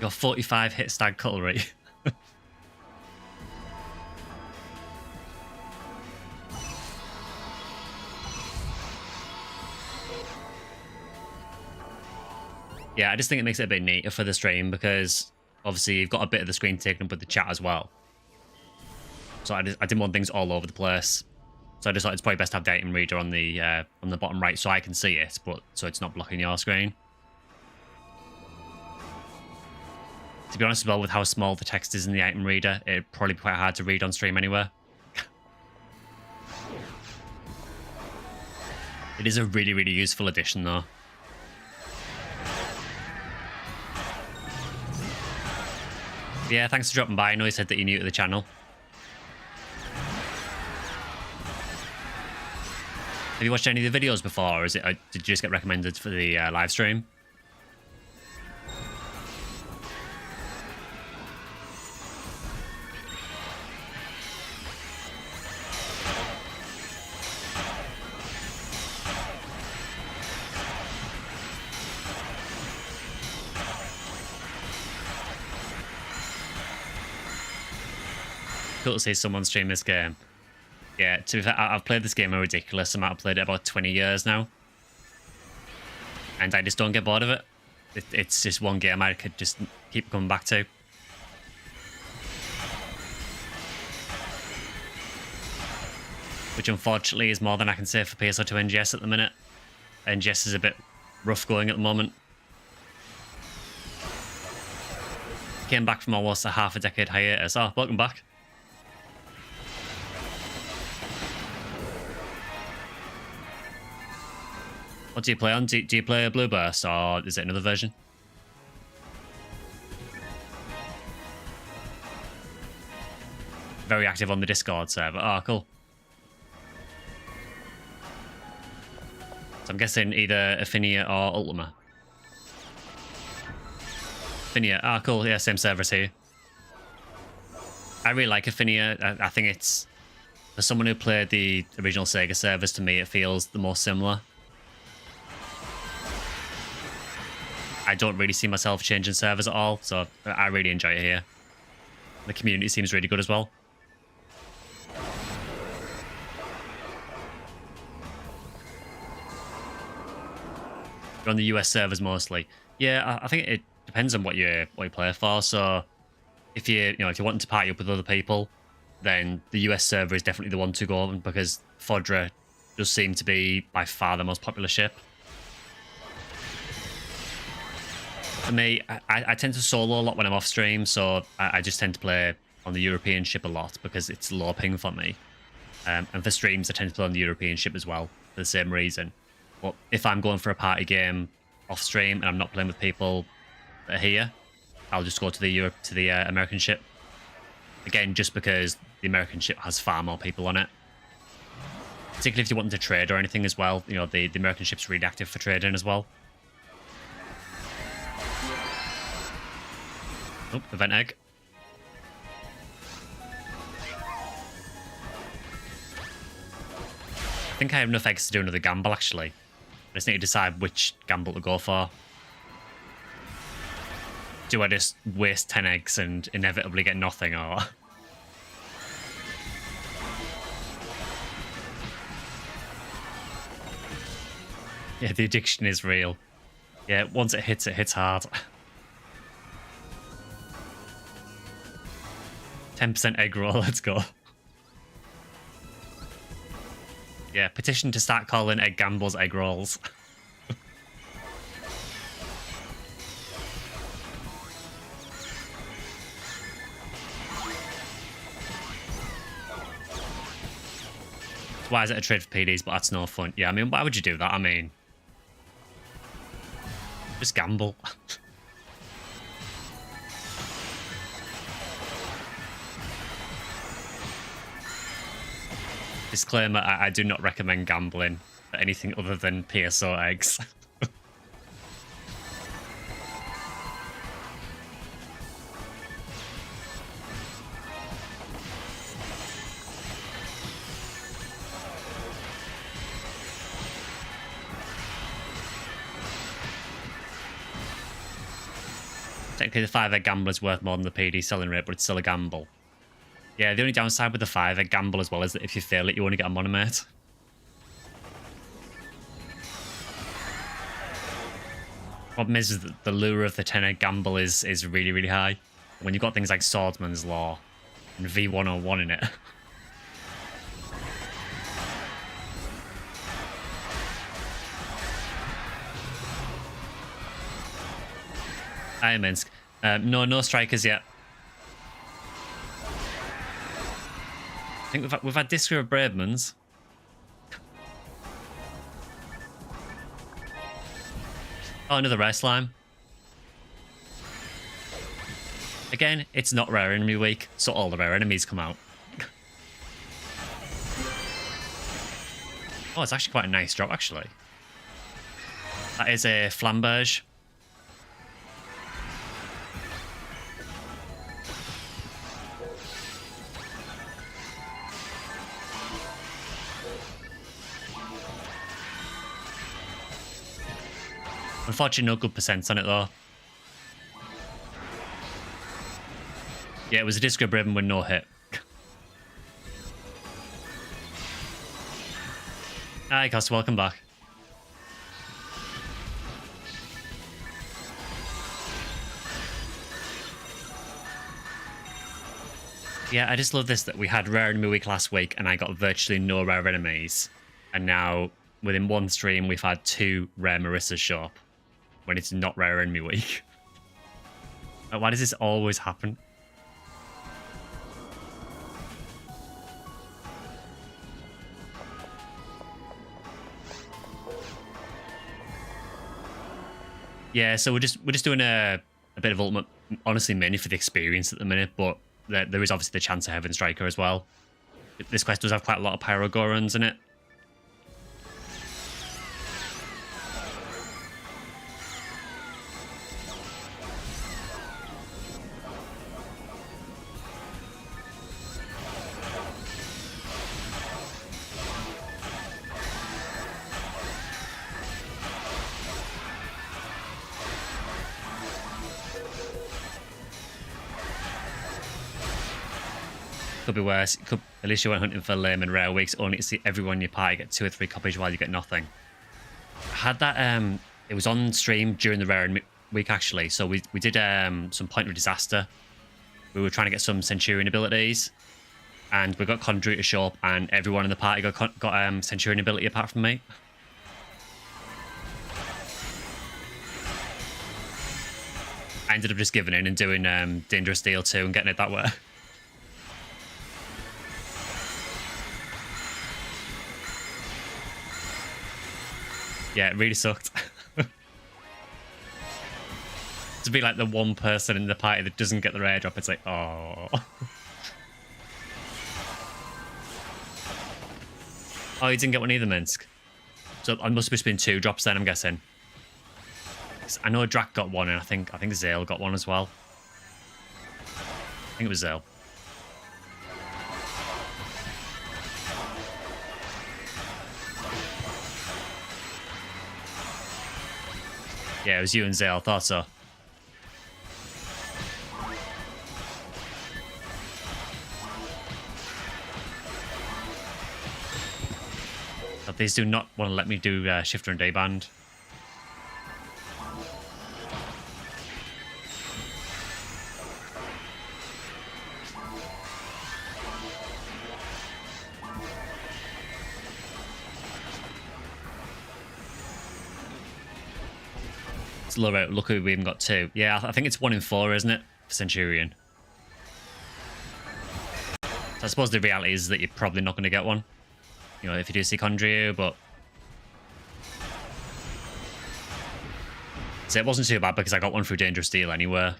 [SPEAKER 1] Your 45 hit stag cutlery. Yeah, I just think it makes it a bit neater for the stream because obviously you've got a bit of the screen taken up with the chat as well. So I didn't want things all over the place. So I just thought it's probably best to have the item reader on the bottom right so I can see it, but so it's not blocking your screen. To be honest as well, with how small the text is in the item reader, it'd probably be quite hard to read on stream anywhere. It is a really, really useful addition though. Yeah, thanks for dropping by. I know you said that you're new to the channel. Have you watched any of the videos before, or is it? Did you just get recommended for the live stream? Cool to see someone stream this game. Yeah, to be fair, I've played this game a ridiculous amount. I've played it about 20 years now. And I just don't get bored of it. It's just one game I could just keep coming back to. Which unfortunately is more than I can say for PSO to NGS at the minute. NGS is a bit rough going at the moment. Came back from almost a half a decade hiatus. Oh, welcome back. What do you play on? Do you play a Blue Burst, or is it another version? Very active on the Discord server. Oh, cool. So I'm guessing either Ephinea or Ultima. Ephinea. Ah, cool. Yeah, same servers here. I really like Ephinea. I think it's... For someone who played the original Sega servers, to me, it feels the most similar. I don't really see myself changing servers at all, so I really enjoy it here. The community seems really good as well. You're on the US servers mostly. Yeah, I think it depends on what you play for. So if if you're wanting to party up with other people, then the US server is definitely the one to go on because Fodra does seem to be by far the most popular ship. For me, I tend to solo a lot when I'm off stream, so I just tend to play on the European ship a lot because it's low ping for me. And for streams, I tend to play on the European ship as well for the same reason. But if I'm going for a party game off stream and I'm not playing with people that are here, I'll just go to the American ship. Again, just because the American ship has far more people on it. Particularly if you're wanting to trade or anything as well. The American ship's really active for trading as well. Oh, event egg. I think I have enough eggs to do another gamble, actually. I just need to decide which gamble to go for. Do I just waste 10 eggs and inevitably get nothing, or... Yeah, the addiction is real. Yeah, once it hits hard. 10% egg roll, let's go. Yeah, petition to start calling egg gambles egg rolls. Why is it a trade for PDs, but that's no fun? Yeah, I mean, why would you do that? I mean, just gamble. Disclaimer, I do not recommend gambling for anything other than PSO eggs. Technically, the 5-egg gamble is worth more than the PD selling rate, but it's still a gamble. Yeah, the only downside with the 5-egg gamble as well is that if you fail it, you only get a monomate. Problem is that the lure of the 10-egg gamble is really, really high. When you've got things like Swordsman's Law and V101 in it. Hi, Minsk. No strikers yet. I think we've had Disco of Bravemans. Oh, another rare slime. Again, it's not rare enemy week, so all the rare enemies come out. Oh, it's actually quite a nice drop, actually. That is a Flamberge. Unfortunately, no good percents on it, though. Yeah, it was a Disco Braven with no hit. Hi, Costa, welcome back. Yeah, I just love this that we had rare enemy week last week and I got virtually no rare enemies. And now, within one stream, we've had 2 rare Marissas show up. When it's not rare enemy week. Why does this always happen? Yeah, so we're just doing a bit of ultimate, honestly, mainly for the experience at the minute, but there is obviously the chance of Heaven Striker as well. This quest does have quite a lot of Pyrogorons in it. Could be worse. At least you went hunting for lame and rare weeks, only to see everyone in your party get 2 or 3 copies while you get nothing. I had that, it was on stream during the rare week, actually. So we did some Point of Disaster. We were trying to get some Centurion abilities. And we got Conduit to show up, and everyone in the party got Centurion ability apart from me. I ended up just giving in and doing Dangerous Deal 2 and getting it that way. Yeah, it really sucked. To be like the one person in the party that doesn't get the rare drop, it's like, oh. Oh, you didn't get one either, Minsk. So I must have just been 2 drops then, I'm guessing. I know Drac got one, and I think Zale got one as well. I think it was Zale. Yeah, it was you and Zale, thought so. But these do not want to let me do Shifter and Dayband. Love it. Look, we even got 2. Yeah, I think it's 1 in 4, isn't it, for Centurion? So I suppose the reality is that you're probably not going to get one. you know, if you do see Condrio, but so it wasn't too bad because I got one through Dangerous Deal anyway.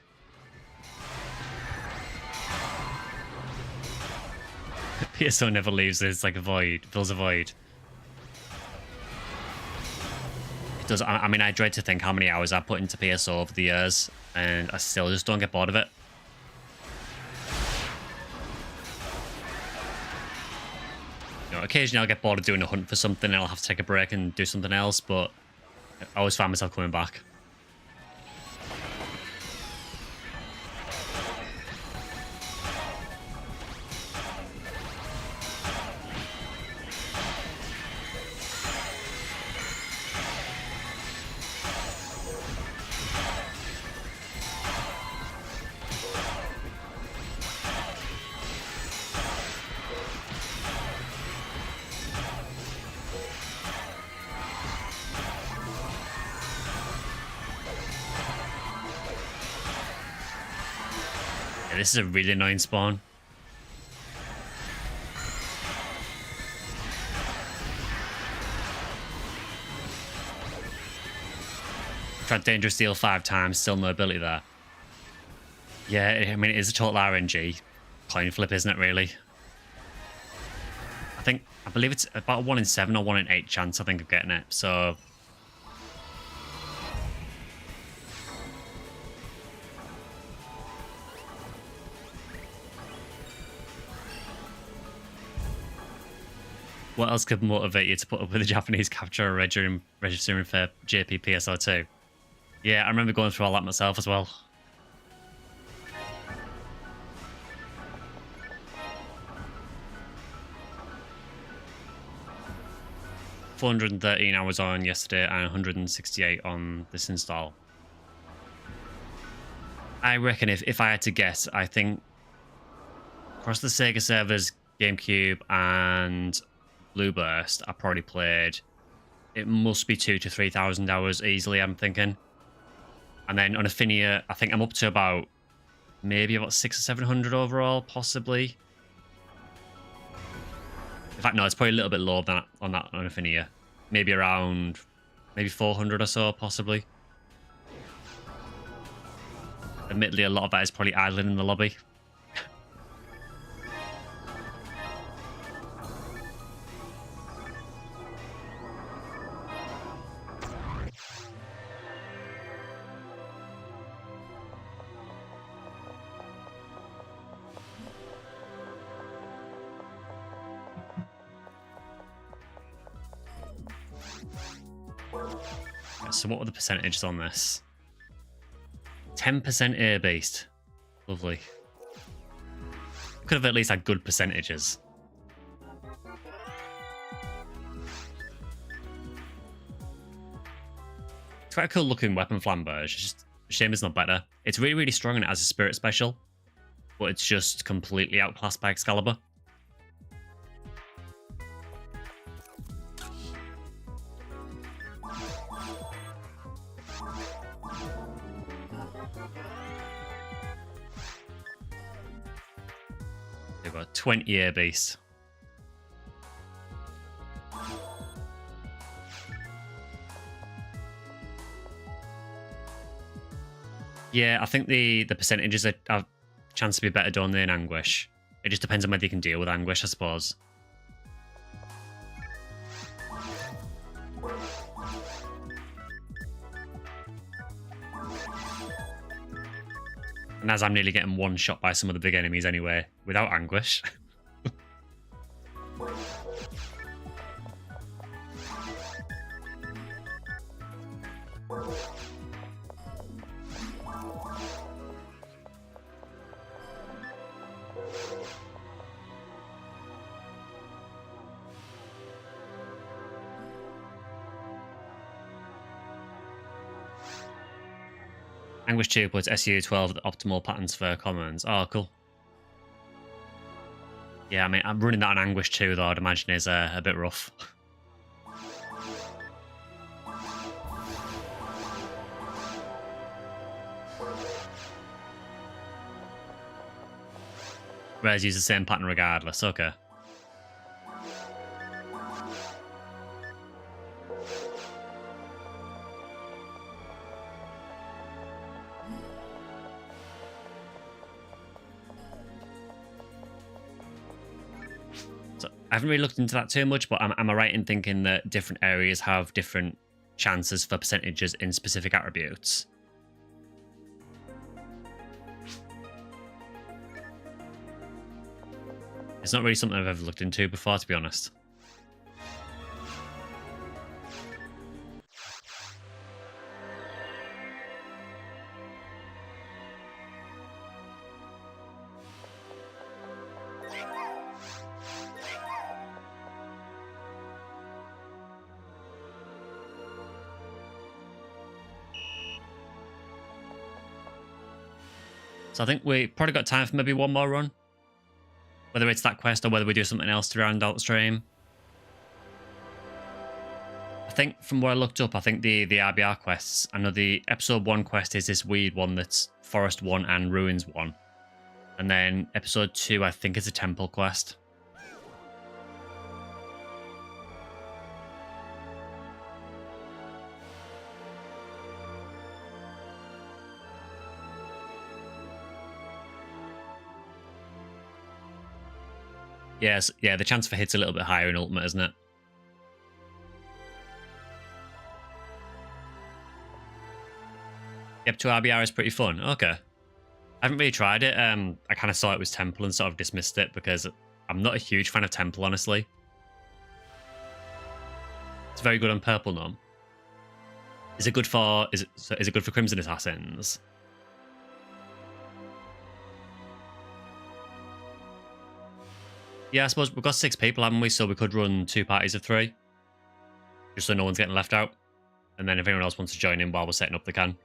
[SPEAKER 1] PSO never leaves. It's like a void, fills a void. It does. I mean, I dread to think how many hours I've put into PSO over the years, and I still just don't get bored of it. You know, occasionally I'll get bored of doing a hunt for something, and I'll have to take a break and do something else. But I always find myself coming back. This is a really annoying spawn. Tried Dangerous Deal 5 times, still no ability there. Yeah, I mean, it is a total RNG. Coin flip, isn't it, really? I believe it's about a 1 in 7 or 1 in 8 chance, I think, of getting it, so... What else could motivate you to put up with a Japanese capture or registering for JP PSO 2? Yeah, I remember going through all that myself as well. $413 hours on yesterday and 168 on this install. I reckon if I had to guess, I think across the Sega servers, GameCube and Blueburst, I probably played, it must be 2,000 to 3,000 hours easily, I'm thinking. And then on Ephinea, I think I'm up to about maybe about 600 or 700 overall, possibly. In fact, no, it's probably a little bit lower than on Ephinea. Maybe around 400 or so, possibly. Admittedly, a lot of that is probably idling in the lobby. So what were the percentages on this? 10% air-based. Lovely. Could have at least had good percentages. It's quite a cool looking weapon flambeau. It's just a shame it's not better. It's really, really strong and it has a spirit special, but it's just completely outclassed by Excalibur. They've got 20-year base. Yeah, I think the percentages have a chance to be better done than Anguish. It just depends on whether you can deal with Anguish, I suppose. And as I'm nearly getting one shot by some of the big enemies anyway, without Anguish. Anguish 2 puts SU12 the optimal patterns for commons. Oh, cool. Yeah, I mean, I'm running that on Anguish 2, though, I'd imagine is a bit rough. Rares use the same pattern regardless, okay. I haven't really looked into that too much, but am I right in thinking that different areas have different chances for percentages in specific attributes? It's not really something I've ever looked into before, to be honest. So I think we probably got time for maybe one more run. Whether it's that quest or whether we do something else to round out stream. I think from what I looked up, I think the RBR quests, I know the episode 1 quest is this weird one that's Forest 1 and Ruins 1. And then episode 2, I think, is a temple quest. Yes, yeah, the chance for hit's a little bit higher in Ultimate, isn't it? Yep, to RBR is pretty fun. Okay. I haven't really tried it. I kind of saw it was Temple and sort of dismissed it because I'm not a huge fan of Temple, honestly. It's very good on Purple Gnome. Is it good for is it good for Crimson Assassins? Yeah, I suppose we've got 6 people, haven't we? So we could run 2 parties of 3. Just so no one's getting left out. And then if anyone else wants to join in while we're setting up, they can.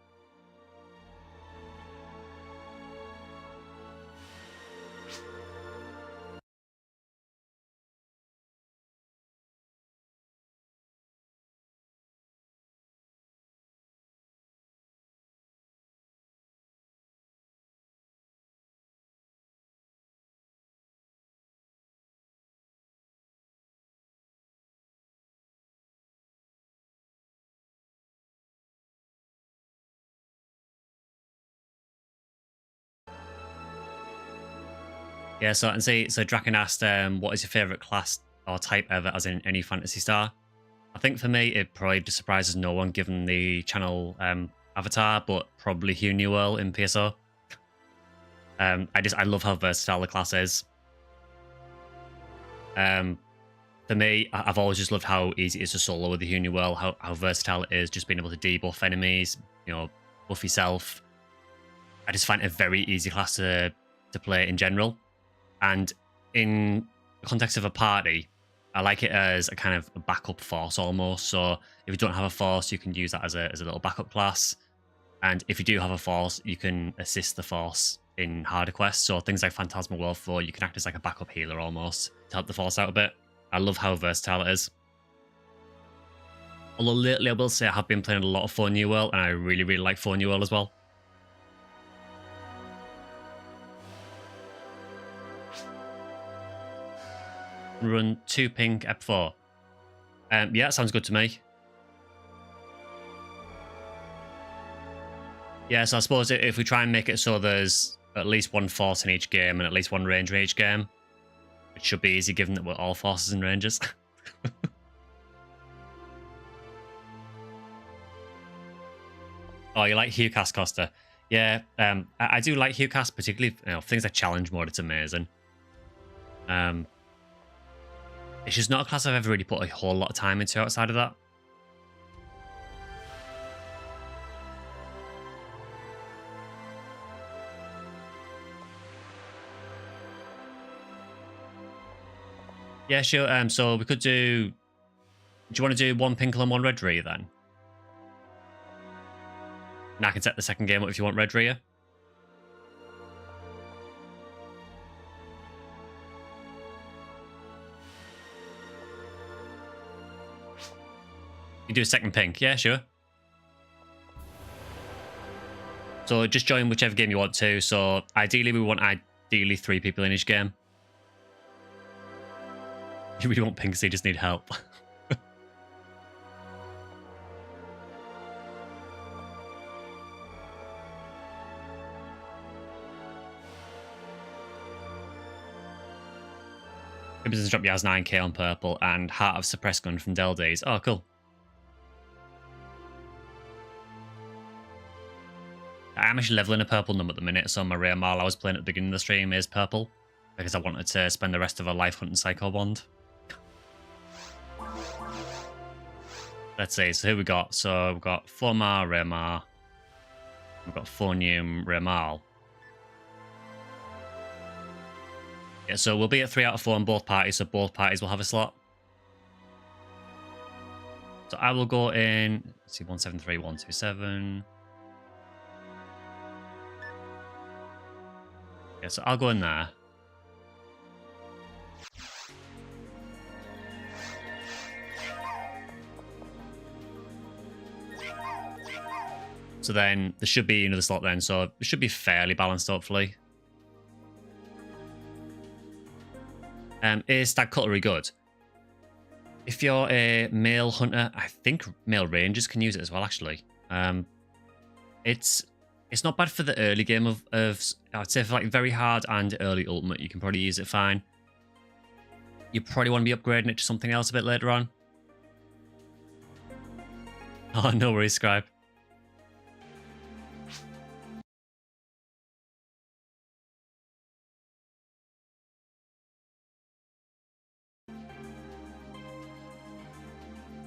[SPEAKER 1] Yeah, so and say so Draken asked, what is your favourite class or type ever, as in any Fantasy Star? I think for me it probably just surprises no one given the channel avatar, but probably Hugh Newell in PSO. I love how versatile the class is. For me, I've always just loved how easy it is to solo with the Hugh Newell, how versatile it is, just being able to debuff enemies, you know, buff yourself. I just find it a very easy class to play in general. And in the context of a party, I like it as a kind of a backup force almost. So if you don't have a force, you can use that as a little backup class. And if you do have a force, you can assist the force in harder quests. So things like Phantasmal World 4, you can act as like a backup healer almost to help the force out a bit. I love how versatile it is. Although lately I will say I have been playing a lot of 4 New World, and I really, really like 4 New World as well. Run 2 pink Ep4. Yeah, sounds good to me. Yeah, so I suppose if we try and make it so there's at least 1 force in each game and at least 1 ranger in each game, it should be easy given that we're all forces and rangers. Oh, you like Hughcast, Costa? Yeah, I do like Hughcast, particularly things like challenge mode. It's amazing. It's just not a class I've ever really put a whole lot of time into outside of that. Yeah, sure. So we could do. Do you want to do 1 pink and 1 red Rhea then? And I can set the second game up if you want red Rhea. You do a second pink, yeah, sure. So just join whichever game you want to. So ideally, we want 3 people in each game. You really want pink, so you just need help. Crimson's dropped Yaz 9k on purple and Heart of Suppressed Gun from Deldays. Oh, cool. I'm actually leveling a purple number at the minute, so my rare Marl I was playing at the beginning of the stream is purple because I wanted to spend the rest of her life hunting Psycho Bond. Let's see, so who we got? So we've got 4 Mar, rare Mar. We've got 4 Neum, rare Marl. Yeah, so we'll be at 3 out of 4 on both parties, so both parties will have a slot. So I will go in, let's see, 173, 127. Yeah, so I'll go in there. So then there should be another slot then, so it should be fairly balanced, hopefully. Is Stag Cutlery good? If you're a male hunter, I think male rangers can use it as well, actually. It's not bad for the early game of I'd say for like very hard and early ultimate, you can probably use it fine. You probably want to be upgrading it to something else a bit later on. Oh, no worries, Scribe.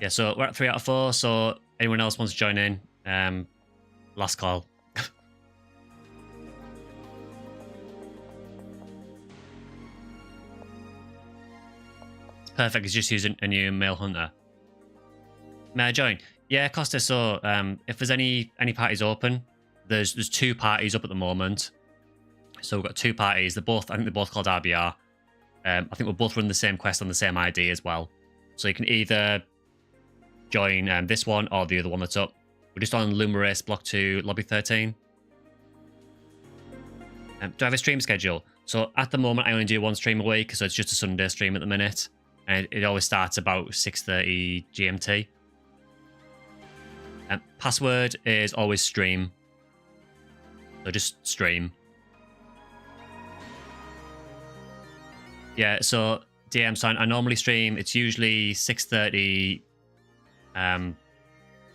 [SPEAKER 1] Yeah, so we're at 3 out of 4, so anyone else wants to join in, last call. It's perfect, it's just using a new male hunter. May I join? Yeah, Costa, so if there's any parties open, there's 2 parties up at the moment. So we've got 2 parties, I think they're both called RBR. I think we'll both run the same quest on the same ID as well. So you can either join this one or the other one that's up. We're just on Lumerace Block 2, Lobby 13. Do I have a stream schedule? So at the moment, I only do 1 stream a week, so it's just a Sunday stream at the minute. And it always starts about 6:30 GMT. Password is always stream. So just stream. Yeah, so DM sign. I normally stream. It's usually 6:30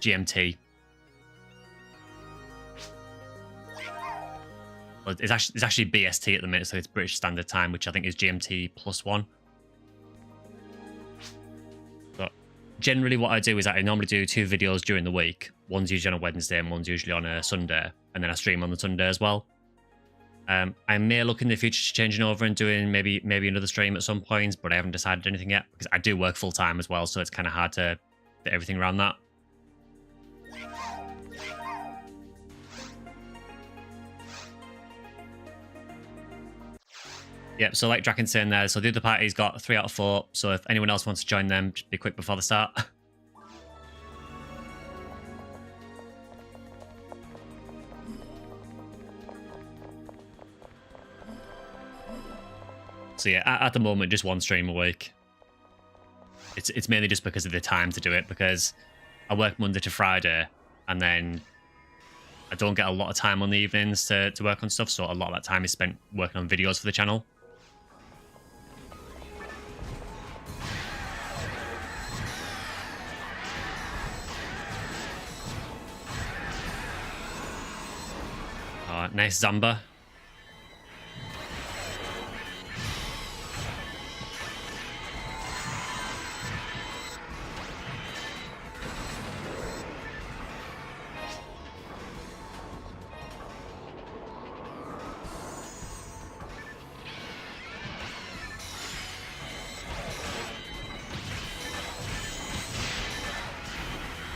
[SPEAKER 1] GMT. Well, it's actually BST at the minute, so it's British Standard Time, which I think is GMT +1. But generally, what I do is I normally do 2 videos during the week. One's usually on a Wednesday and one's usually on a Sunday, and then I stream on the Sunday as well. I may look in the future to changing over and doing maybe another stream at some point, but I haven't decided anything yet because I do work full time as well, so it's kind of hard to fit everything around that. Yep, so like Draken's saying there, so the other party's got 3 out of 4, so if anyone else wants to join them, just be quick before the start. So yeah, at the moment, just 1 stream a week. It's mainly just because of the time to do it, because I work Monday to Friday, and then I don't get a lot of time on the evenings to work on stuff, so a lot of that time is spent working on videos for the channel. Oh, nice Zamba.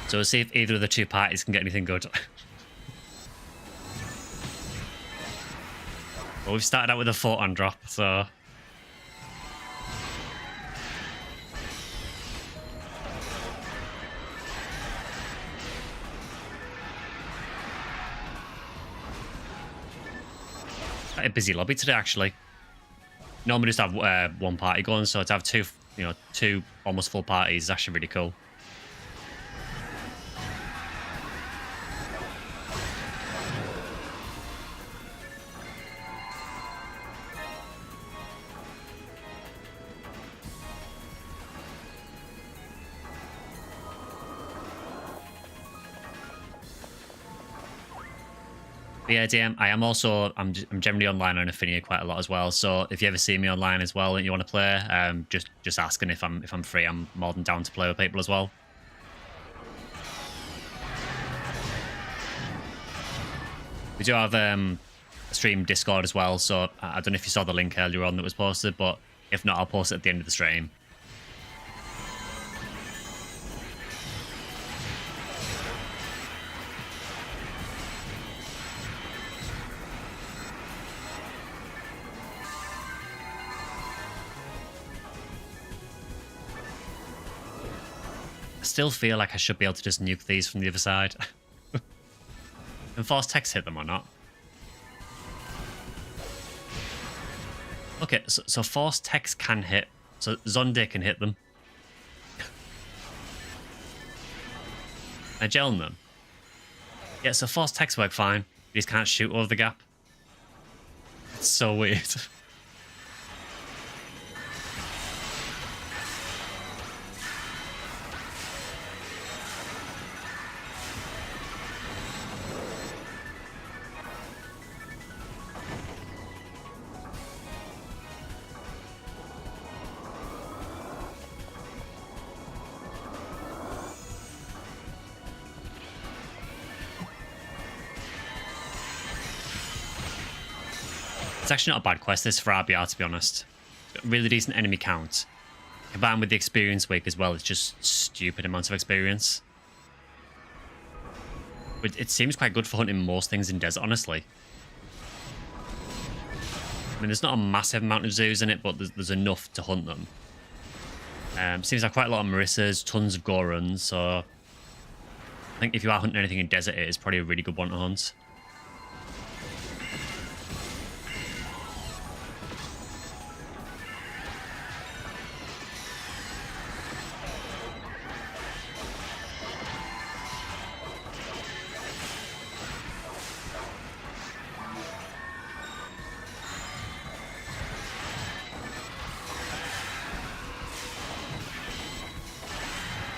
[SPEAKER 1] So we'll see if either of the 2 parties can get anything good. Well, we've started out with a photon drop, so... Quite a busy lobby today, actually. Normally just have 1 party going, so to have 2, 2 almost full parties is actually really cool. But yeah, DM, I'm generally online on Ephinea quite a lot as well. So if you ever see me online as well and you want to play, just asking if I'm free. I'm more than down to play with people as well. We do have a stream Discord as well, so I don't know if you saw the link earlier on that was posted, but if not, I'll post it at the end of the stream. I still feel like I should be able to just nuke these from the other side. Can force text hit them or not? Okay, so force text can hit. So Zonde can hit them. I gel them. Yeah, so force text work fine. You just can't shoot over the gap. It's so weird. It's actually not a bad quest, this, for RBR, to be honest. Really decent enemy count. Combined with the experience wake as well, it's just stupid amounts of experience. But it seems quite good for hunting most things in desert, honestly. I mean, there's not a massive amount of zoos in it, but there's enough to hunt them. Seems like quite a lot of Marissas, tons of Gorons, so I think if you are hunting anything in desert, it is probably a really good one to hunt.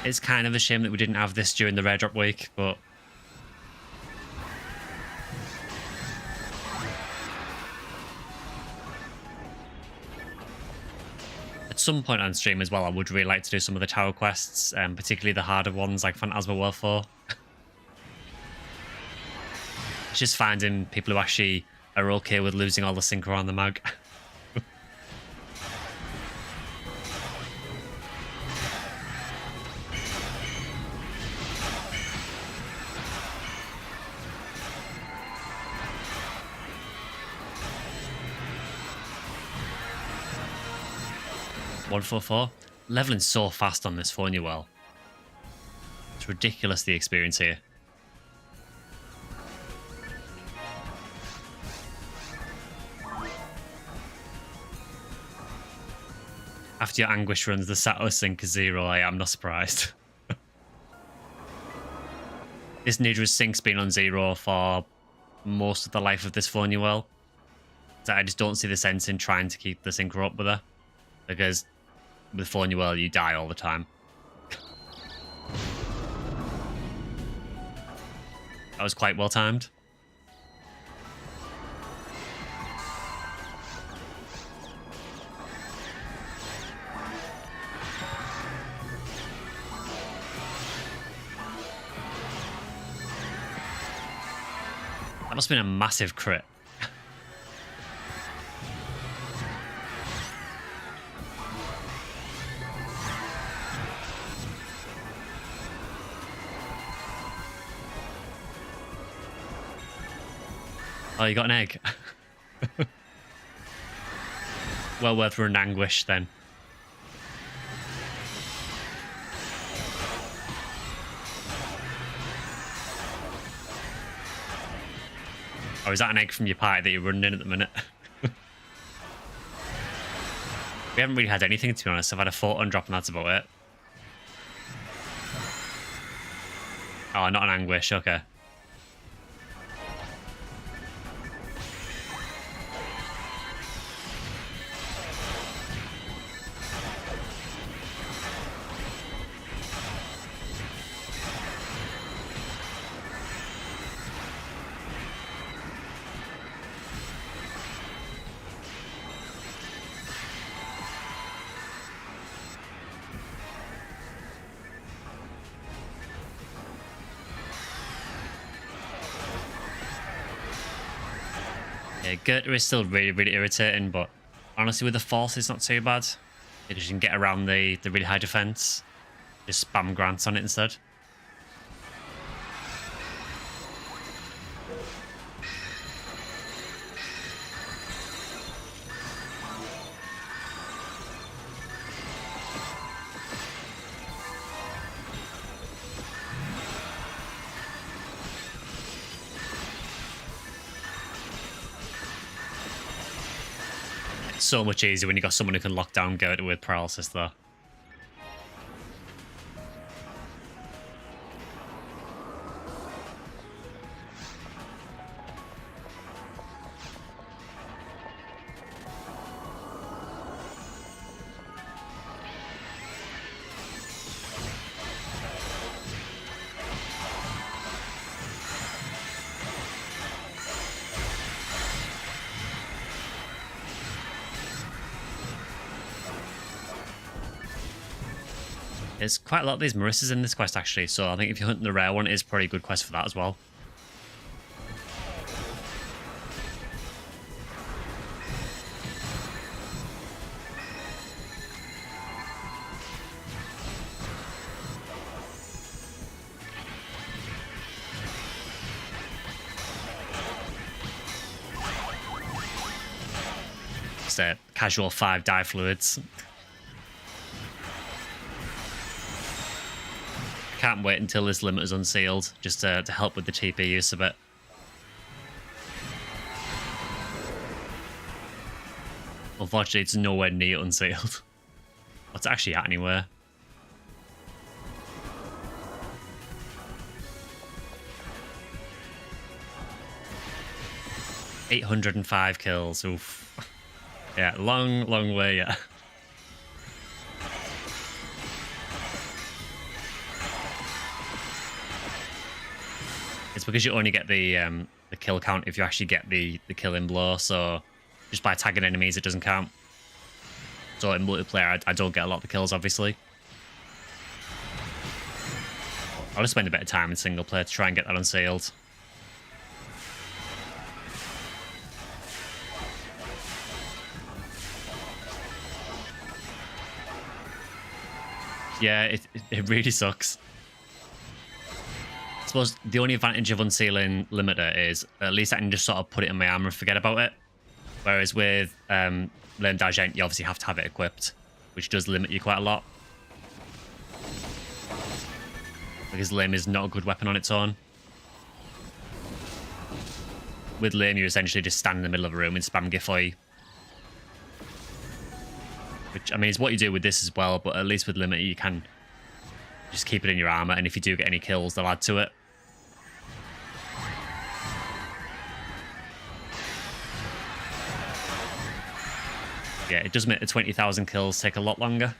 [SPEAKER 1] It's kind of a shame that we didn't have this during the rare drop week, but at some point on stream as well, I would really like to do some of the tower quests, particularly the harder ones like Phantasma World 4. It's just finding people who actually are okay with losing all the synchro on the mag. 144. Leveling so fast on this phone, well. It's ridiculous, the experience here. After your anguish runs, the Sato sync is 0. I'm not surprised. This Nidra's sync's been on 0 for most of the life of this phone, well. So I just don't see the sense in trying to keep the synchro up with her. Because with Fornuel, you die all the time. That was quite well timed. That must have been a massive crit. Oh, you got an egg. Well worth an anguish then. Oh, is that an egg from your party that you're running in at the minute? We haven't really had anything, to be honest. I've had a photon drop and that's about it. Oh, not an anguish, okay. Yeah, Gerta is still really, really irritating, but honestly, with the Force, it's not too bad because you can get around the really high defense. Just spam grants on it instead. It's so much easier when you got someone who can lock down Gerta with paralysis, though. There's quite a lot of these Marissas in this quest, actually, so I think if you're hunting the rare one, it is probably a good quest for that as well. Just a casual 5 die fluids. Can't wait until this limit is unsealed, just to help with the TP use of it. Unfortunately, it's nowhere near unsealed. What's it actually at anywhere? $805 kills. Oof. Yeah, long way, yeah. It's because you only get the kill count if you actually get the killing blow, so just by tagging enemies it doesn't count. So in multiplayer I don't get a lot of the kills, obviously. I'll just spend a bit of time in single player to try and get that unsealed. Yeah, it really sucks. I suppose the only advantage of unsealing limiter is at least I can just sort of put it in my armor and forget about it. Whereas with Lame D'Argent, you obviously have to have it equipped, which does limit you quite a lot. Because Lame is not a good weapon on its own. With Lame, you essentially just stand in the middle of a room and spam Giffey. Which, I mean, is what you do with this as well, but at least with limiter, you can just keep it in your armor, and if you do get any kills, they'll add to it. Yeah, it does make the 20,000 kills take a lot longer.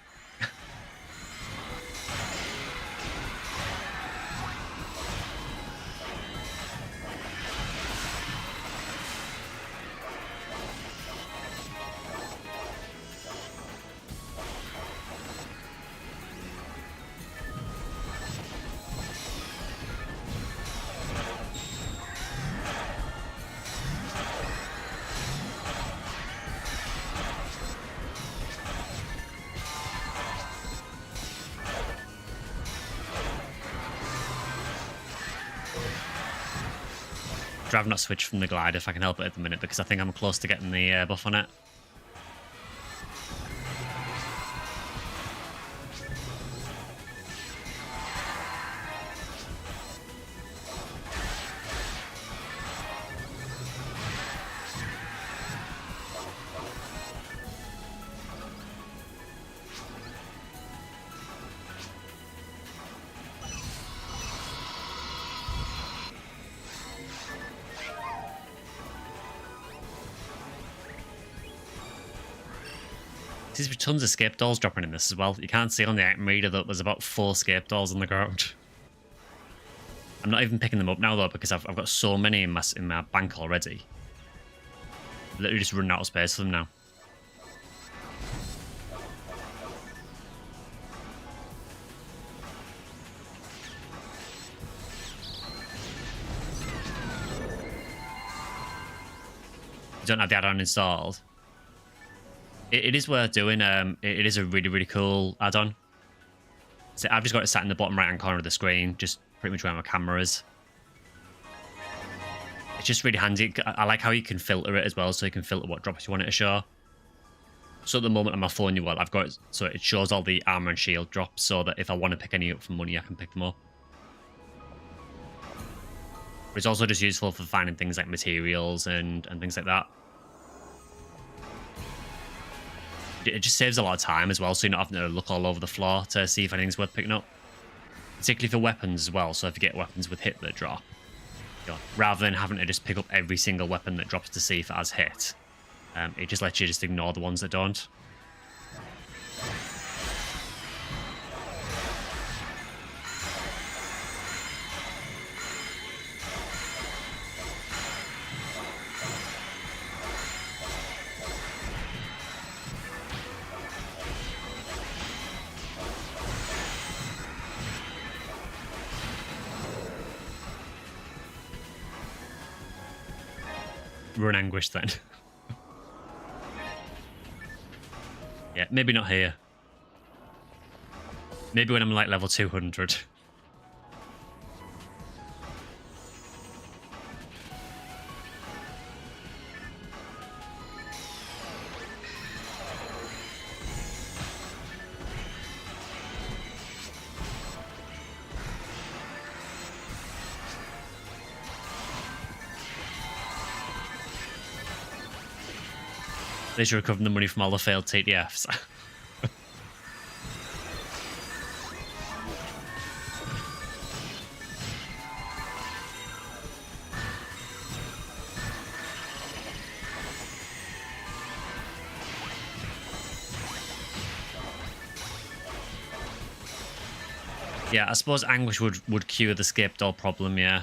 [SPEAKER 1] I'd rather not switch from the glide if I can help it at the minute, because I think I'm close to getting the buff on it. There's tons of scape dolls dropping in this as well. You can't see on the item reader that there's about 4 scape dolls on the ground. I'm not even picking them up now though, because I've got so many in my bank already. I've literally just running out of space for them now. you don't have the add-on installed, it is worth doing. It is a really, really cool add-on. So I've just got it sat in the bottom right-hand corner of the screen, just pretty much where my camera is. It's just really handy. I like how you can filter it as well, so you can filter what drops you want it to show. So at the moment on my phone, I've got it so it shows all the armor and shield drops, so that if I want to pick any up for money, I can pick them up. But it's also just useful for finding things like materials and things like that. It just saves a lot of time as well, so you're not having to look all over the floor to see if anything's worth picking up. Particularly for weapons as well, so if you get weapons with hit that drop, rather than having to just pick up every single weapon that drops to see if it has hit, it just lets you just ignore the ones that don't. Run Anguish then. Yeah, maybe not here. Maybe when I'm like level 200. They should recover the money from all the failed TDFs. Yeah, I suppose Anguish would cure the skip door problem, yeah.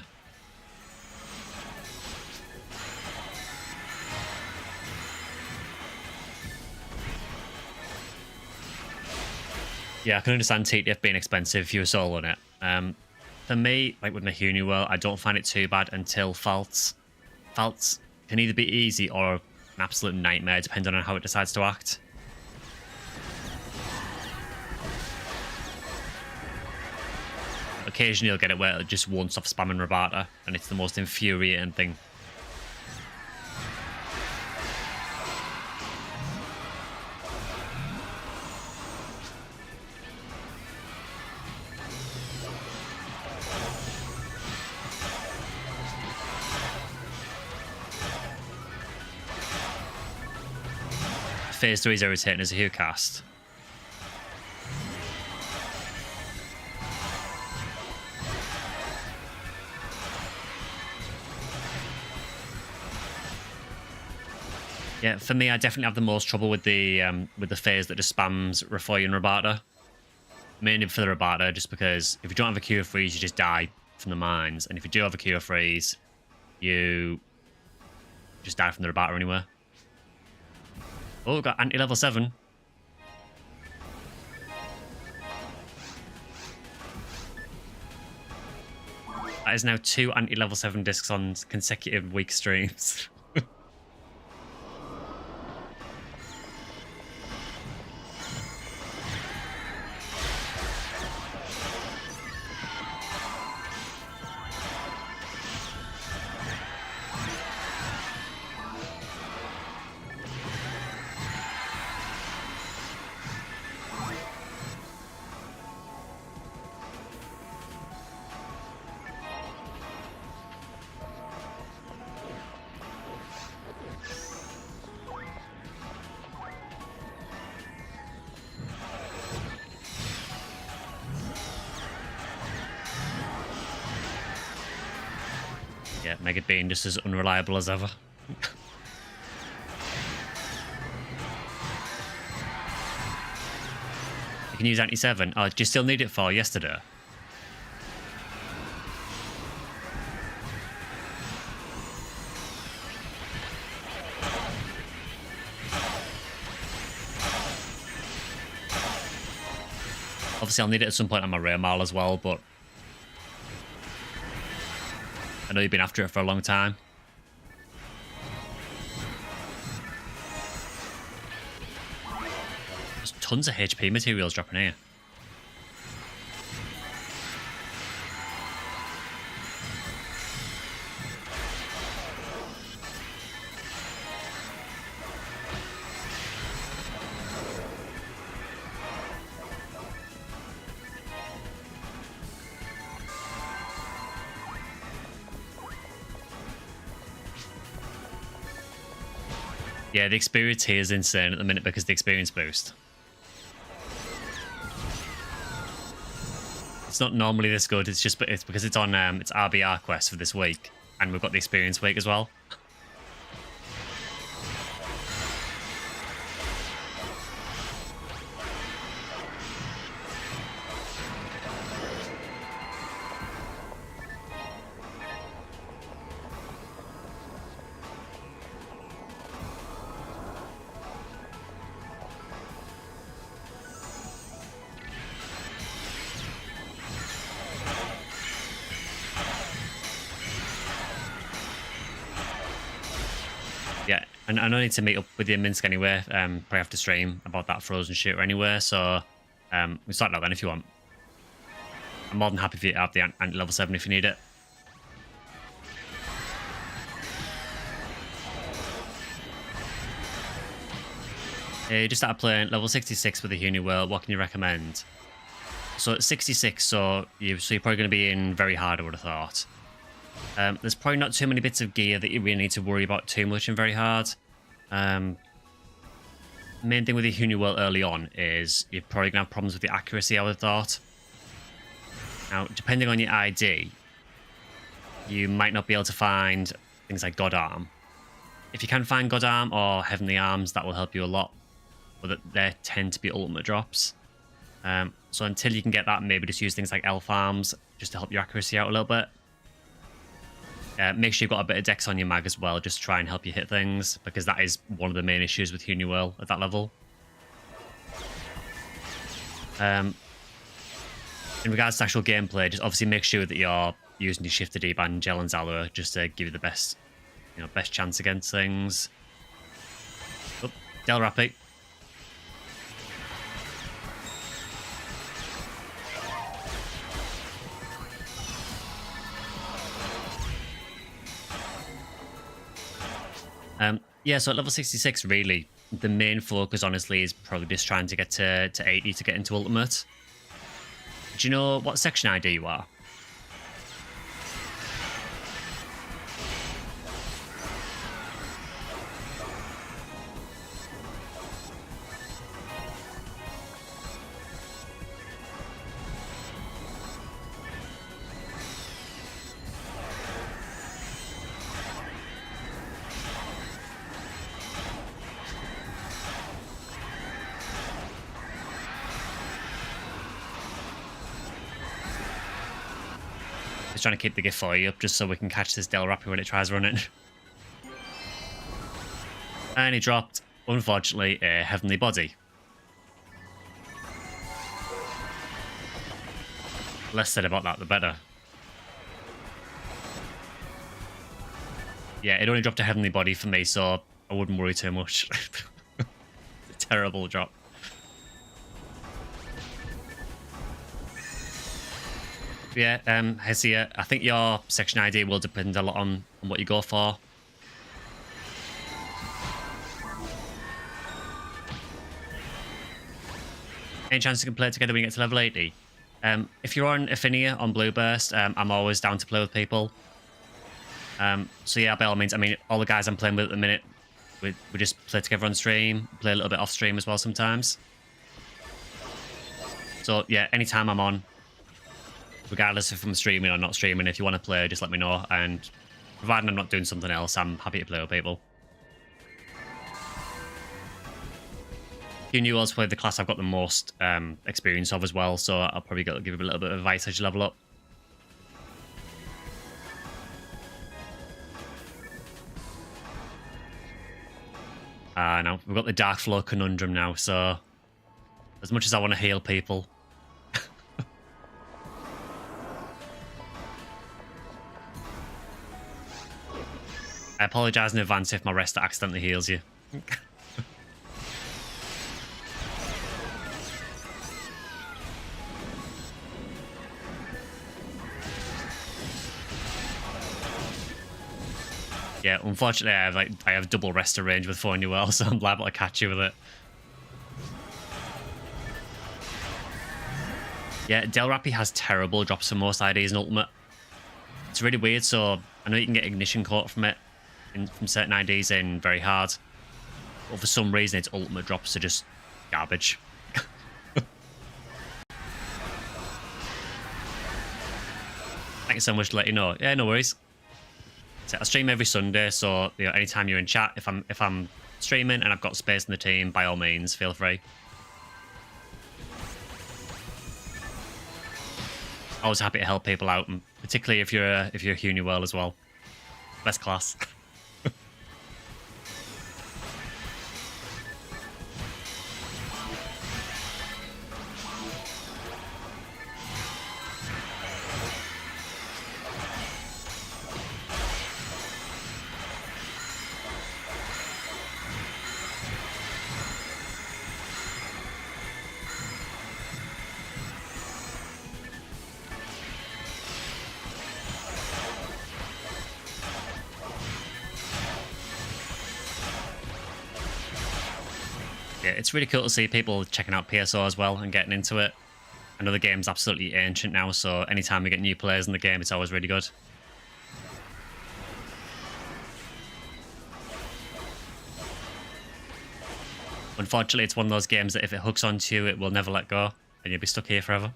[SPEAKER 1] Yeah, I can understand TTF being expensive if you were soloing it. For me, like with my Huniwell, I don't find it too bad until faults. Faults can either be easy or an absolute nightmare, depending on how it decides to act. Occasionally you'll get it where it just won't stop spamming Rabata, and it's the most infuriating thing. Phase 3 is irritating as a Hue cast. Yeah, for me, I definitely have the most trouble with the phase that just spams Rafoy and Rabata. Mainly for the Rabata, just because if you don't have a Cure Freeze, you just die from the mines. And if you do have a Cure Freeze, you just die from the Rabata anyway. Oh, we've got anti-level 7. That is now 2 anti-level 7 discs on consecutive week streams. Yeah, Mega Bean just as unreliable as ever. You can use anti-7. Oh, do you still need it for yesterday? Obviously, I'll need it at some point on my Rare Mall as well, but I know you've been after it for a long time. tons of HP materials dropping here. Yeah, the experience here is insane at the minute because of the experience boost. It's not normally this good. It's because it's on it's RBR quest for this week, and we've got the experience week as well. Yeah, and I don't need to meet up with you in Minsk anyway. Probably have to stream about that frozen shooter anyway. So we start out then if you want. I'm more than happy for you to have the level 7 if you need it. You just started playing level 66 with the Huni. What can you recommend? So at 66, so you're probably going to be in very hard, I would have thought. There's probably not too many bits of gear that you really need to worry about too much in very hard. Main thing with the Huni early on is you're probably going to have problems with the accuracy, I would have thought. Now, depending on your ID, you might not be able to find things like God Arm. If you can find God Arm or Heavenly Arms, that will help you a lot. But they tend to be ultimate drops. So until you can get that, maybe just use things like Elf Arms just to help your accuracy out a little bit. Make sure you've got a bit of dex on your mag as well, just to try and help you hit things, because that is one of the main issues with Huni at that level. In regards to actual gameplay, just obviously make sure that you're using your Shifter D-Ban and Gel and Zalor just to give you the best, best chance against things. Oh, Del Rappy. Yeah, so at level 66, really, the main focus, honestly, is probably just trying to get to 80 to get into Ultimate. Do you know what section ID you are? Trying to keep the gift for you up just so we can catch this Del Rappy when it tries running. And he dropped, unfortunately, a Heavenly Body. Less said about that, the better. Yeah, it only dropped a Heavenly Body for me, so I wouldn't worry too much. It's a terrible drop. Yeah, Hesea, I think your section ID will depend a lot on what you go for. Any chance you can play together when you get to level 80? If you're on Ephinea on Blue Burst, I'm always down to play with people. So yeah, by all means, I mean, all the guys I'm playing with at the minute, we just play together on stream, play a little bit off stream as well sometimes. So yeah, anytime I'm on, regardless if I'm streaming or not streaming, if you want to play, just let me know. And providing I'm not doing something else, I'm happy to play with people. Huni is probably the class I've got the most experience of as well, so I'll probably give you a little bit of advice as you level up. Now we've got the Dark Flow conundrum now, so as much as I want to heal people, I apologise in advance if my rest accidentally heals you. Yeah, unfortunately, I have double resta range with Ephinea well, so I'm liable to catch you with it. Yeah, Del Rappy has terrible drops for most IDs in Ultimate. It's really weird, so I know you can get Ignition caught from it from certain IDs in very hard. But for some reason, its Ultimate drops are just garbage. Thank you so much to let you know. Yeah, no worries. So I stream every Sunday, so anytime you're in chat, if I'm streaming and I've got space in the team, by all means, feel free. Always happy to help people out, and particularly if you're a Ephinea world as well. Best class. Yeah, it's really cool to see people checking out PSO as well and getting into it. I know the game's absolutely ancient now, so anytime we get new players in the game, it's always really good. Unfortunately, it's one of those games that if it hooks onto you, it will never let go, and you'll be stuck here forever.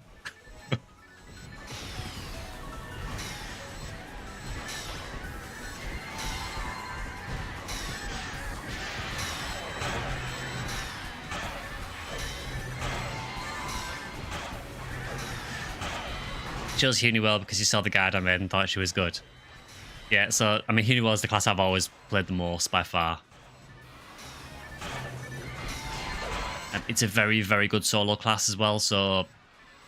[SPEAKER 1] Chose Ephinea well because you saw the guide I made and thought she was good. Yeah, so, I mean, Ephinea well is the class I've always played the most by far. It's a very, very good solo class as well, so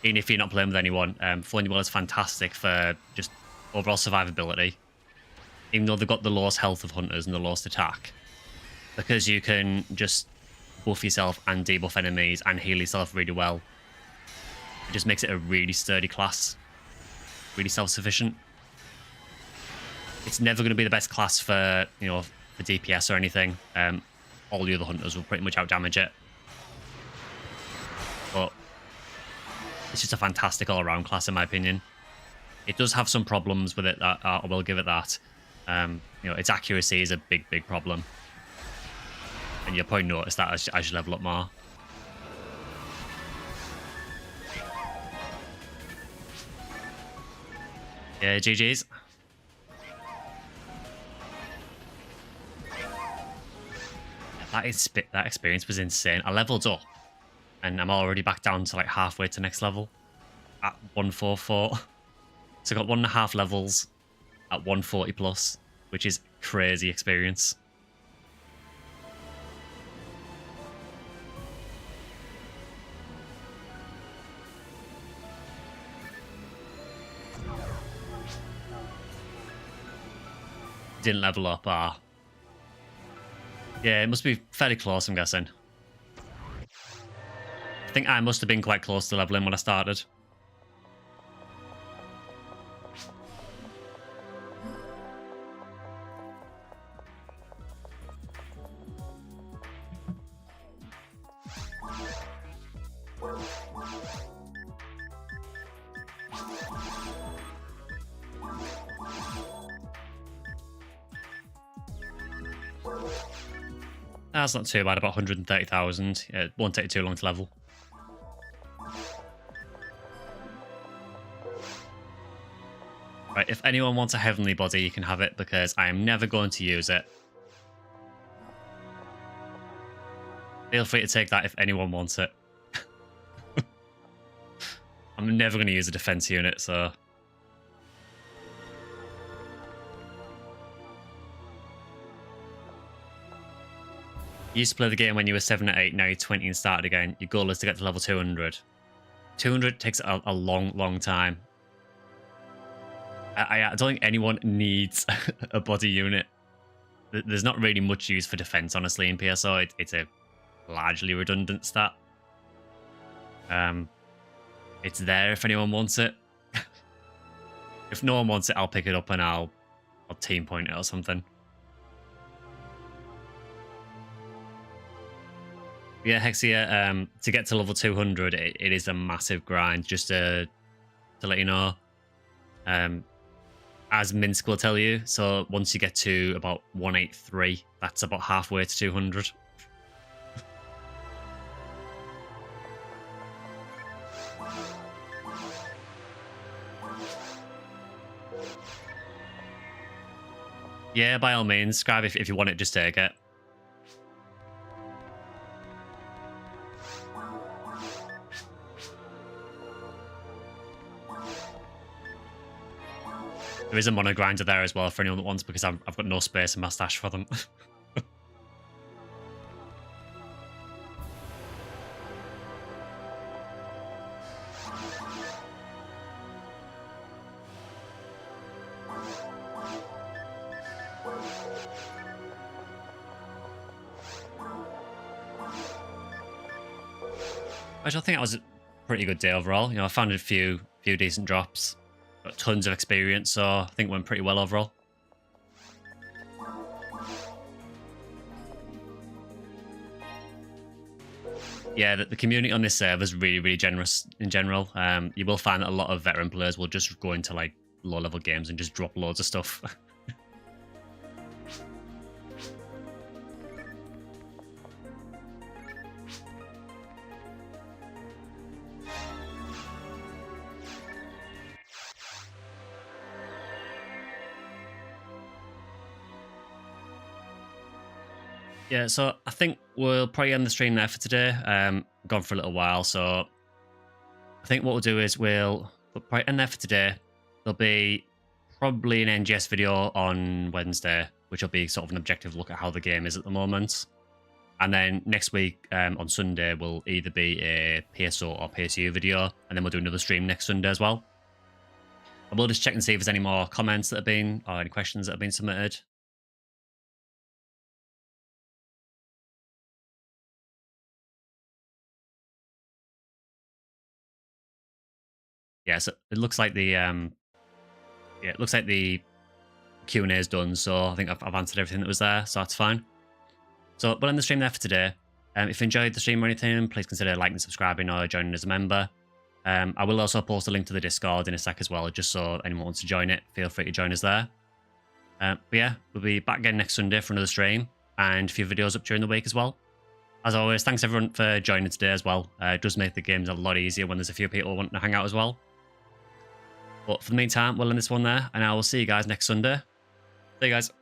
[SPEAKER 1] even if you're not playing with anyone, Ephinea well is fantastic for just overall survivability. Even though they've got the lowest health of hunters and the lowest attack. Because you can just buff yourself and debuff enemies and heal yourself really well. It just makes it a really sturdy class. Really self-sufficient. It's never going to be the best class for, for DPS or anything. All the other hunters will pretty much outdamage it. But it's just a fantastic all-around class in my opinion. It does have some problems with it, that I will give it that. Its accuracy is a big, big problem. And you'll probably notice that as you level up more. Yeah, GG's. That experience was insane. I leveled up, and I'm already back down to like halfway to next level at 144. So I got 1.5 levels at 140 plus, which is crazy experience. Didn't level up, yeah, it must be fairly close, I'm guessing. I think I must have been quite close to leveling when I started. That's not too bad, about 130,000. Yeah, it won't take too long to level. Right, if anyone wants a heavenly body, you can have it, because I am never going to use it. Feel free to take that if anyone wants it. I'm never going to use a defense unit, so... You used to play the game when you were 7 or 8, now you're 20 and started again. Your goal is to get to level 200. 200 takes a long, long time. I don't think anyone needs a body unit. There's not really much use for defense, honestly, in PSO. It's a largely redundant stat. It's there if anyone wants it. If no one wants it, I'll pick it up and I'll team point it or something. Yeah, Hexia, to get to level 200, it is a massive grind, just to let you know. As Minsk will tell you, so once you get to about 183, that's about halfway to 200. Yeah, by all means, subscribe if you want it, just take it. There is a mono grinder there as well for anyone that wants, because I've got no space in my stash for them. Which I think that was a pretty good day overall. You know, I found a few decent drops, got tons of experience, so I think it went pretty well overall. Yeah, the community on this server is really generous in general. You will find that a lot of veteran players will just go into like low-level games and just drop loads of stuff. Yeah, so I think we'll probably end the stream there for today. Gone for a little while, so I think what we'll do is we'll probably end there for today. There'll be probably an NGS video on Wednesday, which will be sort of an objective look at how the game is at the moment. And then next week on Sunday will either be a PSO or PSU video, and then we'll do another stream next Sunday as well. I will just check and see if there's any more comments that have been, or any questions that have been submitted. Yeah, so it looks like the Q&A is done, so I think I've answered everything that was there, so that's fine. So we'll end the stream there for today. If you enjoyed the stream or anything, please consider liking and subscribing or joining as a member. I will also post a link to the Discord in a sec as well, just so anyone wants to join it, feel free to join us there. But yeah, we'll be back again next Sunday for another stream, and a few videos up during the week as well. As always, thanks everyone for joining today as well. It does make the games a lot easier when there's a few people wanting to hang out as well. But for the meantime, we'll end this one there, and I will see you guys next Sunday. See you guys.